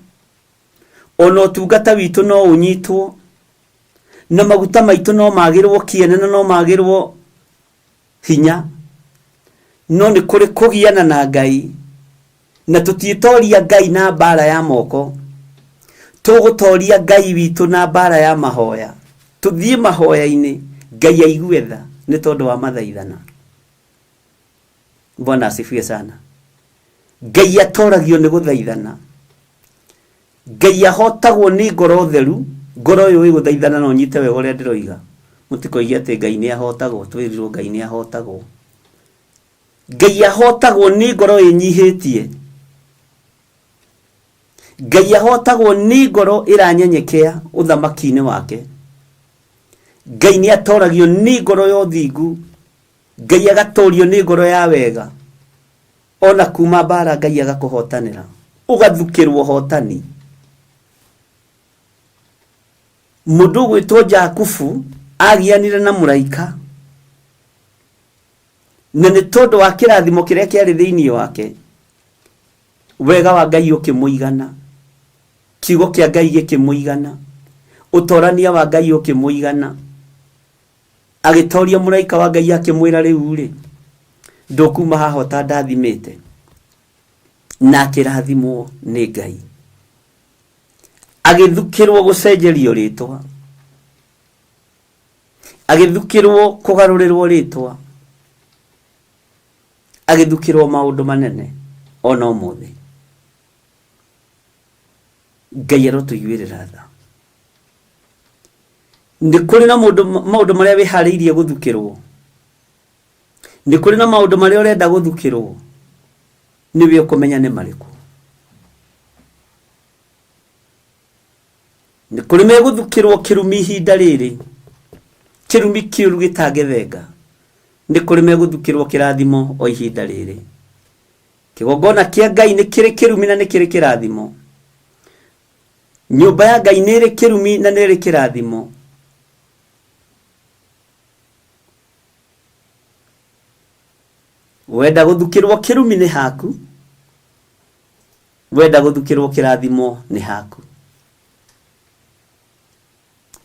ono tungata witu no unyitwo na maguta maitu no magirwo kiene no magirwo hinya no ni kuri kugiana na Ngai na tutitoria Ngai na bara ya moko tugutoria Ngai witu na bara ya mahoya tuthie mahoya-ini Ngai aiguetha ni tondu wa mathaithana. Bwana asifiwe sana. Ngai atoragio ni guthaithana. Ngai ahotagwo ni ngoro theru ngoro yo iguthaithana no nyite we uria ndiroiga mutikoigia ati Ngai ni ahotagwo twirirwo Ngai ni ahotagwo. Ngai ahotagwo ni ngoro inyihitie. Ngai ahotagwo ni ngoro iranyenyekea uthamaki-ini wake. Ngai ni atoragio ni ngoro yo thingu. Ngai agatorio ni ngoro ya wega ona kuma bara Ngai agakuhotanira ugathukirwo hotani. Mundu gwitwo Jakubu agianire na muraika na ni tondu wa kirathimo kiria kiari thiini wake wega wa Ngai ukimuigana kiugo kia Ngai gikimuigana utorania wa Ngai ukimuigana agitoria muraika wa Ngai akimwira riu ri ndukuma haho ta ndathimite na kirathimo ni Ngai agithukirwo gucenjerio ritwa agithukirwo kugarurirwo ritwa agithukirwo maundu manene ona umuthi Ngai arotuiguirira tha. Ndi kuri na maundu maria wihariirie guthukirwo ndi kuri na maundu maria urenda guthukirwo niwe ukumenya ni mariku. Ndi kuri me guthukirwo kirumi ihinda riri kirumi kiuru gitangethenga ndi kuri me guthukirwo kirathimo o ihinda riri kigongona kia Ngai nĩ kĩrĩ kĩrumi na nĩ kĩrĩ kĩrathimo. Nyũmba ya Ngai nĩ ĩrĩ kĩrumi na nĩ ĩrĩ kĩrathimo. Wenda gũthukĩrwo kĩrumi nĩ haku, wenda gũthukĩrwo kĩrathimo nĩ haku.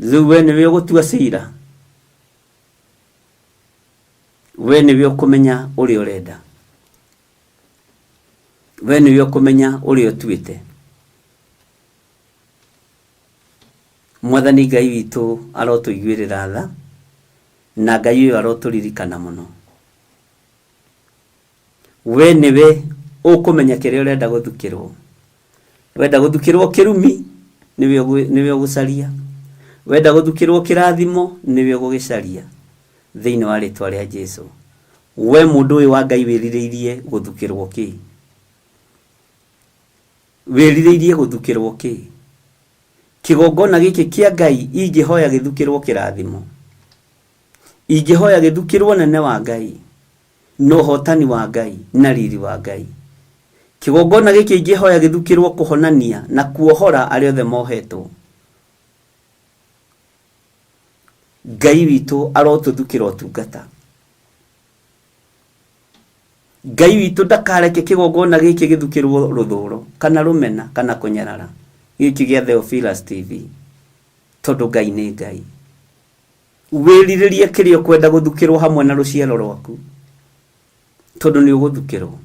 Rĩu we nĩwe ũgũtua ciira, we nĩwe ũkũmenya ũrĩa ũrenda, we nĩwe ũkũmenya ũrĩa ũtuĩte. Mwathani Ngai witũ arotũiguĩrĩra tha, na Ngai ũyũ arotũririkana mũno. We nĩwe ũkũmenya kĩrĩa ũrenda gũthukĩrwo. Wenda gũthukĩrwo kĩrumi, nĩwe ũgũcaria. Wenda gũthukĩrwo kĩrathimo, nĩwe ũgũgĩcaria thĩinĩ wa rĩtwa rĩa Jesũ. We mũndũ ũyũ wa Ngai wĩrirĩirie gũthukĩrwo kĩ? Wĩrirĩirie gũthukĩrwo kĩ? Kĩgongona gĩkĩ kĩa Ngai ingĩhoya gĩthukĩrwo kĩrathimo, ingĩhoya gĩthukĩrwo nene wa Ngai, no hotani wa Ngai na riri wa Ngai. Kĩgongona gĩkĩ ingĩhoya gĩthukĩrwo kũhonania na kuohora arĩa othe mohetwo. Ngai witũ arotũthukĩra ũtungata. Ngai witũ ndakareke kĩgongona gĩkĩ gĩthukĩrwo rũthũro kana rũmena kana kũnyarara gĩkĩ gĩa Theophilus TV, tondũ Ngai nĩ Ngai. Wĩrirĩrie kĩrĩa ũkwenda gũthukĩrwo hamwe na rũciaro rwaku, tondũ nĩ ũgũthukĩrwo.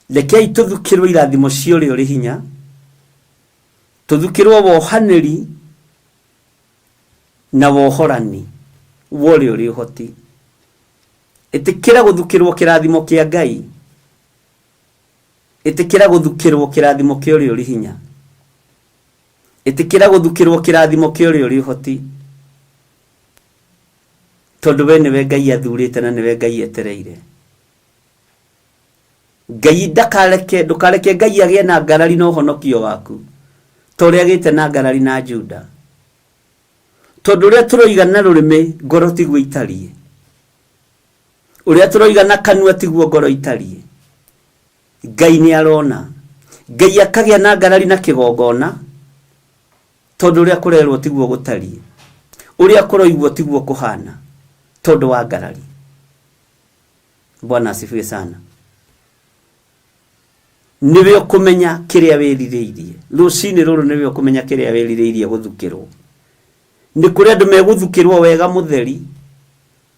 Rekei tũthukĩrwo irathimo cia ũrĩa ũrĩ hinya, tũthukĩrwo wohanĩri na wohorani wa ũrĩa ũrĩ ũhoti. Ĩtĩkĩra gũthukĩrwo kĩrathimo kĩa Ngai, ĩtĩkĩra gũthukĩrwo kĩrathimo kĩa ũrĩa ũrĩ hinya, ĩtĩkĩra gũthukĩrwo kĩrathimo kĩa ũrĩa ũrĩ ũhoti, tondũ we nĩwe Ngai athurĩte na nĩwe Ngai etereire. Ngai ndũkareke Ngai agĩe na ngarari na ũhonokio waku, ta ũrĩa agĩte na ngarari na Juda. Tondũ ũrĩa tũroiga na rũrĩmĩ ngoro tiguo itariĩ, ũrĩa tũroiga na kanua tiguo ngoro itariĩ. Ngai nĩ arona, Ngai akagĩa na ngarari na kĩgongona, tondũ ũrĩa kũrerwo tiguo gũtariĩ, ũrĩa kũroigwo tiguo kũhana, tondũ wa ngarari. Bwana asifiwe sana. Niwe ũkũmenya kĩrĩa wĩrirĩirie. Rũcinĩ rũrũ niwe ũkũmenya kĩrĩa wĩrirĩirie gũthukĩrwo. Nĩ kũrĩ andũ megũthukĩrwo wega mũtheri,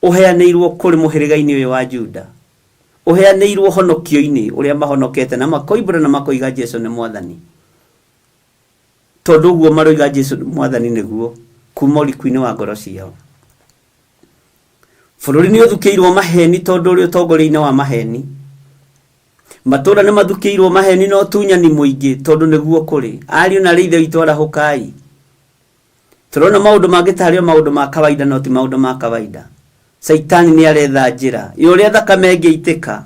ũheanĩirwo kũrĩ mũhĩrĩga-inĩ ũyũ wa Juda, ũheanĩirwo honokio-inĩ ũrĩa mahonokete na makoimbũra na makoiga Jesũ nĩ Mwathani. Tondũ ũguo maroiga Jesũ nĩ Mwathani nĩguo kuma ũriku-inĩ wa ngoro ciao. Bũrũri nĩ ũthukĩirwo maheni tondũ ũrĩ ũtongoria-inĩ wa maheni. Matũra nĩ mathukĩirwo maheni na ũtunyani mũingĩ tondũ nĩguo kũrĩ. Ariũ na ithe witũ arahũkai. Tũrona maũndũ mangĩtario maũndũ ma kawaida no ti maũndũ ma kawaida. Saitani nĩ aretha njĩra ya ũrĩa thakame ĩngĩitĩka.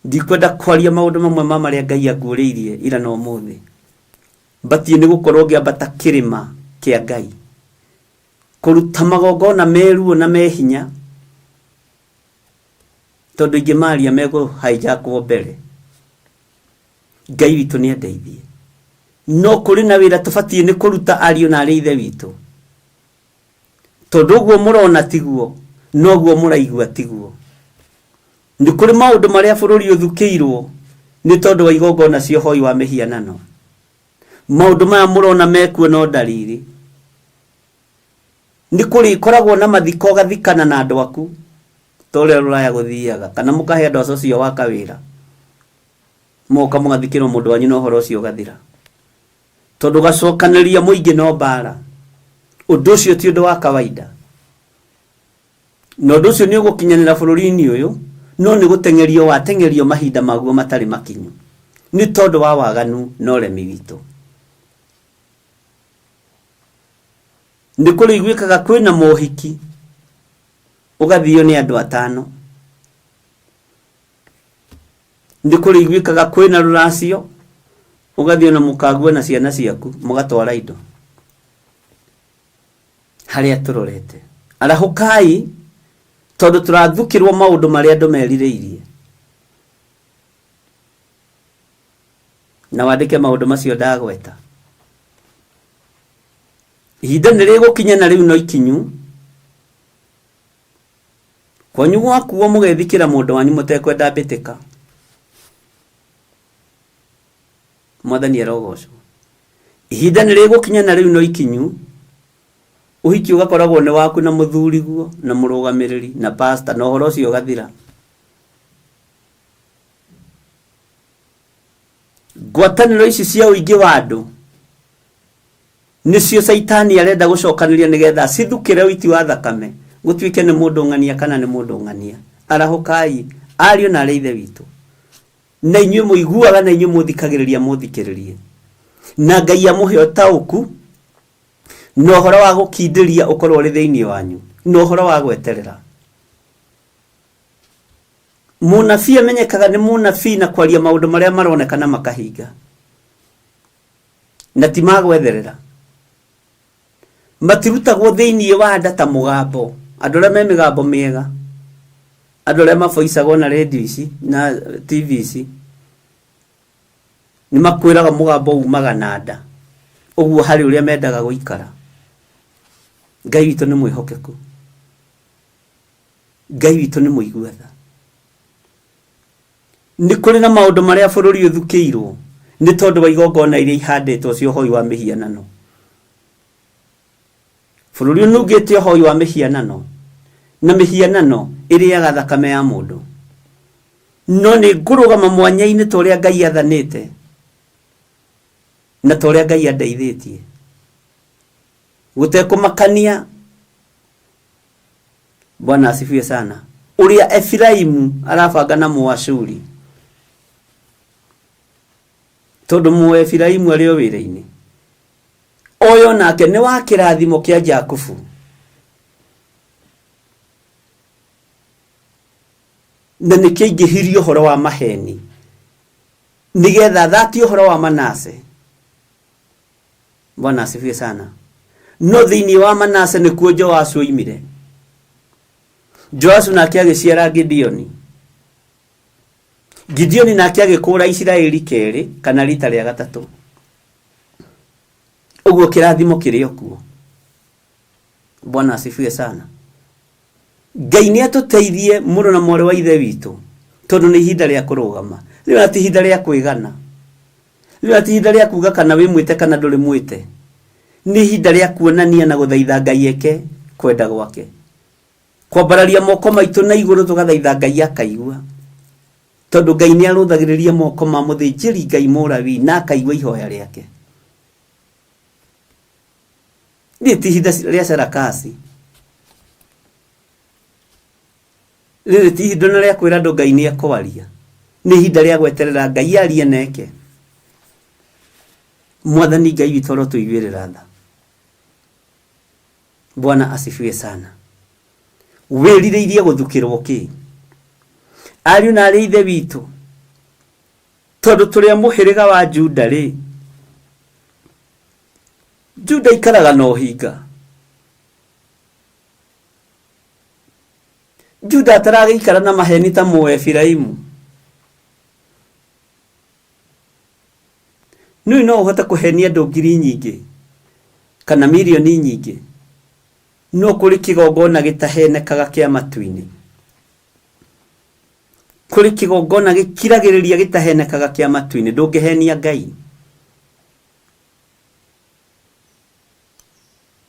Ndikwenda kwaria maũndũ mamwe ma marĩa Ngai aguũrĩirie ira na ũmũthĩ. Mbatie nĩ gũkorwo ngĩambata kĩrĩma kĩa Ngai, kũruta magongona meruo na mehinya, tondũ ingĩmaria megũhijackwo mbere. Ngai witũ nĩ andeithie. No kũrĩ na wĩra tũbatie nĩ kũruta ariũ na arĩa ithe witũ, tondũ ũguo mũrona tiguo, noguo mũraigua tiguo. Nĩ kũrĩ maũndũ marĩa bũrũri ũthukĩirwo nĩ tondũ wa igongona cia ũhoi wa mĩhianano. Maũndũ maya mũrona mekuo no ndariri. Nĩ kũrĩ koragwo na mathiko ũgathikana na andũ aku, ta ũrĩa rũraya gũthiaga, kana mũkahe andũ acio waka wĩra, moka mũgathikĩrwo mũndũ wanyu na ũhoro ũcio ũgathira, tondũ gacokanĩria mũingĩ no mbara. Ũndũ ũcio ti ũndũ wa kawaida, na ũndũ ũcio nĩ ũgũkinyanĩra bũrũri-inĩ ũyũ, no nĩ gũteng'erio wateng'erio mahinda maguo matarĩ makinyu, nĩ tondũ wa waganu na ũremi witũ. Nĩ kũrĩ iguĩkaga kwĩna mohiki, ũgathio nĩ andũ atano. Nĩ kũrĩ iguĩkaga kwĩna rũracio, ũgathio na mũkaguo na ciana ciaku mũgatwara indo. Harĩa tũrorete arahukai tondu turathukirwo maundu maria andu meririirie na wandike maundu macio ndagweta ihinda nĩ rĩgũkinya na rĩu no ikinyu kwanyu gwakuo mũgethikĩra mũndũ wanyu mũtekwenda mbĩtĩka mwathani arogocwo ihinda nĩ rĩgũkinya na rĩu no ikinyu ũhiki ũgakoragwo nĩ waku na mũthuriguo na mũrũgamĩrĩri na pastor na ũhoro ũcio ũgathira ngwatanĩro ici cia ũingĩ wa andũ nĩcio Saitani arenda gũcokanĩria nĩgetha cithukĩre ũiti wa thakame gũtuĩke nĩ mũndũ ng'ania kana nĩ mũndũ ng'ania arahukai ariũ na arĩa ithe witũ na inyuĩ mũiguaga na inyuĩ mũthikagĩrĩria mũthikĩrĩrie na Ngai amũhe ũtaũku na ũhoro wa gũkindĩria ũkorwo ũrĩ thĩinĩ wanyu na ũhoro wa gweterera mũnabii amenyekaga nĩ mũnabii na kwaria maũndũ marĩa maronekana makahinga na ti magwetherera matirutagwo thĩinĩ wa nda ta mũgambo andũ arĩa me mĩgambo mĩega andũ arĩa maboicagwo na radio ici na TV ici nĩ makwĩraga mũgambo umaga na nda ũguo harĩ ũrĩa mendaga gũikara Ngai witũ nĩ mwĩhokeku Ngai witũ nĩ mũigua tha nĩ kũrĩ na maũndũ marĩa bũrũri ũthukĩirwo nĩ tondũ wa igongona iria ihandĩtwo cia ũhoi wa mĩhianano bũrũri ũnungĩte ũhoi wa mĩhianano na mĩhianano ĩrĩaga thakame ya mũndũ no nĩ ngũrũgama mwanya-inĩ ta ũrĩa Ngai athanĩte na ta ũrĩa Ngai andeithĩtie gũtekũmakania Bwana asifiwe sana ũrĩa Efiraimu arabanga na Mũashuri tondũ Mũefiraimu arĩ o wĩra-inĩ oyo nake nĩ wa kĩrathimo kĩa Jakubu na nĩkĩingĩhirio ũhoro wa maheni nĩgetha thati ũhoro wa Manase Bwana asifiwe sana no thĩinĩ wa Manase nĩkuo Joasu oimire Joasu nake agĩciara Gideoni nake agĩkũũra Isiraeli kerĩ kana rita rĩa gatatũ ũguo kĩrathimo kĩrĩ okuo Bwana asifiwe sana Ngai nĩ atũteithie mũrũ na mwarĩ wa ithe witũ tondũ nĩ ihinda rĩa kũrũgama rĩu ti ihinda rĩa kwĩgana rĩu ti ihinda rĩa kuga kana wĩ mwĩte kana ndũrĩ mwĩte nĩ ihinda rĩa kuonania na gũthaitha Ngai eke kwenda gwake kwambararia moko maitũ na igũrũ tũgathaitha Ngai akaigua tondũ Ngai nĩ arũthagĩrĩria moko ma mũthĩnjĩri Ngai Mũlawi na akaigua ihoya rĩake nĩ ti ihinda rĩa sarakasi rĩrĩ ti ihinda rĩa kwĩra andũ Ngai nĩ ekwaria nĩ ihinda rĩa gweterera Ngai arie neke mwathani Ngai witũ arotũiguĩrĩra tha Bwana asifiwe sana wĩrirĩirie gũthukĩrwo kĩ ariũ na arĩa ithe witũ tondũ tũrĩ a mũhĩrĩga wa Juda rĩ Juda ikaraga na ũhinga Juda ataragĩikara na maheni ta Mũefiraimu nĩu no ũhote kũhenia andũ ngiri nyingĩ kana milioni nyingĩ no kũrĩ kĩgongona gĩtahenekaga kĩa matu-inĩ kũrĩ kĩgongona gĩkiragĩrĩria gĩtahenekaga kĩa matu-inĩ ndũngĩhenia Ngai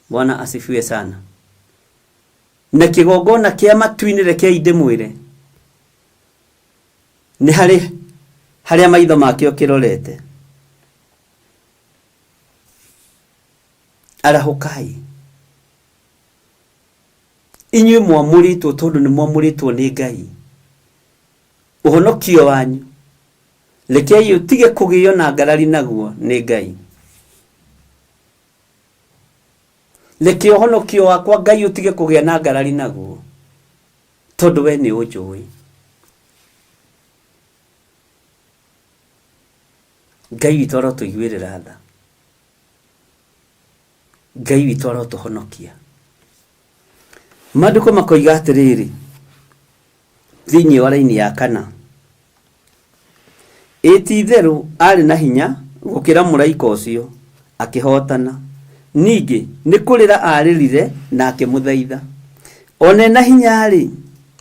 Bwana asifiwe sana na kĩgongona kĩa matu-inĩ rekei ndĩmwĩre nĩ harĩa maitho makĩo kĩrorete arahukai inyuĩ mwamũrĩtwo tondũ nĩ mwamũrĩtwo nĩ Ngai ũhonokio wanyu rekei ũtige kũgĩo na ngarari naguo nĩ Ngai reke ũhonokio wakwa Ngai ũtige kũgĩa na ngarari naguo tondũ we nĩ ũnjũĩ Ngai witũ arotũiguĩrĩra tha Ngai witũ arotũhonokia Maandiko makoiga atiriri thiini wa raini ya kana, iti-itheru ari na hinya gukira muraika ucio akihotana, ningi ni kurira aririre na akimuthaitha. One na hinya ari,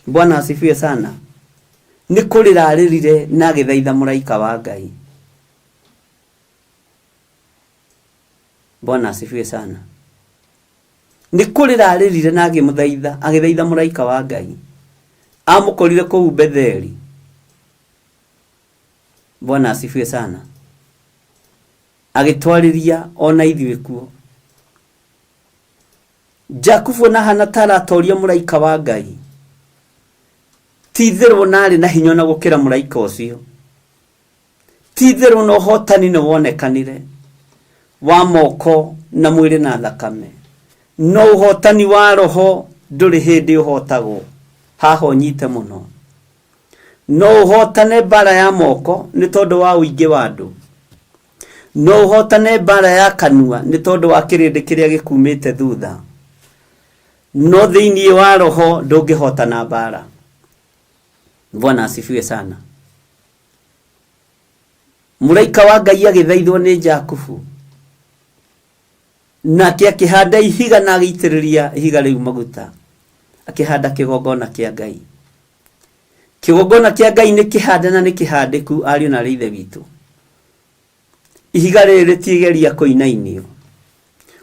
Bwana asifiwe sana, ni kurira aririre na agithaitha muraika wa Ngai. Bwana asifiwe sana. Ni kurira aririre na agithaitha muraika wa Ngai. Amukorire kuu Betheli. Bwana asifiwe sana. Agitwariria ona ithuĩ kuo. Jakubu na Hana taratoria muraika wa Ngai. Ti-itherũ narĩ na hinya na gukira muraika ucio. Ti-itherũ no hotani no wonekanire wa moko na mwĩrĩ na thakame. No uhotani wa roho ndũrĩ hĩndĩ ũhotagwo. Haha ũnyite mũno. No uhotane bara ya moko nĩ tondũ wa ũingĩ wa andũ. No uhotane bara ya kanua nĩ tondũ wa kĩrĩndĩ kĩrĩa gĩkumĩte thutha. No thĩinĩ wa roho ndũngĩhotana bara. Bwana asifiwe sana. Muraika wa Ngai agĩthaithwo nĩ Jakubu, nake akĩhanda ihiga na agĩitĩrĩria ihiga rĩu maguta. Akĩhanda kĩgongona kĩa Ngai. Kĩgongona kĩa Ngai nĩ kĩhande na nĩ kĩhandĩku, ariũ na ithe witũ. Ihiga rĩrĩ rĩtigeria kũinainio.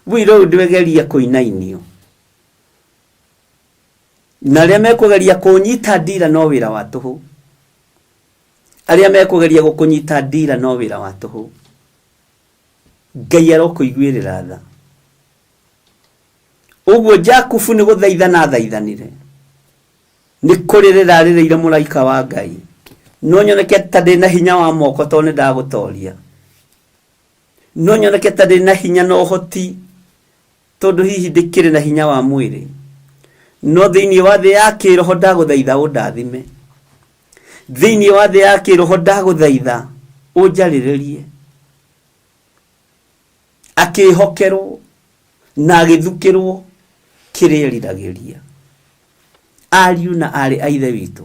Wĩra ũyũ ndwĩgeria kũinainio. Na arĩa mekũgeria kũnyita ndira no wĩra wa tũhũ. Arĩa mekũgeria gũkũnyita ndira no wĩra wa tũhũ. Ngai arokũiguĩrĩra tha. Uguo Jakubu nĩ gũthaithana thaithanire. Nĩ kũrĩrĩra arĩrĩire muraika wa Ngai. No nyoneke ta ndĩ na hinya wa moko tondũ nĩ ndagũtoria. No nyoneke ta ndĩ na hinya na ũhoti tondũ hihi ndĩkĩrĩ na hinya wa mwĩrĩ. No thĩinĩ wa thĩ ya kĩroho ndagũthaitha ũndathime. Thĩinĩ wa thĩ ya kĩroho ndagũthaitha ũnjarĩrĩrie. Akĩhokerwo na agĩthukĩrwo kĩrĩa eriragĩria. Ariũ na arĩ a ithe witũ,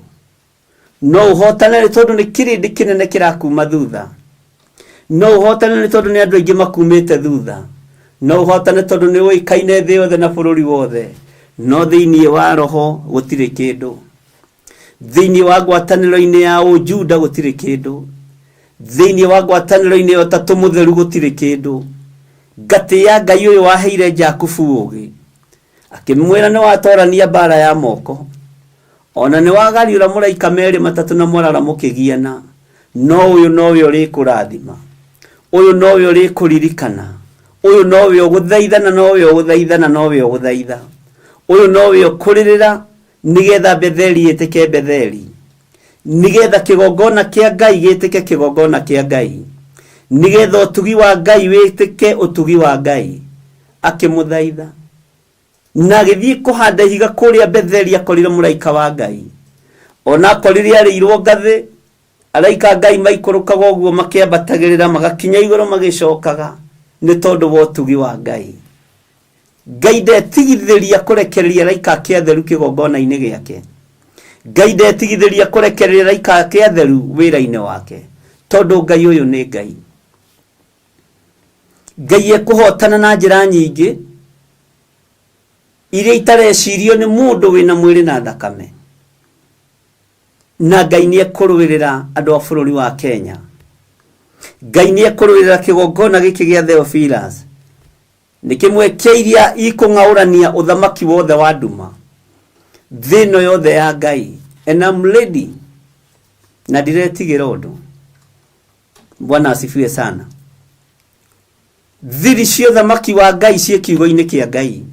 no ũhotane nĩ tondũ nĩ kĩrĩndĩ kĩnene kĩrakuma thutha. No ũhotane nĩ tondũ nĩ andũ aingĩ makumĩte thutha. No ũhotane tondũ nĩ ũĩkaine thĩ yothe na bũrũri wothe. No thĩinĩ wa roho gũtirĩ kĩndũ. Thĩinĩ wa ngwatanĩro-inĩ ya Ũjuda gũtirĩ kĩndũ. Thĩinĩ wa ngwatanĩro-inĩ ya Ũtatũ Mũtheru gũtirĩ kĩndũ. Ngatĩ ya Ngai ũyũ waheire Jakubu ũũgĩ, akĩmwĩra nĩ watorania bara ya moko, ona nĩ wagariũra mũraika merĩ matatũ na morara mũkĩgiana. No ũyũ nowe ũrĩkũrathima. Ũyũ nowe ũrĩkũririkana. Ũyũ nowe ũgũthaithana, nowe ũgũthaithana, nowe ũgũthaitha. Ũyũ nowe ũkũrĩrĩra nigetha Betheli ĩtĩke Betheli. Nigetha kĩgongona kĩa Ngai gĩtĩke kĩgongona kĩa Ngai. Nigetha ũtugi wa Ngai wĩtĩke ũtugi wa Ngai. Akĩmũthaitha. Na agĩthiĩ kũhanda ihiga kũrĩa Betheli akorire mũraika wa Ngai. Ona akorire arĩirwo ngathĩ, araika Ngai maikũrũkaga ũguo makĩambatagĩrĩra magakinya igũrũ magĩcokaga nĩ tondũ wa ũtugi wa Ngai. Ngai ndetigithĩria kũrekereria araika ake atheru kĩgongona-inĩ gĩake. Ngai ndetigithĩria kũrekereria araika ake atheru wĩra-inĩ wake, tondũ Ngai ũyũ nĩ Ngai. Ngai ekũhotana na njĩra nyingĩ iria itarecirio nĩ mũndũ wĩna mwĩrĩ na thakame. Na Ngai nĩ ekũrũĩrĩra andũ a bũrũri wa Kenya. Ngai nĩ ekũrũĩrĩra kĩgongona gĩkĩ gĩa Theophilus. Nĩ kĩmwe kĩa iria ikũng'aũrania ũthamaki wothe wa nduma thĩ ĩno yothe ya Ngai. And I'm ready. Na ndiretigĩra ũndũ. Bwana asifiwe sana. Thiri cia ũthamaki wa Ngai ciĩ kiugo-inĩ kĩa Ngai.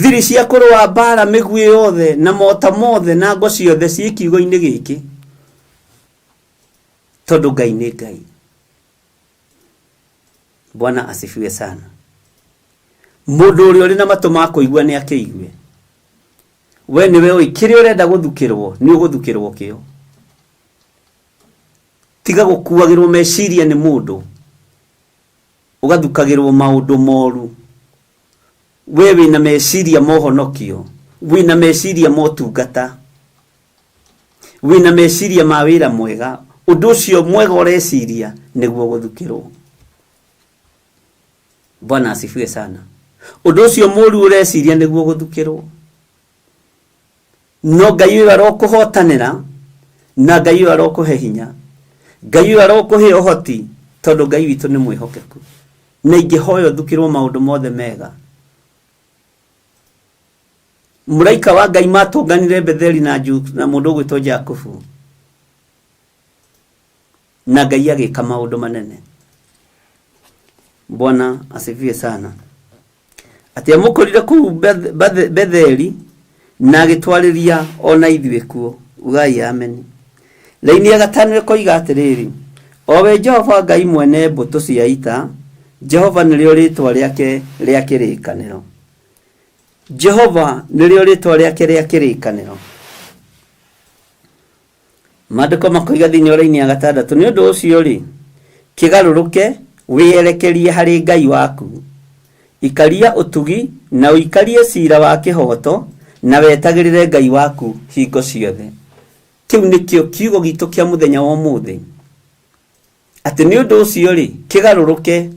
Thiri cia kũrũa mbara mĩguĩ yothe na mota mothe na ngo ciothe ciĩ kiugo-inĩ gĩkĩ, tondũ Ngai nĩ Ngai. Bwana asifiwe sana. Mũndũ ũrĩa ũrĩ na matũ ma kũigua nĩ akĩigue. We nĩwe ũĩ kĩrĩa ũrenda gũthukĩrwo nĩ ũgũthukĩrwo kĩo. Tiga gũkuagĩrwo meciria nĩ mũndũ, ũgathukagĩrwo maũndũ moru. wewe na meciria mohonokio, wina meciria motungata, wina meciria ma wira mwega, undu ucio mwega ureciria niguo guthukirwo. Bwana asifiwe sana. Undu ucio muru ureciria niguo guthukirwo. No Ngai uyu arokuhotanira, na Ngai uyu arokuhe hinya, Ngai uyu arokuhe uhoti, tondu Ngai witu ni mwihokeku. Na ingihoyo thukirwo maundu mothe mega. Muraika wa Ngai matunganire Betheli na mundu gwitwo Jakubu, na Ngai agika maundu manene. Bwana asifiwe sana. Ati amukorire ku Betheli na agitwariria ona ithuĩ kuo. Ugai amen. Laini ya gatano koiga atiriri, owe Jehova Ngai mwene mbutu cia ita, Jehova nĩrĩo rĩtwa rĩake rĩa kĩrĩkanĩro. Jehova nĩrĩo rĩtwa rĩake rĩa kĩrĩkanĩro. Maandĩko makoiga thĩinĩ wa laini ya gatandatũ, nĩ ũndũ ũcio rĩ, kĩgarũrũke wĩyerekerie harĩ Ngai waku, ikaria ũtugi na ũikarie cira wa kĩhoto, na wetagĩrĩre Ngai waku hingo ciothe. Kĩu nĩkĩo kiugo gitũ kĩa mũthenya wa ũmũthĩ. Atĩ nĩ ũndũ ũcio rĩ, kĩgarũrũke,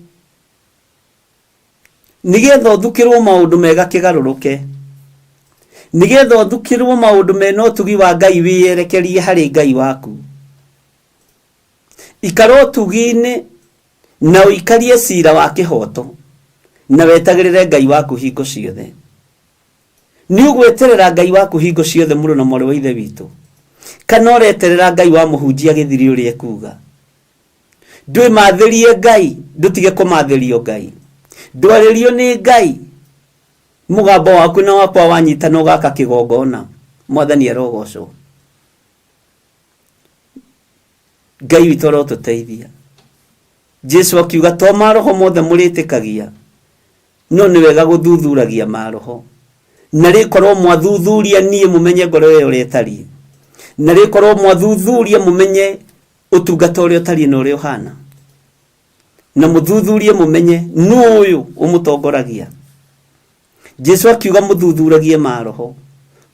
nigetha ũthukĩrwo maũndũ mega kĩgarũrũke, nigetha ũthukĩrwo maũndũ mena ũtugi wa Ngai wĩyerekerie harĩ Ngai waku, ikara ũtugi-inĩ na ũikarie cira wa kĩhoto, na wetagĩrĩre Ngai waku hingo ciothe. Nĩ ũgweterera Ngai waku hingo ciothe mũrũ na mwarĩ wa ithe witũ, kana ũreterera Ngai wa mũhunjia gĩthiri ũrĩa ekuga? Ndwĩ mathĩrie Ngai, ndũtige kũmathĩrio Ngai. Ndwarĩrio nĩ Ngai, mũgambo waku na wakwa wanyitana ũgaka kĩgongona. Mwathani arogocwo. Ngai witũ arotũteithia. Jesu akiuga to maroho mothe mũrĩtĩkagia, no nĩ wega gũthuthuragia maroho. Na rĩkorwo mwathuthuria niĩ mũmenye ngoro ĩyo ũrĩa ĩtariĩ, na rĩkorwo mwathuthuria mũmenye ũtungata ũrĩa ũtariĩ na ũrĩa ũhana, na mũthuthurie mũmenye nũ ũyũ ũmũtongoragia. Jesu akiuga mũthuthuragie maroho.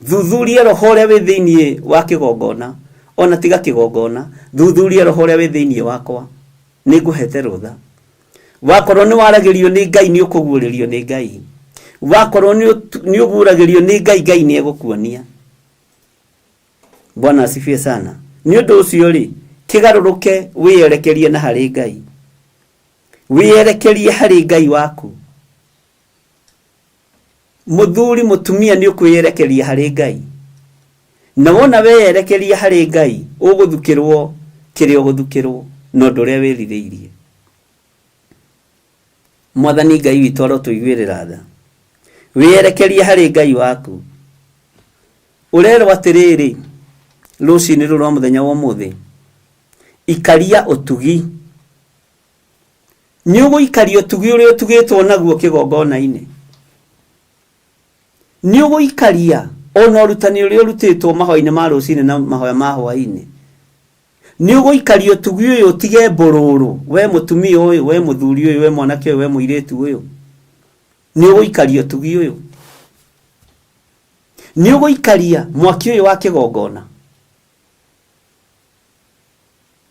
Thuthuria roho ũrĩa wĩ thĩinĩ wa kĩgongona, ona tiga kĩgongona, thuthuria roho ũrĩa wĩ thĩinĩ wakwa. Nĩ ngũhete rũtha. Wakorwo nĩ waragĩrio nĩ Ngai nĩ ũkũguũrĩrio nĩ Ngai. Wakorwo nĩ ũguũragĩrio nĩ Ngai, Ngai nĩ egũkuonia. Bwana asifiwe sana. Nĩ ũndũ ũcio rĩ, kĩgarũrũke wĩyerekerie na harĩ Ngai. Wĩyerekerie harĩ Ngai waku. Mũthuri mũtumia nĩ ũkwĩyerekeria harĩ Ngai. Na wona weyerekeria harĩ Ngai, ũgũthukĩrwo kĩrĩa ũgũthukĩrwo na ũndũ ũrĩa wĩrirĩirie. Mwathani Ngai witũ arotũiguĩrĩra tha. Wĩyerekerie harĩ Ngai waku. Ũrerwo atĩrĩrĩ, rũcinĩ rũrũ rwa mũthenya wa ũmũthĩ, ikaria ũtugi. Nĩ ũgũikaria ũtugi ũrĩa ũtugĩtwo naguo kĩgongona-inĩ. Nĩ ũgũikaria ona ũrutani ũrĩa ũrutĩtwo mahoya-inĩ ma rũcinĩ na mahoya ma hwaĩ-inĩ. Nĩ ũgũikaria ũtugi ũyũ ũtige mbũrũrũ, we mũtumia ũyũ, we mũthuri ũyũ, we mwanake ũyũ, we mũirĩtu ũyũ. Nĩ ũgũikaria ũtugi ũyũ. Nĩ ũgũikaria mwaki ũyũ wa kĩgongona.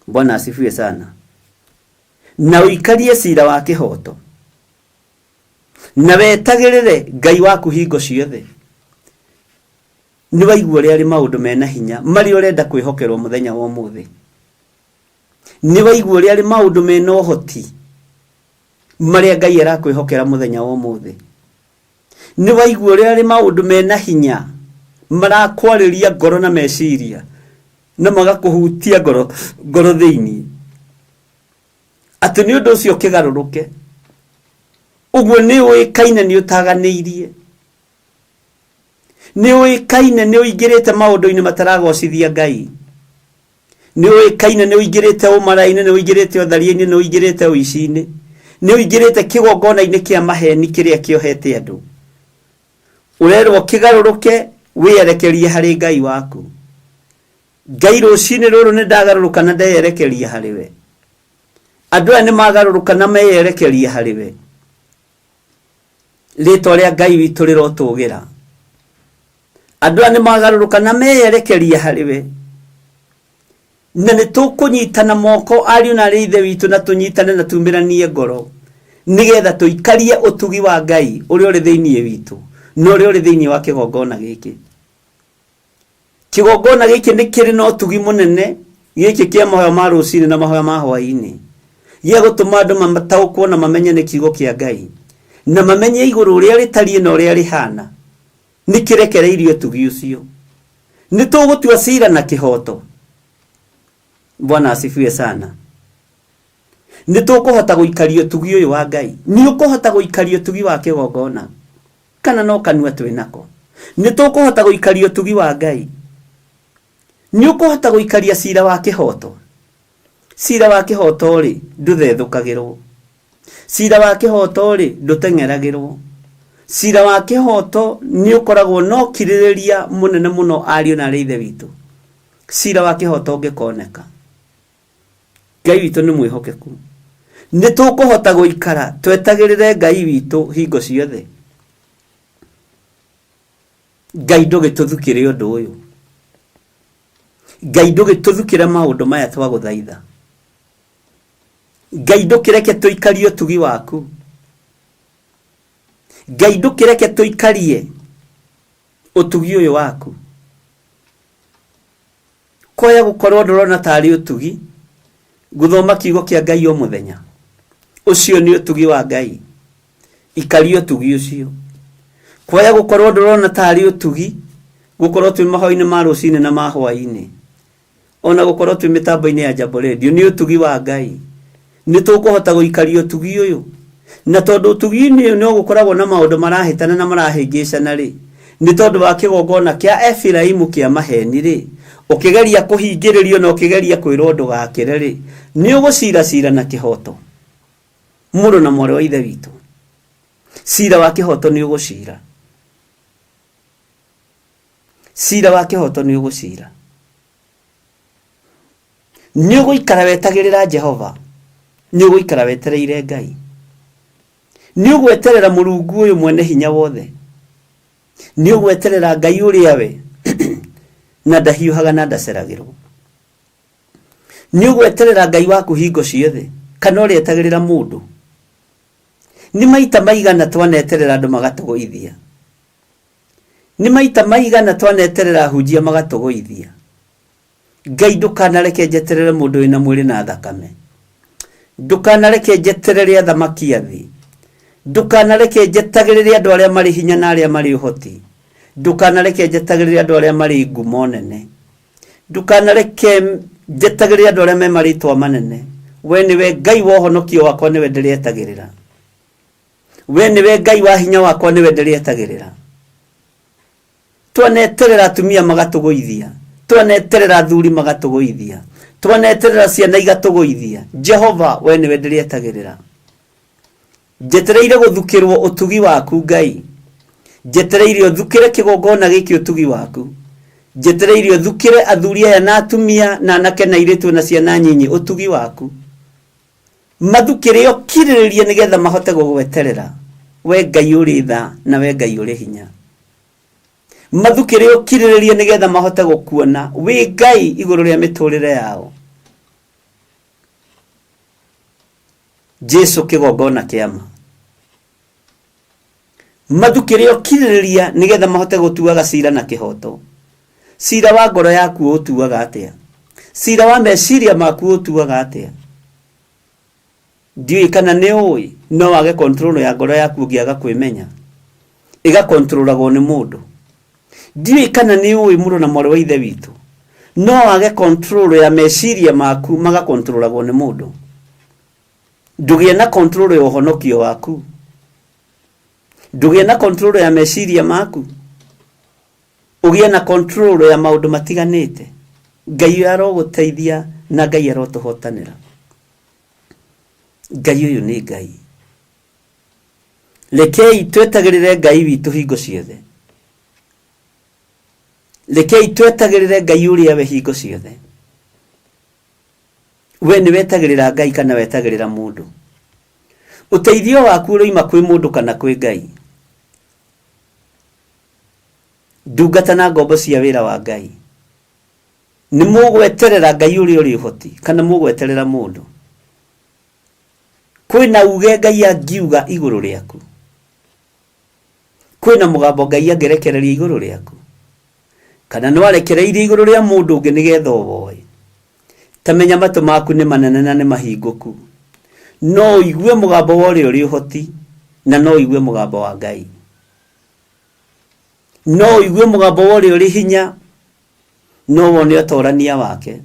Bwana asifiwe sana. Na ũikarie cira wa kĩhoto, na wetagĩrĩre Ngai waku hingo ciothe. Nĩ waigua ũrĩa arĩ maũndũ mena hinya marĩa ũrenda kwĩhokerwo mũthenya wa ũmũthĩ. Nĩ waigua ũrĩa arĩ maũndũ mena ũhoti marĩa Ngai arakwĩhokera mũthenya wa ũmũthĩ. Nĩ waigua ũrĩa arĩ maũndũ mena hinya marakwarĩria ngoro na meciria, na magakũhutia ngoro thĩinĩ. Atĩ nĩ ũndũ ũcio kĩgarũrũke. Ũguo nĩ ũĩkaine nĩ ũtaganĩirie. Nĩ ũĩkaine nĩ ũingĩrĩte maũndũ-inĩ mataragocithia Ngai. Nĩ ũĩkaine nĩ ũingĩrĩte ũmara-inĩ, nĩ ũingĩrĩte ũtharia-inĩ, nĩ ũingĩrĩte ũici-inĩ, nĩ ũingĩrĩte kĩgongona-inĩ kĩa maheni kĩrĩa kĩohete andũ. Ũrerwo kĩgarũrũke wĩyerekerie harĩ Ngai waku. Ngai rũcinĩ rũrũ nĩ ndagarũrũka na ndeyerekerie harĩ we. Andũ aya nĩ magarũrũka na meyerekerie harĩ we. rĩtwa rĩa Ngai witũ rĩrotũgĩra. Andũ aya nĩmagarũrũka na meyerekeria harĩ we, na nĩtũkũnyitana moko ariũ na arĩ ithe witũ na tũnyitane na tumĩranie ngoro nĩgetha tũikarie ũtugi wa Ngai ũrĩa ũrĩ thĩinĩ witũ na ũrĩa ũrĩ thĩinĩ wa kĩgongona gĩkĩ. Kĩgongona gĩkĩ nĩ kĩrĩ na ũtugi mũnene, gĩkĩ kĩa mahoya ma rũcinĩ na mahoya ma hwaĩ-inĩ, gĩa gũtũma andũ mataũkwo na mamenye nĩ kiugo kĩa Ngai na mamenye igũrũ ũrĩa rĩtariĩ na ũrĩa rĩhana. Nĩ kĩrekereirio ũtugi ũcio, nĩ tũgũtua cira na kĩhoto. Bwana asifiwe sana. Nĩ tũkũhota gũikaria ũtugi ũyũ wa Ngai. Nĩ ũkũhota gũikaria ũtugi wa kĩgongona kana no kanua twĩnako? Nĩ tũkũhota gũikaria ũtugi wa Ngai. Nĩ ũkũhota gũikaria cira wa kĩhoto? Cira wa kĩhoto rĩ ndũthethũkagĩrwo. Cira wa kĩhoto rĩ ndũteng'eragĩrwo. Cira wa kĩhoto nĩ ũkoragwo no kirĩrĩria mũnene mũno ariũ na arĩ ithe witũ. Cira wa kĩhoto ũngĩkoneka, Ngai witũ nĩ mwĩhokeku. Nĩ tũkũhota gũikara twetagĩrĩre Ngai witũ hingo ciothe. Ngai ndũgĩtũthukĩre ũndũ ũyũ. Ngai ndũgĩtũthukĩre maũndũ maya twagũthaitha. Ngai ndũkĩreke tũikarie ũtugi waku. Ngai ndũkĩreke tũikarie ũtugi ũyũ waku. Koya gũkorwo ndũrona tarĩ ũtugi, gũthoma kiugo kĩa Ngai o mũthenya. Ũcio nĩ ũtugi wa Ngai. Ikaria ũtugi ũcio. Koya gũkorwo ndũrona tarĩ ũtugi, gũkorwo twĩ mahoya-inĩ ma rũcinĩ na ma hwaĩ-inĩ, ona gũkorwo twĩ mĩtambo-inĩ ya Jambo Radio, nĩ ũtugi wa Ngai. Nĩ tũkũhota gũikaria ũtugi ũyũ, na tondũ ũtugi-inĩ ũyũ nĩ ũgũkoragwo na maũndũ marahĩtana na marahĩngĩcana rĩ, nĩ tondũ wa kĩgongona kĩa Efiraimu kĩa maheni rĩ, ũkĩgeria kũhingĩrĩrio na ũkĩgeria kwĩrwo ndũgakĩre rĩ, nĩ ũgũcira na kĩhoto. Mũrũ na mwarĩ wa ithe witũ, cira wa kĩhoto nĩ ũgũcira. Cira wa kĩhoto nĩ ũgũcira. Nĩ ũgũikara wetagĩrĩra Jehova. Nĩ ũgũikara wetereire Ngai. Nĩ ũgweterera Mũrungu ũyũ mwene hinya wothe. Nĩ ũgweterera Ngai ũrĩa we na ndahiũhaga na ndaceragĩrwo. Nĩ ũgweterera Ngai waku hingo ciothe kana ũrĩa etagĩrĩra mũndũ. Nĩ maita maigana twaneterera andũ magatũgũithia. Nĩ maita maigana twaneterera hunjia magatũgũithia. Ngai ndũkanareke njeterere mũndũ wĩna mwĩrĩ na thakame. Ndũkanareke njeterere athamaki a thĩ. Ndũkanareke njetagĩrĩre andũ arĩa marĩ hinya na arĩa marĩ ũhoti. Ndũkanareke njetagĩrĩre andũ arĩa marĩ ngumo nene. Ndũkanareke njetagĩrĩre andũ arĩa me marĩtwa manene. We nĩwe Ngai wa ũhonokio wakwa, nĩwe ndĩrĩetagĩrĩra. We nĩwe Ngai wa hinya wakwa, nĩwe ndĩrĩetagĩrĩra. Twaneterera atumia magatũgũithia. Twaneterera athuri magatũgũithia. Twaneterera ciana igatũgũithia. Jehova, we nĩwe ndĩrĩetagĩrĩra. Njetereire gũthukĩrwo ũtugi waku Ngai. Njetereire ũthukĩre kĩgongona gĩkĩ ũtugi waku. Njetereire ũthukĩre athuri aya na atumia na anake na airĩtu na ciana nyinyi ũtugi waku. Mathukĩre ũkirĩrĩrie nĩgetha mahote gũgweterera. We Ngai ũrĩ tha na we Ngai ũrĩ hinya. Mathukĩre ũkirĩrĩrie nĩgetha mahote gũkuona we Ngai igũrũ rĩa mĩtũrĩre yao. Jesu kĩgongona kĩama. Mathukĩre ũkirĩrĩria nĩgetha mahote gũtuaga cira na kĩhoto. Cira wa ngoro yaku ũtuaga atĩa? Cira wa meciria maku ũtuaga atĩa? Ndiũĩ kana nĩ ũĩ no wage control ya ngoro yaku ũngĩaga kwĩmenya, ĩgakontrolagwo nĩ mũndũ. Ndiũĩ kana nĩ ũĩ mũrũ na mwarĩ wa ithe witũ no wage control ya meciria maku magakontrolagwo nĩ mũndũ. Ndũgĩe na control ya ũhonokio waku. Ndũgĩe na control ya meciria maku. Ũgĩe na control ya maũndũ matiganĩte. Ngai arogũteithia na Ngai arotũhotanĩra. Ngai ũyũ nĩ Ngai. Rekei twetagĩrĩre Ngai witũ hingo ciothe. Rekei twetagĩrĩre Ngai ũrĩa we hingo ciothe. We nĩ wetagĩrĩra Ngai kana wetagĩrĩra mũndũ? Ũteithio waku ũroima kwĩ mũndũ kana kwĩ Ngai? ndungata na ngombo cia wira wa Ngai ni mugweterera Ngai uri hoti kana mugweterera mundu kwina uge Ngai angiuga iguru riaku kwina mugambo Ngai angerekereria iguru riaku kana no arekereirie iguru ria mundu ungi nigetha uboe tamenya matu maku ni manene na ni mahinguku no igue mugambo wori uri hoti na no igue mugambo wa Ngai no igue mugambo wori uri hinya no wone otorania wake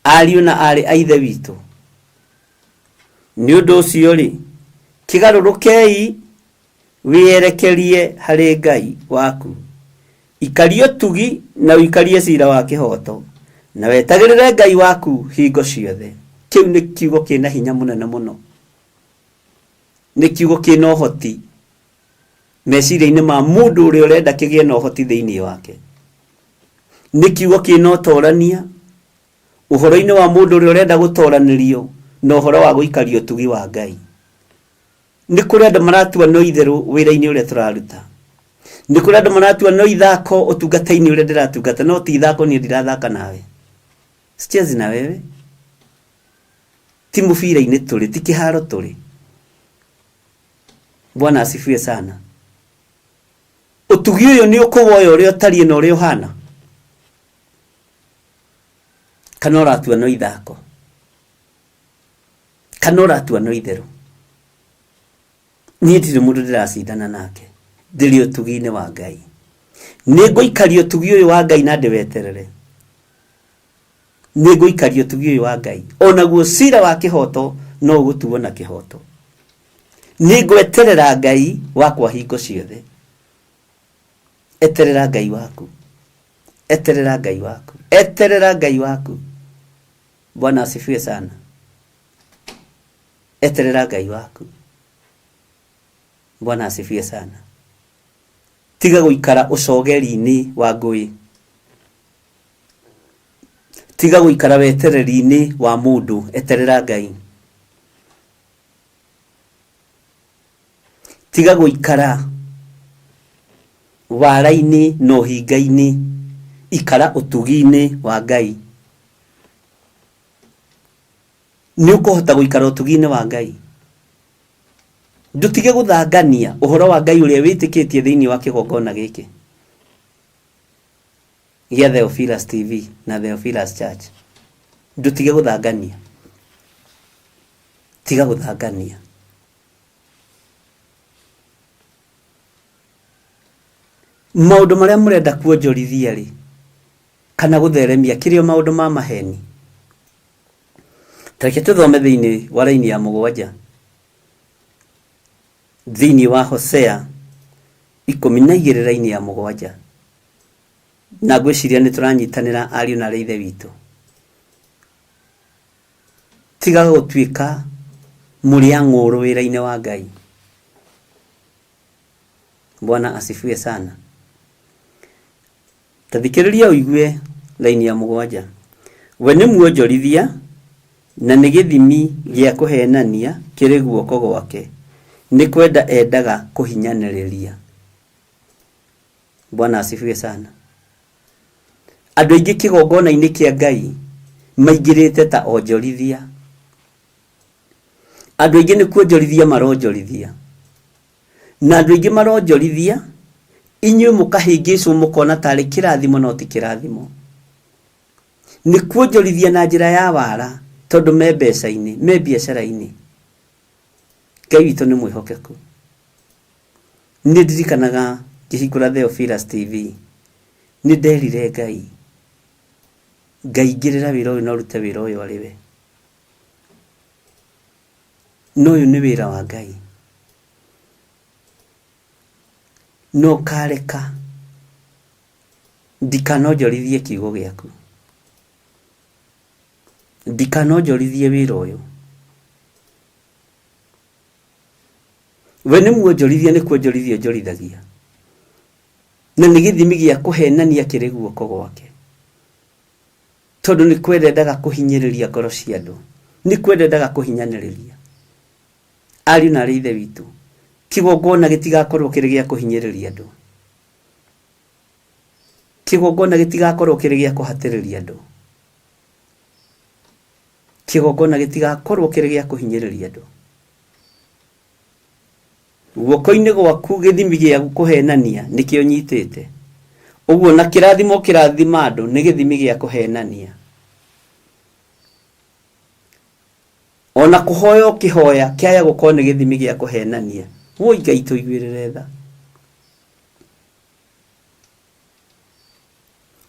ariu na ari aithe witu ni undu ucio ri kigarurukei wierekerie hari Ngai waku ikario tugi na wikarie cira wa kihoto na wetagirire Ngai waku hingo ciothe kiu ni kiugo kina hinya munene muno ni kiugo kina uhoti meciria-ini ma mundu uri urenda kigie na uhoti thiini wake ni kiugo kina utorania uhoro-ini wa mundu uri urenda gutoranirio na uhoro wa guikario tugi wa Ngai ni kuri andu maratua no itheru wira-ini uria turaruta ni kuri andu maratua no ithako utungata-ini uria ndiratungata no ti ithako ni ndirathaka nawe sichezi na wewe ti mubira-ini turi ti kiharo turi Bwana asifiwe sana utugi uyu ni ukuwoya uria utari na uria uhana kana uratua no ithako kana uratua no itheru ni ndiri mundu ndiracindana nake ndiri utugi-ini wa Ngai ni nguikaria utugi uyu wa Ngai na ndiweterere ni nguikaria utugi uyu wa Ngai onaguo cira wa kihoto no gutuo na kihoto ni ngweterera Ngai wakwa hingo ciothe eterera Ngai waku eterera Ngai waku eterera Ngai waku Bwana asifiwe sana eterera Ngai waku Bwana asifiwe sana tiga guikara ucogeri-ini wa ngui tiga guikara wetereri-ini wa mundu eterera Ngai tiga guikara wara-ini no hinga-ini ikara utugi-ini wa Ngai ni ukuhota guikara utugi-ini wa Ngai ndutige guthangania uhoro wa Ngai uria witikitie thiini wa kigongona giki gia Theophilus TV na Theophilus Church ndutige guthangania tiga guthangania maundu maria murenda kuonjorithia ri kana gutheremia kirio maundu ma maheni tareke tuthome thiini wa raini ya 7 thiini wa Hosea 12 raini ya 7 na gwiciria ni turanyitanira ariu na reithe witu tiga gutwika muri ang'uru wira-ini wa Ngai Bwana asifiwe sana tathikiriria uigue raini ya 7 we ni muonjorithia na ni githimi gia kuhenania kiri guoko gwake ni kwenda endaga kuhinyaniriria Bwana asifiwe sana andu aingi kigongona-ini kia Ngai maingirite ta onjorithia andu aingi ni kuonjorithia maronjorithia na andu aingi maronjorithia inyu mukahingicwo mukona tari kirathimo no ti kirathimo ni kuonjorithia na njira ya wara tondu me mbeca-ini me biacara-ini Ngai witu ni mwihokeku ni ndirikanaga ngihingura Theophilus TV ni nderire Ngai ngirira wira uyu no rute wira uyu ariwe no uyu ni wira wa Ngai no kareka ndikanonjorithie kiugo giaku ndikanonjorithie wira uyu we ni muonjorithia ni kuonjorithia njorithagia na ni githimi gia kuhenania kiri guoko gwake tondu ni kwendaga kuhinyiriria ngoro cia andu ni kwendaga kuhinyaniriria ariu na reithe witu kigongona gitigakorwo kiri gia kuhinyiriria andu kigongona gitigakorwo kiri gia kuhatiriria andu, kigongona gitigakorwo kiri gia kuhinyiriria andu. Guoko-ini gwaku githimi gia kuhenania nikio nyitite, uguo na kirathimo kirathima andu ni githimi gia kuhenania. Ona kuhoya kihoya kiaya gukorwo ni githimi gia kuhenania. Woi Ngai tuiguirire tha.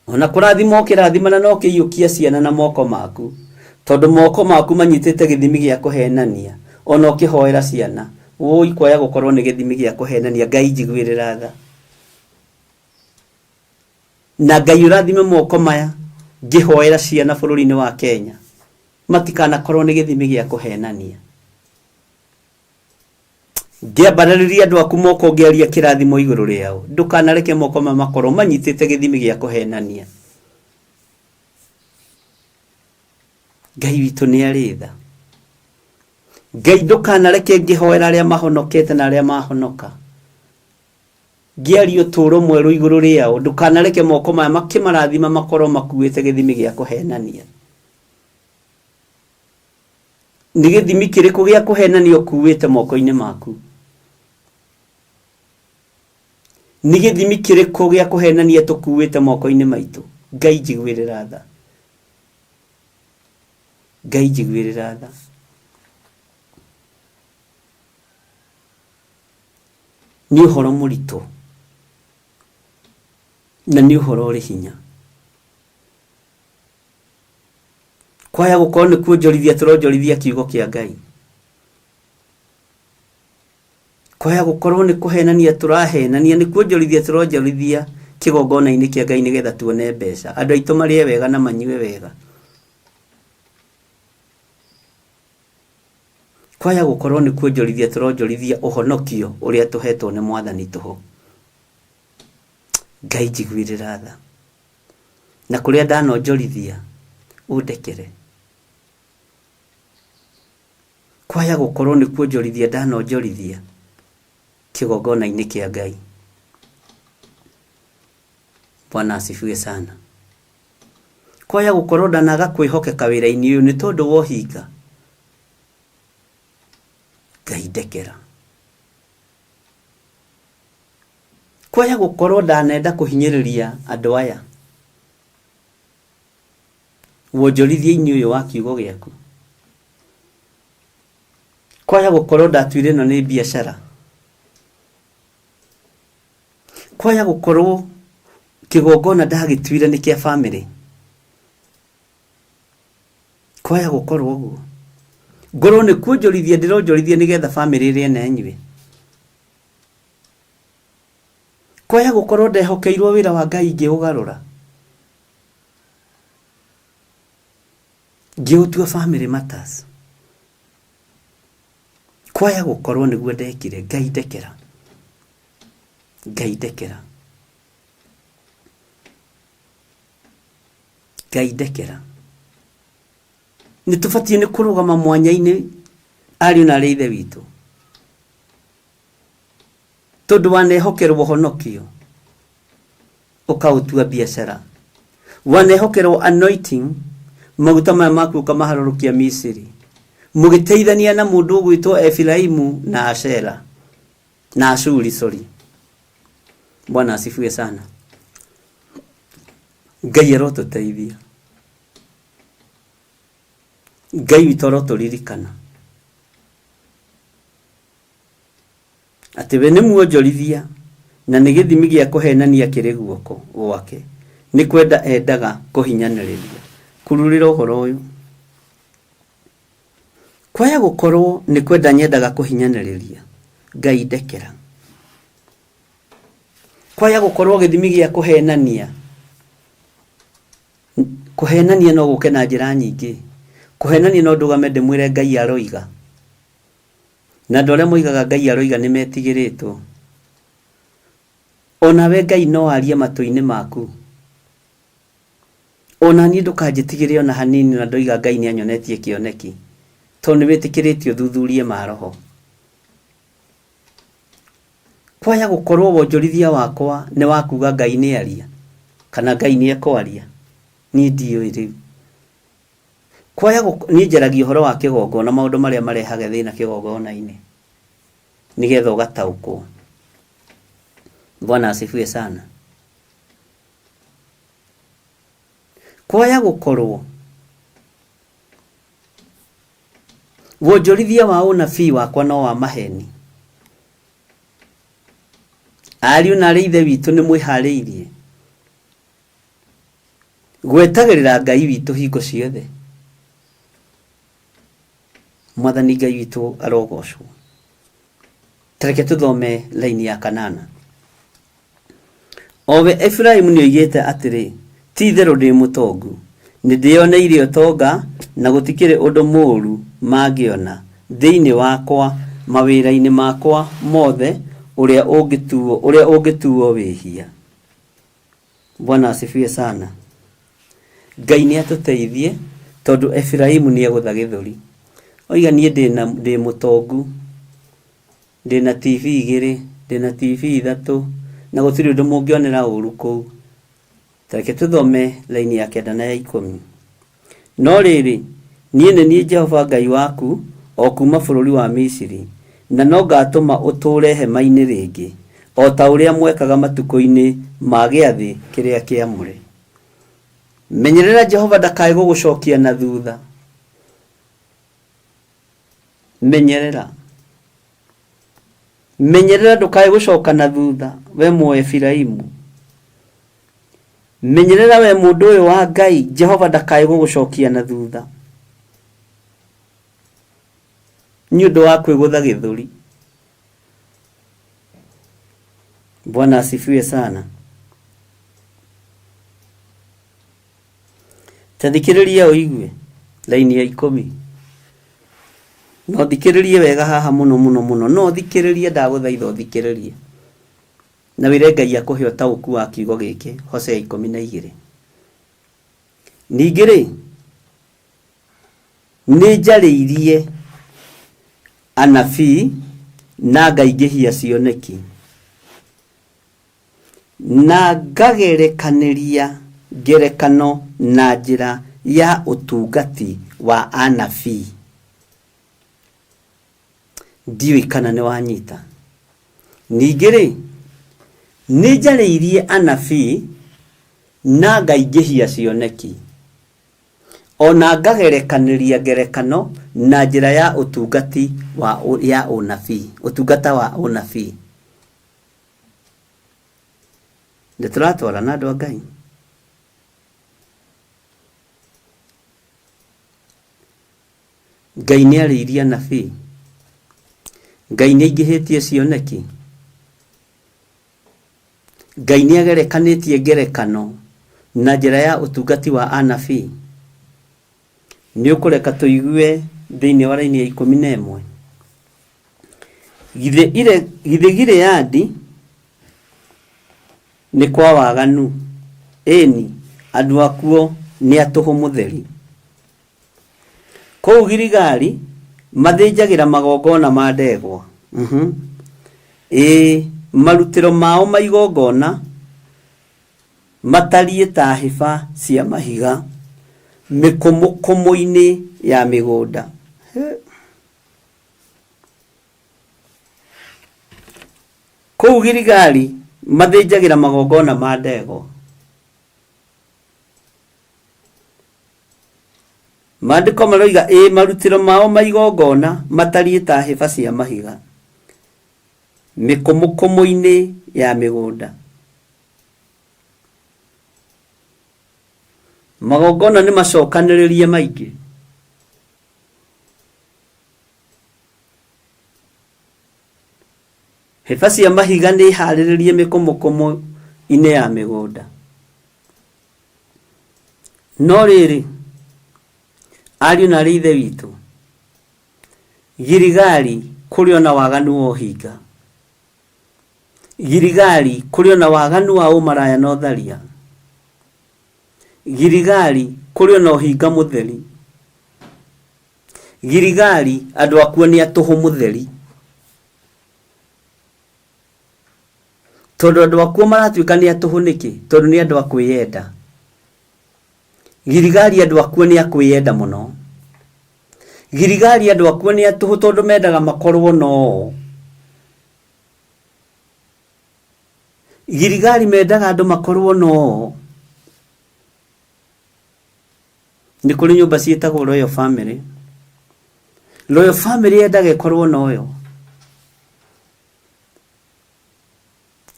Ona kurathimo kirathimana no kiyukia ciana na moko maku, tondu moko maku manyitite githimi gia kuhenania. Ona ukihoera ciana woi kwaya gukorwo ni githimi gia kuhenania. Ngai njiguirira tha. Na Ngai urathime moko maya ngihoera ciana bururi-ini wa Kenya matikana korwo ni githimi gia kuhenania. Ngiambarariria andu aku moko ngiaria kirathimo iguru riao, ndukanareke moko makorwo manyitite githimi gia kuhenania. Ngai witu ni aritha. Ngai ndukanareke ngihoera aria mahonokete na aria mahonoka, ngiaria uturo mweru iguru riao, ndukanareke moko maya makimarathima makorwo makuite githimi gia kuhenania. Ni githimi kiriku gia kuhenania ukuite moko-ini maku? Ni githimi kiriku gia kuhenania tukuite moko-ini maitu? Ngai njiguirira tha. Ngai njiguirira tha. Ni uhoro muritu na ni uhoro uri hinya. Kwaya gukorwo ni kuonjorithia turonjorithia kiugo kia Ngai. Kwaya gukorwo ni kuhenania turahenania, ni kuonjorithia turonjorithia kigongona-ini kia Ngai nigetha tuone mbeca. Andu aitu marie wega na manyue wega. Kwaya gukorwo ni kuonjorithia turonjorithia uhonokio uria tuhetwo ni Mwathani tuho. Ngai njiguirira tha. Na kuria ndanonjorithia undekere. Kwaya gukorwo ni kuonjorithia ndanonjorithia kigongona-ini kia Ngai. Bwana asifiwe sana. Kwaya gukorwo ndanaga kwihokeka wira-ini uyu ni tondu wohinga. Ngai ndekera. Kwaya gukorwo ndanenda kuhinyiriria andu aya, wonjorithia-ini uyu wa kiugo giaku. Kwaya gukorwo ndatuire no ni biashara. Kwaya gukorwo kigongona ndagituire ni kia family. Kwaya gukorwo uguo. Ngorwo ni kuonjorithia ndironjorithia nigetha family iri na enywe. Kwaya gukorwo ndehokeirwo wira wa Ngai ngiugarura, ngiutua family matters. Kwaya gukorwo niguo ndekire. Ngai ndekera. Ngai ndekera. Ngai ndekera. Nitubatie ni kurugama mwanya-ini ari na reithe witu, tondu wanehokerwo honokio ukautua biashara, wanehokerwo anointing maguta maya maku ukamaharurukia Misiri, mugiteithania na mundu ugwitwo Efiraimu na Ashera na Ashuri Bwana asifiwe sana. Ngai arotuteithia. Ngai witu aroturirikana ati we ni muonjorithia na ni githimi gia kuhenania kiri guoko gwake. Ni kwenda endaga kuhinyaniriria. Kururira uhoro uyu. Kwaya gukorwo ni kwenda nyendaga kuhinyaniriria. Ngai ndekera. Kwaya gukorwo githimi gia kuhenania. Kuhenania no guke na njira nyingi. Kuhenania no ndugame ndimwire Ngai aroiga. Na ndore moigaga Ngai aroiga ni metigiritwo. Ona we Ngai no arie matu-ini maku. Ona ni ndukanjitigire ona hanini na ndoiga Ngai ni anyonetie kioneki. Tondu witikiritio thuthurie maroho. Kwaya gukorwo wonjorithia wakwa ni wakuga Ngai ni aria. kana Ngai nĩ ekwaria ni ndiũĩ rĩu kwaya ni njaragia ũhoro wa kĩgongona maũndũ marĩa marehaga thĩna kĩgongona-inĩ nigetha ũgataũkwo. Bwana asifiwe sana. Kwaya gũkorwo wonjorithia wa ũnabii wakwa no wa maheni. Ariũ na ithe witũ nĩ mwĩharĩirie gwetagĩrĩra Ngai witũ hingo ciothe. Mwathani Ngai witũ arogocwo. Tareke tuthome laini ya 8. Owe Efraimu nĩoigĩte atĩrĩ, ti itherũ ndĩ mũtongu, nĩndĩoneire ũtonga na gũtikĩrĩ ũndũ mũũru mangĩona thĩinĩ wakwa mawĩra-inĩ makwa mothe ũrĩa ũngĩtuo wĩhia. Bwana asifiwe sana. Ngai nĩ atũteithie tondũ Efraimu nĩ egũtha gĩthũri. Oiga niĩ ndĩ mũtongu, ndĩna TV 2, ndĩna TV 3 na gũtirĩ ũndũ mũngĩonera ũũru kũu. Tareke tuthome laini ya 9 na ya 10. No rĩrĩ, niĩ nĩ niĩ Jehova Ngai waku o kuma bũrũri wa Misiri, na no ngatũma ũtũũre hema-inĩ rĩngĩ o ta ũrĩa mwekaga matukũ-inĩ ma gĩathĩ kĩrĩa kĩamũre. Menyerera Jehova ndakae gũgũcokia na thutha. Menyerera ndũkae gũcoka na thutha we Mũefiraimu. Menyerera we mũndũ ũyũ wa Ngai, Jehova ndakae gũgũcokia na thutha nĩ ũndũ wa kwĩgũtha gĩthũri. Bwana asifiwe sana. Tathikĩrĩria ũigue laini ya 10. No thikĩrĩrie wega haha mũno. No thikĩrĩrie, ndagũthaitha thikĩrĩrie. Na wĩre Ngai akũhe ũtaũku wa kiugo gĩkĩ. Hosea 12. Ningĩ rĩ, nĩ njarĩirie anabii na ngaingĩhia cioneki na ngagerekanĩria ngerekano na njĩra ya ũtungati wa anabii. Ndiũĩ kana nĩ wanyita. Ningĩ rĩ, nĩ njarĩirie anabii na ngaingĩhia cioneki ona ngagerekanĩria ngerekano na njĩra ya ũtungati ya ũnabii, ũtungata wa ũnabii. Ndĩtũratwara na andũ a Ngai. Ngai nĩ arĩirie anabii. Ngai nĩ aingĩhĩtie cioneki. Ngai nĩ agerekanĩtie ngerekano na njĩra ya ũtungati wa anabii. Nĩ ũkũreka tũigue thĩinĩ wa laini ya 11. Githĩ Gileadi nĩ kwa waganu, ĩni andũ akuo nĩ atũhũ mũtheri. Kũu Giligali mathĩnjagĩra magongona ma ndegwa. Marutĩro mao ma igongona matariĩ ta hĩba cia mahiga mĩkũmũkũmũ-inĩ ya mĩgũnda. Kũu Giligali mathĩnjagĩra magongona ma ndegwa. Maandĩko maroiga marutĩro mao ma igongona matariĩ ta hĩba cia mahiga mĩkũmũkũmũ-inĩ ya mĩgũnda. Magongona nĩ macokanĩrĩrie maingĩ. Hĩba cia mahiga nĩ iharĩrĩrie mĩkũmũkũmũ-inĩ ya mĩgũnda. No rĩrĩ, ariũ na ithe witũ, Giligali kũrĩ ona waganu wa ũhinga. Giligali kũrĩ ona waganu wa ũmaraya na ũtharia. Giligali kũrĩ ona ũhinga mũtheri. Giligali andũ akuo nĩ atũhũ mũtheri. tondu andu akuo maratuika ni atuhu niki tondu ni andu akwiyenda. Girigari andu akuo ni akwiyenda muno. Girigari andu akuo ni atuhu tondu mendaga makorwo no. Girigari mendaga andu makorwo no. Ni kuri nyumba cietagwo Royal Family. Royal Family yendaga ikorwo noyo.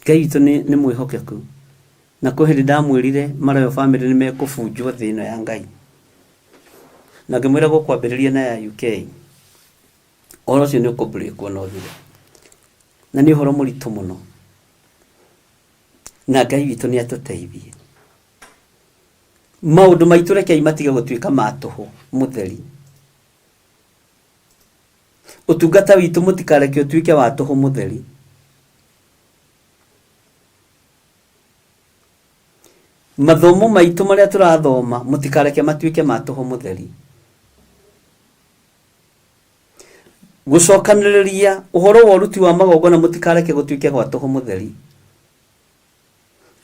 Ngai witũ nĩ mwĩhokeku na kũ hĩndĩ ndamwĩrire Royal Family nĩ mekũbunjwo thĩ ĩno ya Ngai, na ngĩmwĩra gũkwambĩrĩria na ya UK ũhoro ũcio nĩ ũkũbreakwo na ũthire, na nĩ ũhoro mũritũ mũno, na Ngai witũ nĩ atũteithie. Maũndũ maitũ rekei matige gũtuĩka ma tũhũ mũtheri. Ũtungata witũ mũtikareke ũtuĩke wa tũhũ mũtheri. Mathomo maitũ marĩa tũrathoma mũtikareke matuĩke ma tũhũ mũtheri. Gũcokanĩrĩria ũhoro wa ũruti wa magongona mũtikareke gũtuĩke gwa tũhũ mũtheri.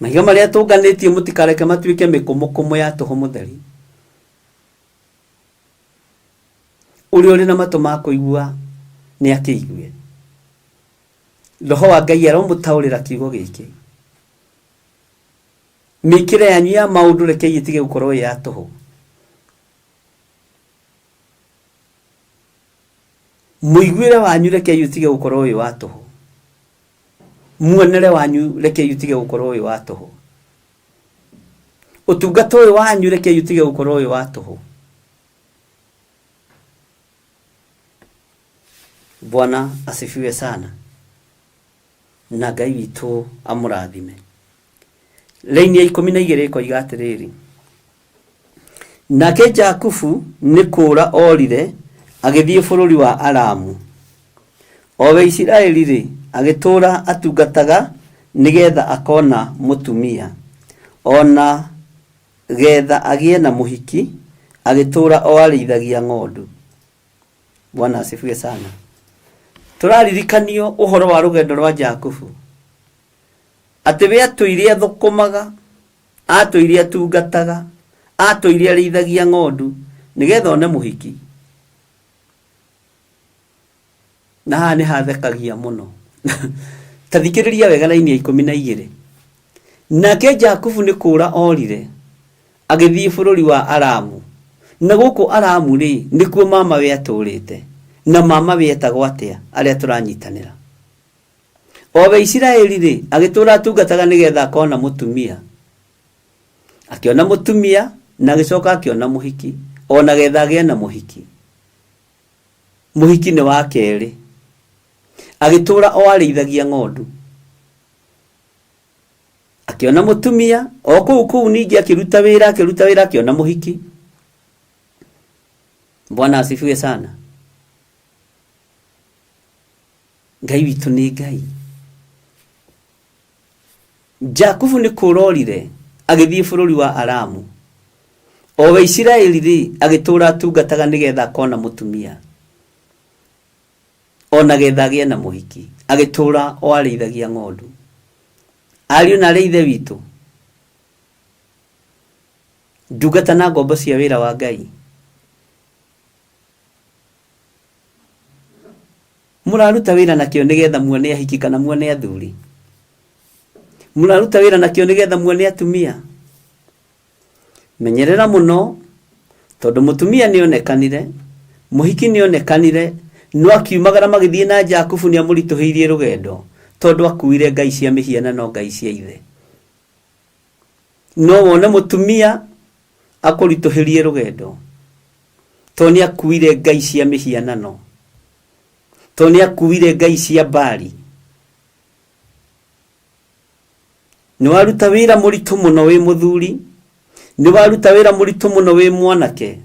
Mahiga marĩa tũnganĩtie mũtikareke matuĩke mĩkũmũkũmũ ya tũhũ mũtheri. Ũrĩa ũrĩ na matũ ma kũigua nĩ akĩigue. Roho wa Ngai aromũtaũrĩra kiugo gĩkĩ. Mĩkĩre yanyu ya maũndũ rekei ĩtige gũkorwo ya tũhũ. Mũiguĩre wanyu rekei ũtige gũkorwo wĩ wa tũhũ. Muonere wanyu rekei ũtige gũkorwo wĩ wa tũhũ. Ũtungata ũyũ wanyu rekei ũtige gũkorwo wĩ wa tũhũ. Bwana asifiwe sana. Na Ngai witũ amũrathime. Laini ya 12 ikoiga atĩrĩrĩ, nake Jakubu nĩ kũũra orire agĩthiĩ bũrũri wa Aramu. Owe Isiraeli rĩ agĩtũũra atungataga nĩgetha akona mũtumia, ona getha agĩe na mũhiki agĩtũũra o arĩithagia ng'ondu. Bwana asifiwe sana. Tũraririkanio ũhoro wa rũgendo rwa Jakubu. Atĩ we atũire athũkũmaga, atũire atungataga, atũire arĩithagia ng'ondu nĩgetha one mũhiki. Na haha nĩ hathekagia mũno. Ta thikĩrĩria wega laini ya 12. Nake Jakubu nĩ kũũra orire agĩthiĩ bũrũri wa Aramu. Na gũkũ Aramu rĩ nĩkuo mama we atũrĩte. Na mama we etagwo atĩa arĩa tũranyitanĩra. Owe Isiraeli rĩ agĩtũũra atungataga nĩgetha akona mũtumia. Akĩona mũtumia na agĩcoka akĩona mũhiki, ona getha agĩe na mũhiki. Mũhiki nĩ wa kerĩ. Agĩtũũra o arĩithagia ng'ondu. Akĩona mũtumia, o kũu ningĩ akĩruta wĩra akĩona mũhiki. Bwana asifiwe sana. Ngai witũ nĩ Ngai. Jakubu nĩ kũrorire agĩthiĩ bũrũri wa Aramu. Owe Isiraeli rĩ agĩtũũra atungataga nĩgetha akona mũtumia, ona getha agĩe na mũhiki, agĩtũũra o arĩithagia ng'ondu. Ariũ na ithe witũ, ndungata na ngombo cia wĩra wa Ngai, mũraruta wĩra nakĩo nĩgetha muone ahiki kana muone athuri. Mũraruta wĩra nakĩo nĩgetha muone atumia. Menyerera mũno tondũ mũtumia nĩ onekanire, mũhiki nĩ onekanire, no akiumagara magĩthiĩ na Jakubu nĩ amũritũhĩirie rũgendo tondũ akuire ngai cia mĩhianano, ngai cia ithe. No wone mũtumia akũritũhĩrie rũgendo tondũ nĩ akuire ngai cia mĩhianano, tondũ nĩ akuire ngai cia Baali. Nĩ waruta wĩra mũritũ mũno wĩ mũthuri, nĩ waruta wĩra mũritũ mũno wĩ mwanake,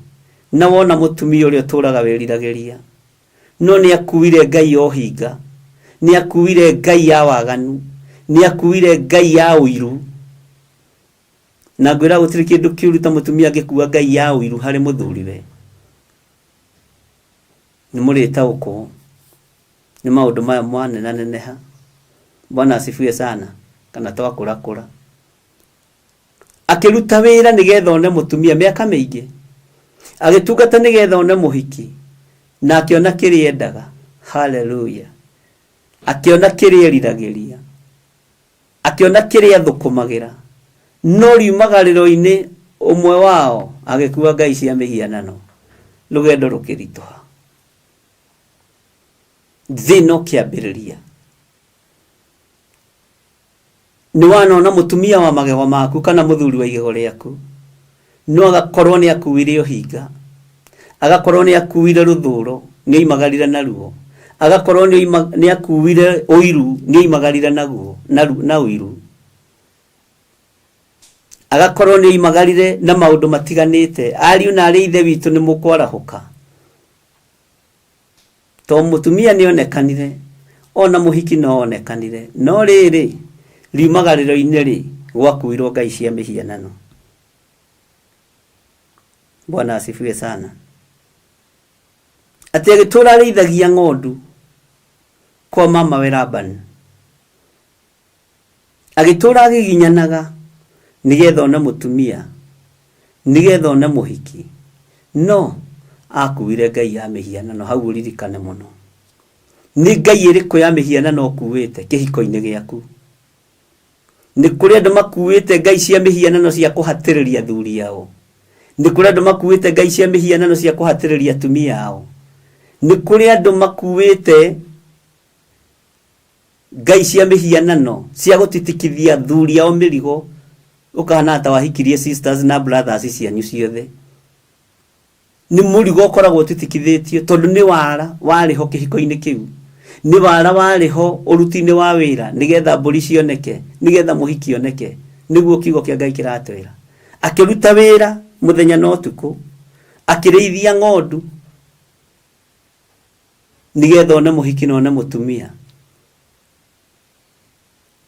na wona mũtumia ũrĩa ũtũũraga wĩriragĩria, no nĩ akuire ngai o hinga, nĩ akuire ngai ya waganu, nĩ akuire ngai ya ũiru. Na ngwĩra gũtirĩ kĩndũ kĩũru ta mũtumia angĩkua ngai ya ũiru harĩ mũthuriwe. Nĩ mũrĩtaũkwo nĩ maũndũ maya mwanenaneneha. Bwana asifiwe sana. kana twakũrakũra akĩruta wĩra nĩgetha one mũtumia mĩaka mĩingĩ agĩtungata nĩgetha one mũhiki na akĩona kĩrĩa endaga. Haleluya. Akĩona kĩrĩa eriragĩria, akĩona kĩrĩa athũkũmagĩra, no riumagarĩro-inĩ ũmwe wao agĩkua ngai cia mĩhianano, rũgendo rũkĩritũha. Thĩna ũkĩambĩrĩria. Nĩ wanona mũtumia wa magego maku kana mũthuri wa igego rĩaku no agakorwo nĩ akuire ũhinga, agakorwo nĩ akuire rũthũro, nĩ oimagarire naruo, agakorwo nĩ akuire ũiru, nĩ oimagarire naguo na ũiru, agakorwo nĩ oimagarire na maũndũ matiganĩte. Ariũ na arĩ ithe witũ nĩ mũkwarahũka, to mũtumia nĩ onekanire, ona mũhiki no onekanire, no rĩrĩ riumagarĩro-inĩ rĩ gwakuirwo ngai cia mĩhianano. Bwana asifiwe sana. Atĩ agĩtũra arĩithagia ng'ondu kwa mama we Labani, agĩtũra agĩginyanaga nĩgetha one mũtumia, nĩgetha one mũhiki, no akuire ngai ya mĩhianano. Hau ũririkane mũno, nĩ ngai ĩrĩkũ ya mĩhianano ũkuĩte kĩhiko-inĩ gĩaku? Nĩ kũrĩ andũ makuĩte ngai cia mĩhianano cia kũhatĩrĩria athuri ao, nĩ kũrĩ andũ makuĩte ngai cia mĩhianano cia kũhatĩrĩria atumia ao, nĩ kũrĩ andũ makuĩte ngai cia mĩhianano cia gũtitikithia athuri ao mĩrigo, ũkahana ta wahikirie sisters na brothers cianyu ciothe. Nĩ mũrigo ũkoragwo ũtitikithĩtio tondũ nĩ wara warĩho kĩhiko-inĩ kĩu, nĩ wara warĩho ũruti-inĩ wa wĩra nĩgetha mbũri cioneke, nĩgetha mũhiki oneke. Nĩguo kiugo kĩa Ngai kĩratwĩra. Akĩruta wĩra mũthenya na ũtukũ, akĩrĩithia ng'ondu nĩgetha one mũhiki na one mũtumia.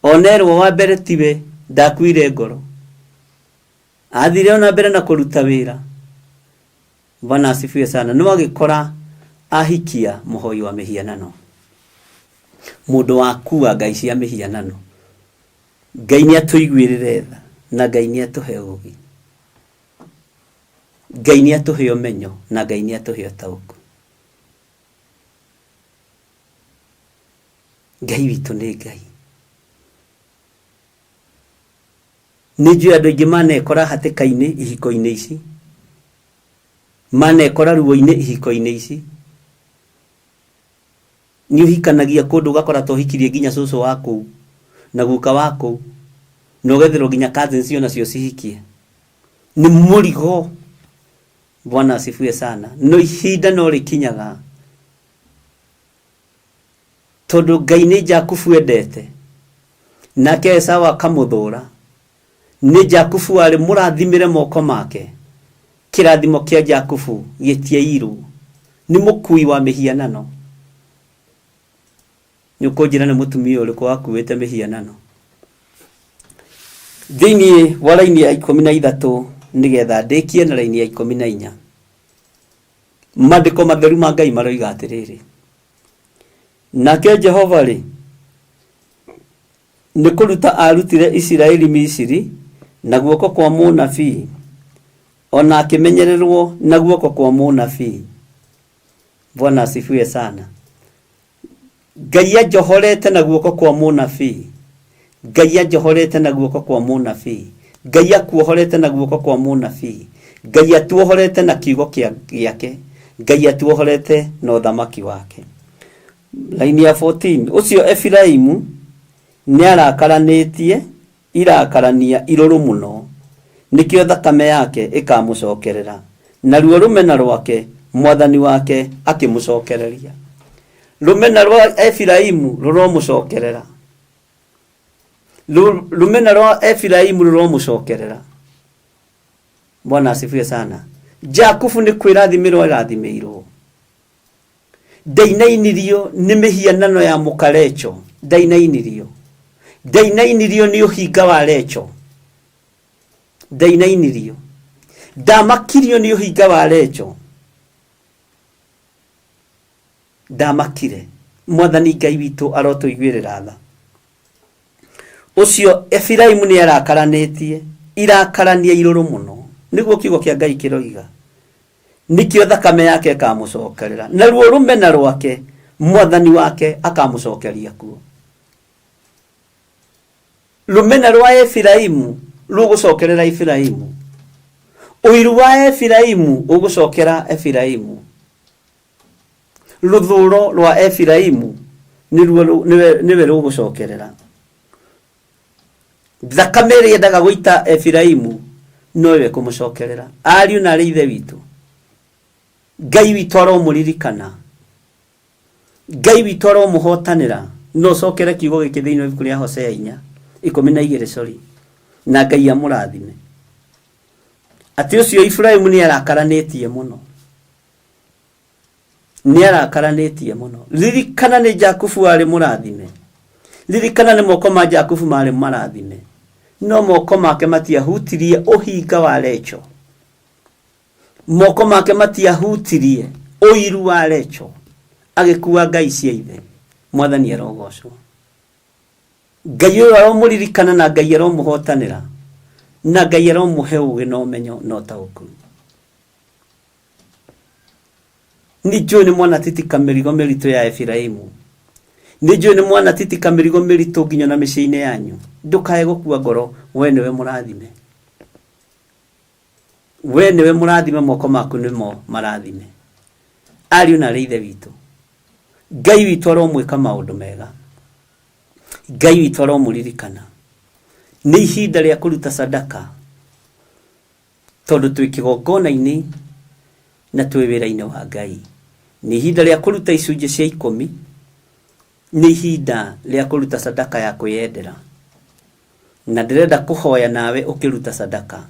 Onerwo wa mbere tiwe ndakuire ngoro, athire ona mbere na kũruta wĩra. Bwana asifiwe sana. Nĩ wagĩkora ahikia mũhoi wa mĩhianano, mũndũ wakua ngai cia mĩhianano. Ngai nĩ atũiguĩrĩre tha na Ngai nĩ atũhe ũũgĩ, Ngai nĩ atũhe ũmenyo na Ngai nĩ atũhe ũtaũku. Ngai witũ nĩ Ngai. Nĩ njũĩ andũ aingĩ manekora hatĩka-inĩ ihiko-inĩ ici, manekora ruo-inĩ ihiko-inĩ ici. Nĩ ũhikanagia kũndũ ũgakora tohikirie nginya cũcũ wa kũu na guka wa kũu, na ũgetherwo nginya cousins cio nacio cihikie. Nĩ mũrigo. Bwana asifiwe sana. No ihinda no rĩkinyaga, tondũ Ngai nĩ Jakubu endete, nake Esaũ akamũthũra. Nĩ Jakubu arĩ mũrathimĩre moko make, kĩrathimo kĩa Jakubu gĩtiairwo. Nĩ mũkui wa mĩhianano. Nĩ ũkũnjĩra nĩ mũtumia ũrĩkũ wakuĩte mĩhianano? Thĩinĩ wa raini ya 13 nĩgetha ndĩkie na raini ya 14, maandĩko matheru ma Ngai maroiga atĩrĩrĩ: nake Jehova rĩ nĩ kũruta arutire Isiraeli Misiri na guoko kwa mũnabii, ona akĩmenyererwo na guoko kwa mũnabii. Bwana asifiwe sana. Ngai ajohorete na guoko kwa mũnabii, Ngai ajohorete na guoko kwa mũnabii, Ngai akuohorete na guoko kwa mũnabii, Ngai atuohorete na kiugo gĩake, Ngai atuohorete na ũthamaki wake. Laini ya 14, ũcio Efiraimu nĩ arakaranĩtie irakarania irũrũ mũno, nĩkĩo thakame yake ĩkamũcokerera, na ruo rũmena rwake mwathani wake akĩmũcokereria. Rũmena rwa Efiraimu rũromũcokerera, rũmena rwa Efiraimu rũromũcokerera. Bwana asifiwe sana. Jakubu nĩ kwĩrathimirwo ĩrathimĩirwo. Ndainainirio nĩ mĩhianano ya mũkarecho, ndainainirio. Ndainainirio nĩ ũhinga wa recho, ndainainirio. Ndamakirio nĩ ũhinga wa recho, ndamakire. Mwathani Ngai witũ arotũiguĩrĩra tha. ucio Efiraimu ni arakaranetie irakarania iruru muno niguo kiugo kia Ngai kiroiga nikio thakame yake akamucokerera na ruo rumena rwake mwathani wake akamucokeria kuo rumena rwa Efiraimu rugucokerera Efiraimu uiru wa Efiraimu ugucokera Efiraimu ruthuro rwa Efiraimu niwe rugucokerera thakame ĩrĩa yendaga gũita Efiraimu nowe kumucokerera ariũ na arĩ ithe witũ Ngai witũ aromũririkana Ngai witũ aromũhotanĩra no cokere kiugo gĩkĩ thĩinĩ wa ibuku rĩa Hosea 4:12 na Ngai amũrathime atĩ ũcio Efiraimu nĩ arakaranĩtie mũno ririkana nĩ Jakubu arĩ mũrathime ririkana nĩ moko ma Jakubu marĩ marathime no moko make matiahutirie ũhinga wa Lecho moko make matiahutirie ũiru wa Lecho agĩkua ngai cia ithe mwathani arogocwo Ngai ũyũ aromũririkana na Ngai aromũhotanĩra na Ngai aromũhe ũũgĩ na ũmenyo na ũtaũku nĩnjũĩ nĩ mwana titika mĩrigo mĩritũ ya Efiraimu nĩnjũĩ nĩ mwana titika mĩrigo mĩritũ nginya na mĩciĩ-inĩ yanyu ndũkae gũkua ngoro we nĩwe mũrathime moko maku nĩmo marathime ariũ na arĩ ithe witũ Ngai witũ aromwĩka maũndũ mega Ngai witũ aromũririkana nĩ ihinda rĩa kũruta sadaka tondũ twĩ kĩgongona-inĩ na twĩ wĩra-inĩ wa Ngai nĩ ihinda rĩa kũruta icunjĩ cia 10 nĩ ihinda rĩa kũruta sadaka ya kwĩyendera na ndĩrenda kũhoya nawe ũkĩruta sadaka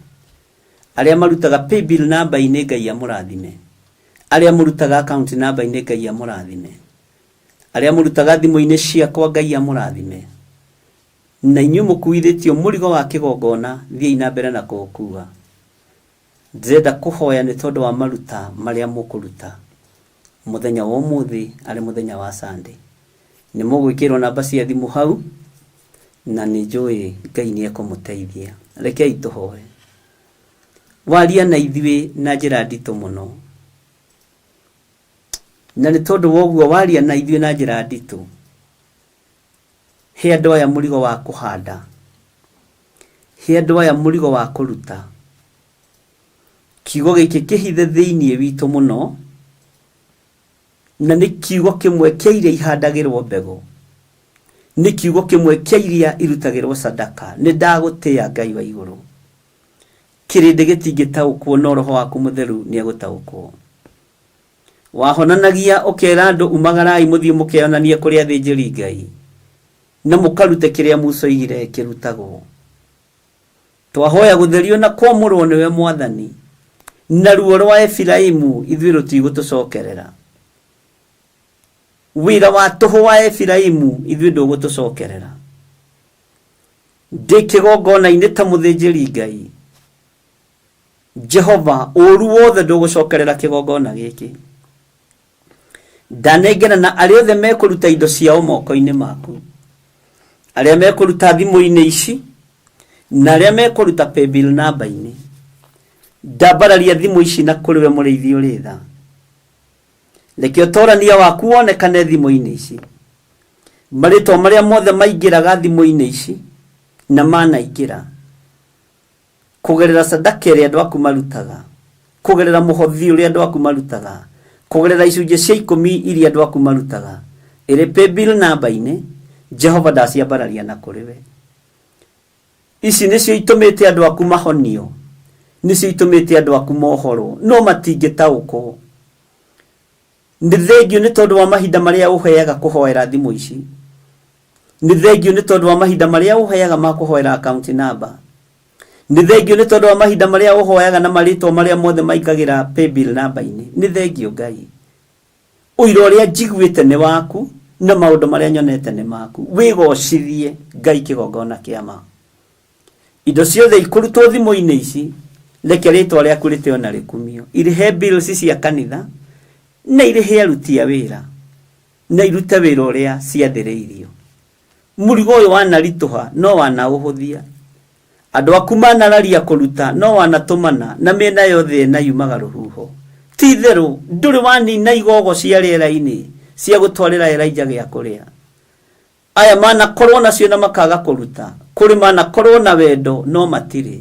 arĩa marutaga paybill namba-inĩ Ngai amũrathime arĩa mũrutaga account namba-inĩ Ngai amũrathime arĩa mũrutaga thimũ-inĩ ciakwa Ngai amũrathime na inyuĩ mũkuithĩtio mũrigo wa kĩgongona thiĩi na mbere na kũũkua ndĩrenda kũhoya nĩ tondũ wa maruta marĩa mũkũruta mũthenya wa ũmũthĩ arĩ mũthenya wa Sunday nĩ mũgwĩkĩrwo namba cia thimũ hau na nĩ njũĩ Ngai nĩ ekũmũteithia rekei tũhoe waria na ithuĩ na njĩra nditũ mũno na nĩ tondũ woguo waria na ithuĩ na njĩra nditũ he andũ aya mũrigo wa kũhanda he andũ aya mũrigo wa kũruta kiugo gĩkĩ kĩhithe thĩinĩ witũ mũno na nĩ kiugo kĩmwe kĩa iria ihandagĩrwo mbegũ nĩ kiugo kĩmwe kĩa iria irutagĩrwo sadaka nĩ ndagũtĩĩa Ngai wa igũrũ kĩrĩndĩ gĩtingĩtaũkwo no roho waku mũtheru nĩ egũtaũkwo wahonanagia ũkera andũ umagarai mũthiĩ mũkĩonanie kũrĩ athĩnjĩri Ngai na mũkarute kĩrĩa mũcoigire kĩrutagwo twahoya gũtherio na kwamũrwo nĩwe mwathani na ruo rwa Efiraimu ithuĩ rũtigũtũcokerera wĩra wa tũhũ wa Efiraimu ithuĩ ndũgũtũcokerera ndĩ kĩgongona-inĩ ta mũthĩnjĩri Ngai Jehova ũru wothe ndũgũcokerera kĩgongona gĩkĩ ndanengera na arĩa othe mekũruta indo ciao moko-inĩ maku arĩa mekũruta thimũ-inĩ ici na arĩa mekũruta paybill namba-inĩ ndambararia thimũ ici na kũrĩwe mũrĩithi ũrĩ tha reke ũtorania waku wonekane thimũ-inĩ ici marĩtwa marĩa mothe maingĩraga thimũ-inĩ ici na manaingĩra kũgerera sadaka ĩrĩa andũ aku marutaga kũgerera mũhothi ũrĩa andũ aku marutaga kũgerera icunjĩ cia 10 iria andũ aku marutaga ĩrĩ paybill namba-inĩ Jehova ndaciambararia na kũrĩwe ici nĩcio itũmĩte andũ aku mahonio nĩcio itũmĩte andũ aku mohoro no matingĩtaũkwo nĩ thengio nĩ tondũ wa mahinda marĩa ũheaga kũhoera thimũ ici nĩ thengio nĩ tondũ wa mahinda marĩa ũheaga ma kũhoera account number nĩ thengio nĩ tondũ wa mahinda marĩa ũhoaga na marĩtwa marĩa mothe maingagĩra paybill namba-inĩ nĩ thengio Ngai ũira ũrĩa njiguĩte nĩ waku na maũndũ marĩa nyonete nĩ maku wĩgocithie Ngai kĩgongona kĩama indo ciothe ikũrutwo thimũ-inĩ ici reke rĩtwa rĩaku rĩteo na rĩkumio irĩhe bills cia kanitha na irĩhe aruti a wĩra na irute wĩra ũrĩa ciathĩrĩirio mũrigo ũyũ wanarituha no wanauhũthia andũ aku manararia kũruta no wanatũmana na mĩena yothe na yumaga rũhuho ti therũ ndũrĩ wanina igogo cia rĩera-inĩ cia gũtwarĩra Elijah gĩa kũrĩa aya manakorwo nacio na makaga kũruta kũrĩ manakorwo na wendo no matirĩ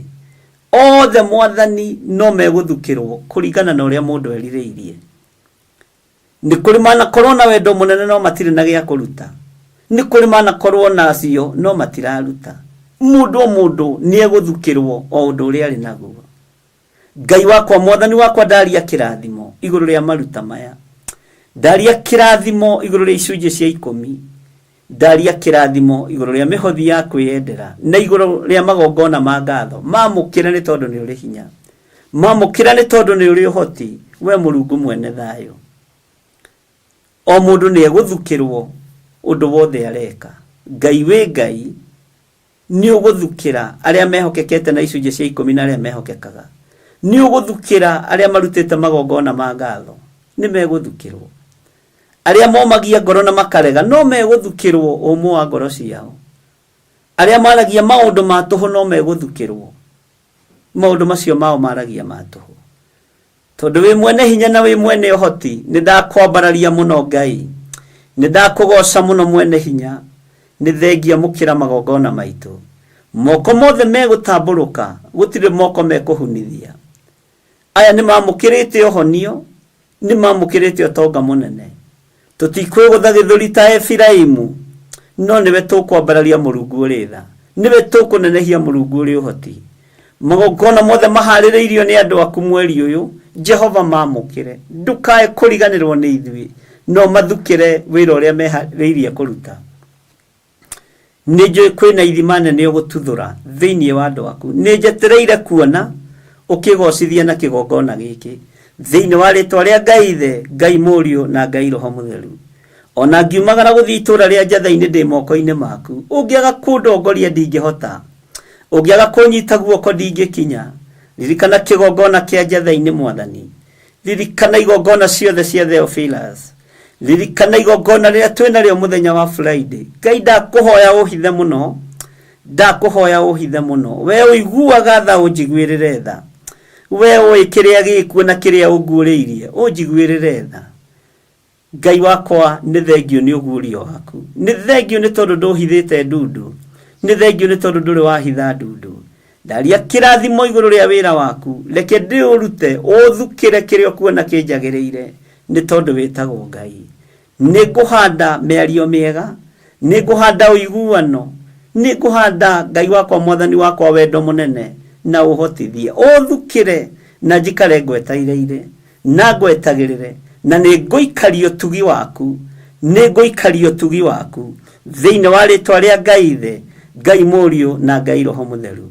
othe mwathani no megũthukĩrwo kũringana na ũrĩa mũndũ erirĩirie nĩ kũrĩ manakorwo na wendo mũnene no matirĩ na gĩa kũruta nĩ kũrĩ manakorwo nacio no matiraruta mũndũ nĩ egũthukĩrwo o ũndũ ũrĩa arĩ naguo Ngai wakwa mwathani wakwa ndaria kĩrathimo igũrũ rĩa maruta maya ndaria kĩrathimo igũrũ rĩa icunjĩ cia 10 ndaria kĩrathimo igũrũ rĩa mĩhothi ya kwĩyendera na igũrũ rĩa magongona ma ngatho mamũkĩra nĩ tondũ nĩ ũrĩ hinya mamũkĩra nĩ tondũ nĩ ũrĩ ũhoti we Mũrungu mwene thayũ o mũndũ nĩ egũthukĩrwo ũndũ wothe areka Ngai wĩ Ngai nĩ ũgũthukĩra arĩa mehokekete na icunjĩ cia 10 na arĩa mehokekaga nĩ ũgũthukĩra arĩa marutĩte magongona ma ngatho nĩ megũthukĩrwo arĩa momagia ngoro na makarega no megũthukĩrwo ũmwe wa ngoro ciao arĩa maragia maũndũ ma tũhũ no megũthukĩrwo maũndũ macio mao maragia ma tũhũ tondũ wĩ mwene hinya na wĩ mwene ũhoti nĩ ndakwambararia mũno Ngai nĩ ndakũgoca mũno mwene hinya nĩ thengia mũkĩra magongona maitũ moko mothe megũtambũrũka gũtirĩ moko mekũhunithia aya nĩ mamũkĩrĩte ũhonio nĩ mamũkĩrĩte ũtonga mũnene tũtikwĩgũtha gĩthũri ta Efiraimu no nĩwe tũkwambararia Mũrungu ũrĩ tha nĩwe tũkũnenehia Mũrungu ũrĩ ũhoti magongona mothe maharĩrĩirio nĩ andũ aku mweri ũyũ Jehova mamũkĩre ndukae kũriganĩrwo nĩ ithuĩ no mathukĩre wĩra ũrĩa meharĩirie kũruta nĩ njũĩ kwĩna ithima nene ũgũtuthũra thĩinĩ wa andũ aku nĩ njetereire kuona ũkĩgocithia na kĩgongona gĩkĩ thĩinĩ wa rĩtwa rĩa Ngai Ithe Ngai Mũriũ na Ngai Roho Mũtheru ona ngiumagara gũthiĩ itũũra rĩa Njatha-inĩ ndĩ moko-inĩ maku ũngĩaga kũndongoria ndingĩhota ũngĩaga kũnyita guoko ndingĩkinya ririkana kĩgongona kĩa Njatha-inĩ Mwathani ririkana igongona ciothe cia Theophilus ririkana igongona rĩrĩa twĩnarĩo mũthenya wa Friday Ngai ndakũhoya ũhithe mũno we ũiguaga tha ũnjiguĩrĩre tha we ũĩ kĩrĩa gĩkuo na kĩrĩa ũnguũrĩirie ũnjiguĩrĩre tha Ngai wakwa nĩ thengio nĩ ũguũrio waku nĩ thengio nĩ tondũ ndũhithĩte ndundu nĩ thengio nĩ tondũ ndũrĩ wahitha ndundu ndaria kĩrathimo igũrũ rĩa wĩra waku reke ndĩũrute ũthukĩre kĩrĩa ũkuona kĩnjagĩrĩire nĩ tondũ wĩtagwo Ngai nĩ ngũhanda mĩario mĩega nĩ ngũhanda ũiguano nĩ ngũhanda Ngai wakwa mwathani wakwa wendo mũnene na ũhotithie ũthukĩre na njikare ngwetereire na ngwetagĩrĩre na nĩ ngũikaria ũtugi waku thĩinĩ wa rĩtwa rĩa Ngai Ithe Ngai Mũriũ na Ngai Roho Mũtheru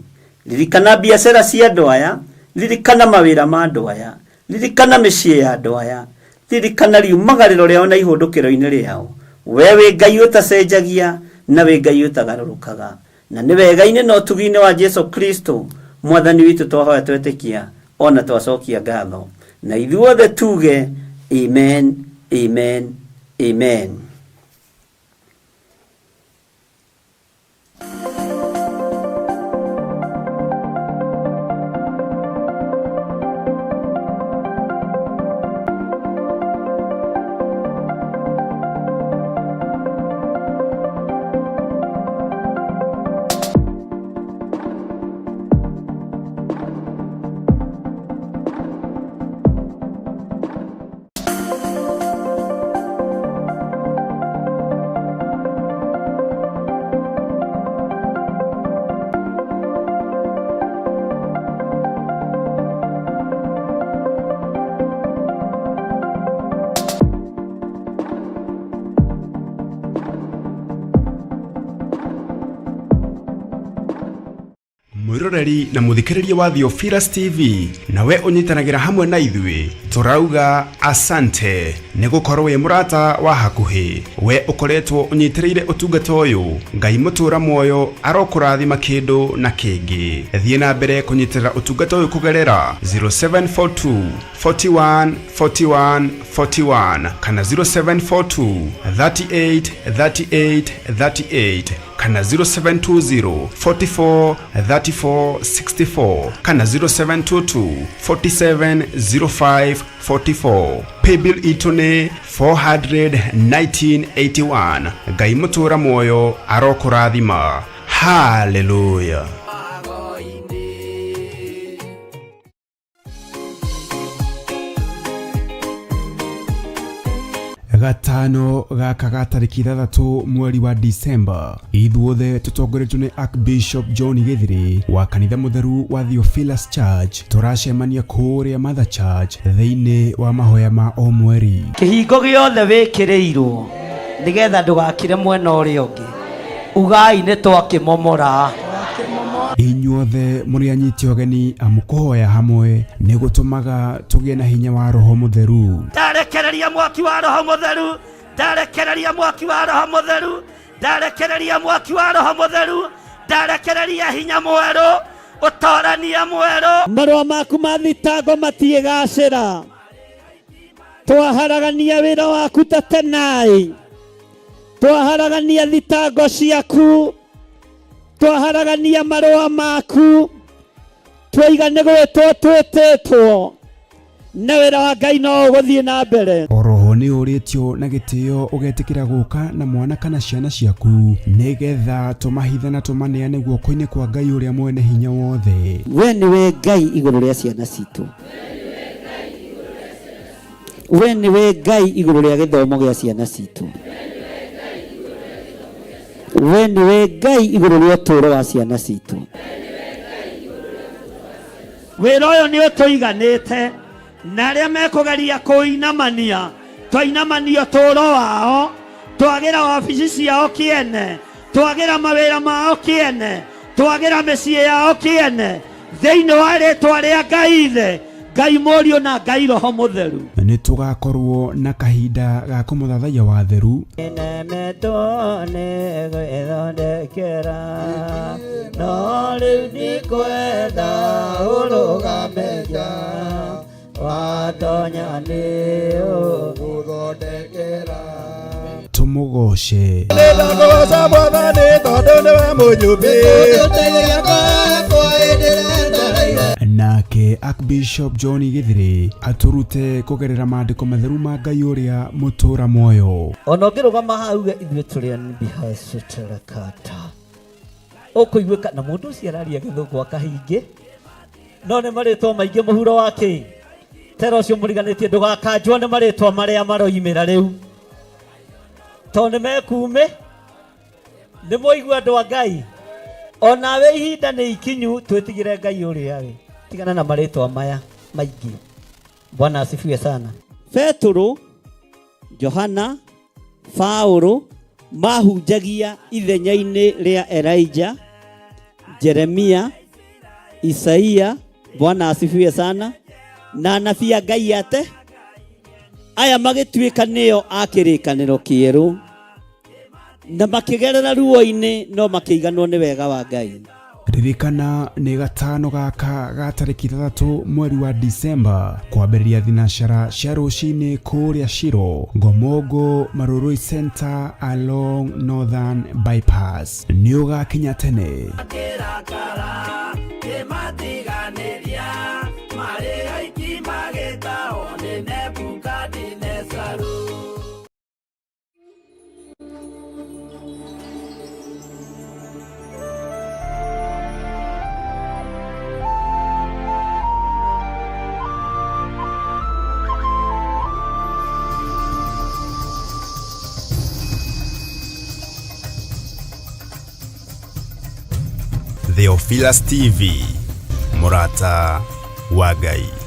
ririkana biacara cia andũ aya ririkana mawĩra ma andũ aya ririkana mĩciĩ ya andũ aya ririkana riumagarĩro rĩao na ihũndũkĩro-inĩ rĩao we wĩ Ngai ũtacenjagia na wĩ Ngai ũtagarũrũkaga na nĩ wega-inĩ na ũtugi-inĩ wa Jesu Kristo mwathani witũ twahoya twetĩkia ona twacokia ngatho na ithuothe tuge amen amen amen. mwiroreri na muthikiriria wa Theophilus TV nawe unyitanagira hamwe na ithuĩ turauga asante nĩ gũkorwo wĩ mũrata wa hakuhĩ we ũkoretwo ũnyitĩrĩire ũtungata ũyũ. Ngai mũtũra muoyo arokũrathima kĩndũ na kĩngĩ. Thiĩ na mbere kũnyitĩrĩra ũtungata ũyũ kũgerera 0742 41 41 41 kana 0742 38 38 38 kana 0720 44 34 64 kana 0722 47 05 44. Paybill itune 41981. Ngai mũtũra muoyo arokũrathima. Hallelujah. Gatano gaka ga tariki 3 mweri wa Disemba, ithuothe tutongoretwo ni Archbishop John Githiri wa kanitha mutheru wa Theophilus Church. Turacemania kuria Mother Church thiini wa mahoya ma o mweri. Kihingo giothe wikirirwo nigetha ndugakire mwena uria ungi, ugai ni twakimomora. Inyuothe muri anyiti ogeni amukuhoya hamwe ni gutumaga tugie na hinya wa roho mutheru. Ndarekereria mwaki wa roho mutheru, ndarekereria mwaki wa roho mutheru, ndarekereria mwaki wa roho mutheru, ndarekereria hinya mweru, utorania mweru. Marũa maku ma thitango matiĩgacĩra, twaharagania wĩra waku ta tenai, twaharagania thitango ciaku, twaharagania marũa maku, twaiga gwĩtwo twĩtĩtwo na wĩra wa Ngai no ũgũthiĩ na mbere. Oroho nĩ ũrĩtio na gĩtĩo ũgetĩkĩra gũka na mwana kana ciana ciaku nĩgetha tũmahitha na tũmaneane guoko-inĩ kwa Ngai ũrĩa mwene hinya wothe. We nĩwe Ngai igũrũ rĩa ciana citũ, we nĩwe Ngai igũrũ rĩa gĩthomo gĩa ciana citũ, we nĩwe Ngai igũrũ rĩa ũtũũro wa ciana citũ. Wĩra ũyũ nĩ ũtũiganĩte na arĩa mekũgeria kũinamania twainamanio ũtũũro wao, twagĩra wabici ciao kĩene, twagĩra mawĩra mao kĩene, twagĩra mĩciĩ yao kĩene, thĩinĩ wa rĩtwa rĩa Ngai Ithe, Ngai Mũriũ na Ngai Roho Mũtheru. Nĩ tũgakorwo na kahinda ga kũmũthathaiya watheru no rĩu ndikwenda ũrũgameja watonya nĩ ũgũthondekera. tũmũgoce. Nĩndakũgoca Mwathani tondũ nĩwe mũnyũmbi. Nake Archbishop John Githiri aturute kugerera maandiko matheru ma Ngai ũrĩa mũtũra muoyo. Ona ũngĩrũgama hau ithuĩ tũrĩ Nbihasuterakata, ũkũiguĩka na mũndũ ũcio araria gĩthũngũ akahingi, no nĩ marĩtwa maingĩ mũhuro wake. Tera ũcio mũriganĩtie ndũgakanjwo nĩ marĩtwa marĩa maroimĩra rĩu, tondũ nĩ mekume nĩ mũigua andũ a Ngai. Onawe ihinda nĩ ikinyu twĩtigĩre Ngai ũrĩa we, tigana na marĩtwa maya maingĩ. Bwana asifiwe sana. Petro, Johana, Paulo mahunjagia ithenya-inĩ rĩa Elijah, Jeremia, Isaia, Bwana asifiwe sana, na anabii a Ngai ate aya magĩtuĩka nĩo a kĩrĩkanĩro kĩerũ na makĩgerera ruo-inĩ no makĩiganwo nĩ wega wa Ngai. Ririkana nĩ gatano gaka ga tariki 3 mweri wa Disemba kwambĩrĩria thinacara cia rũcinĩ kũrĩa Shiro, Ngomongo Marũrũi Center along Northern Bypass. Nĩ ũgakinya tene. Theophilus TV, Murata wa Ngai.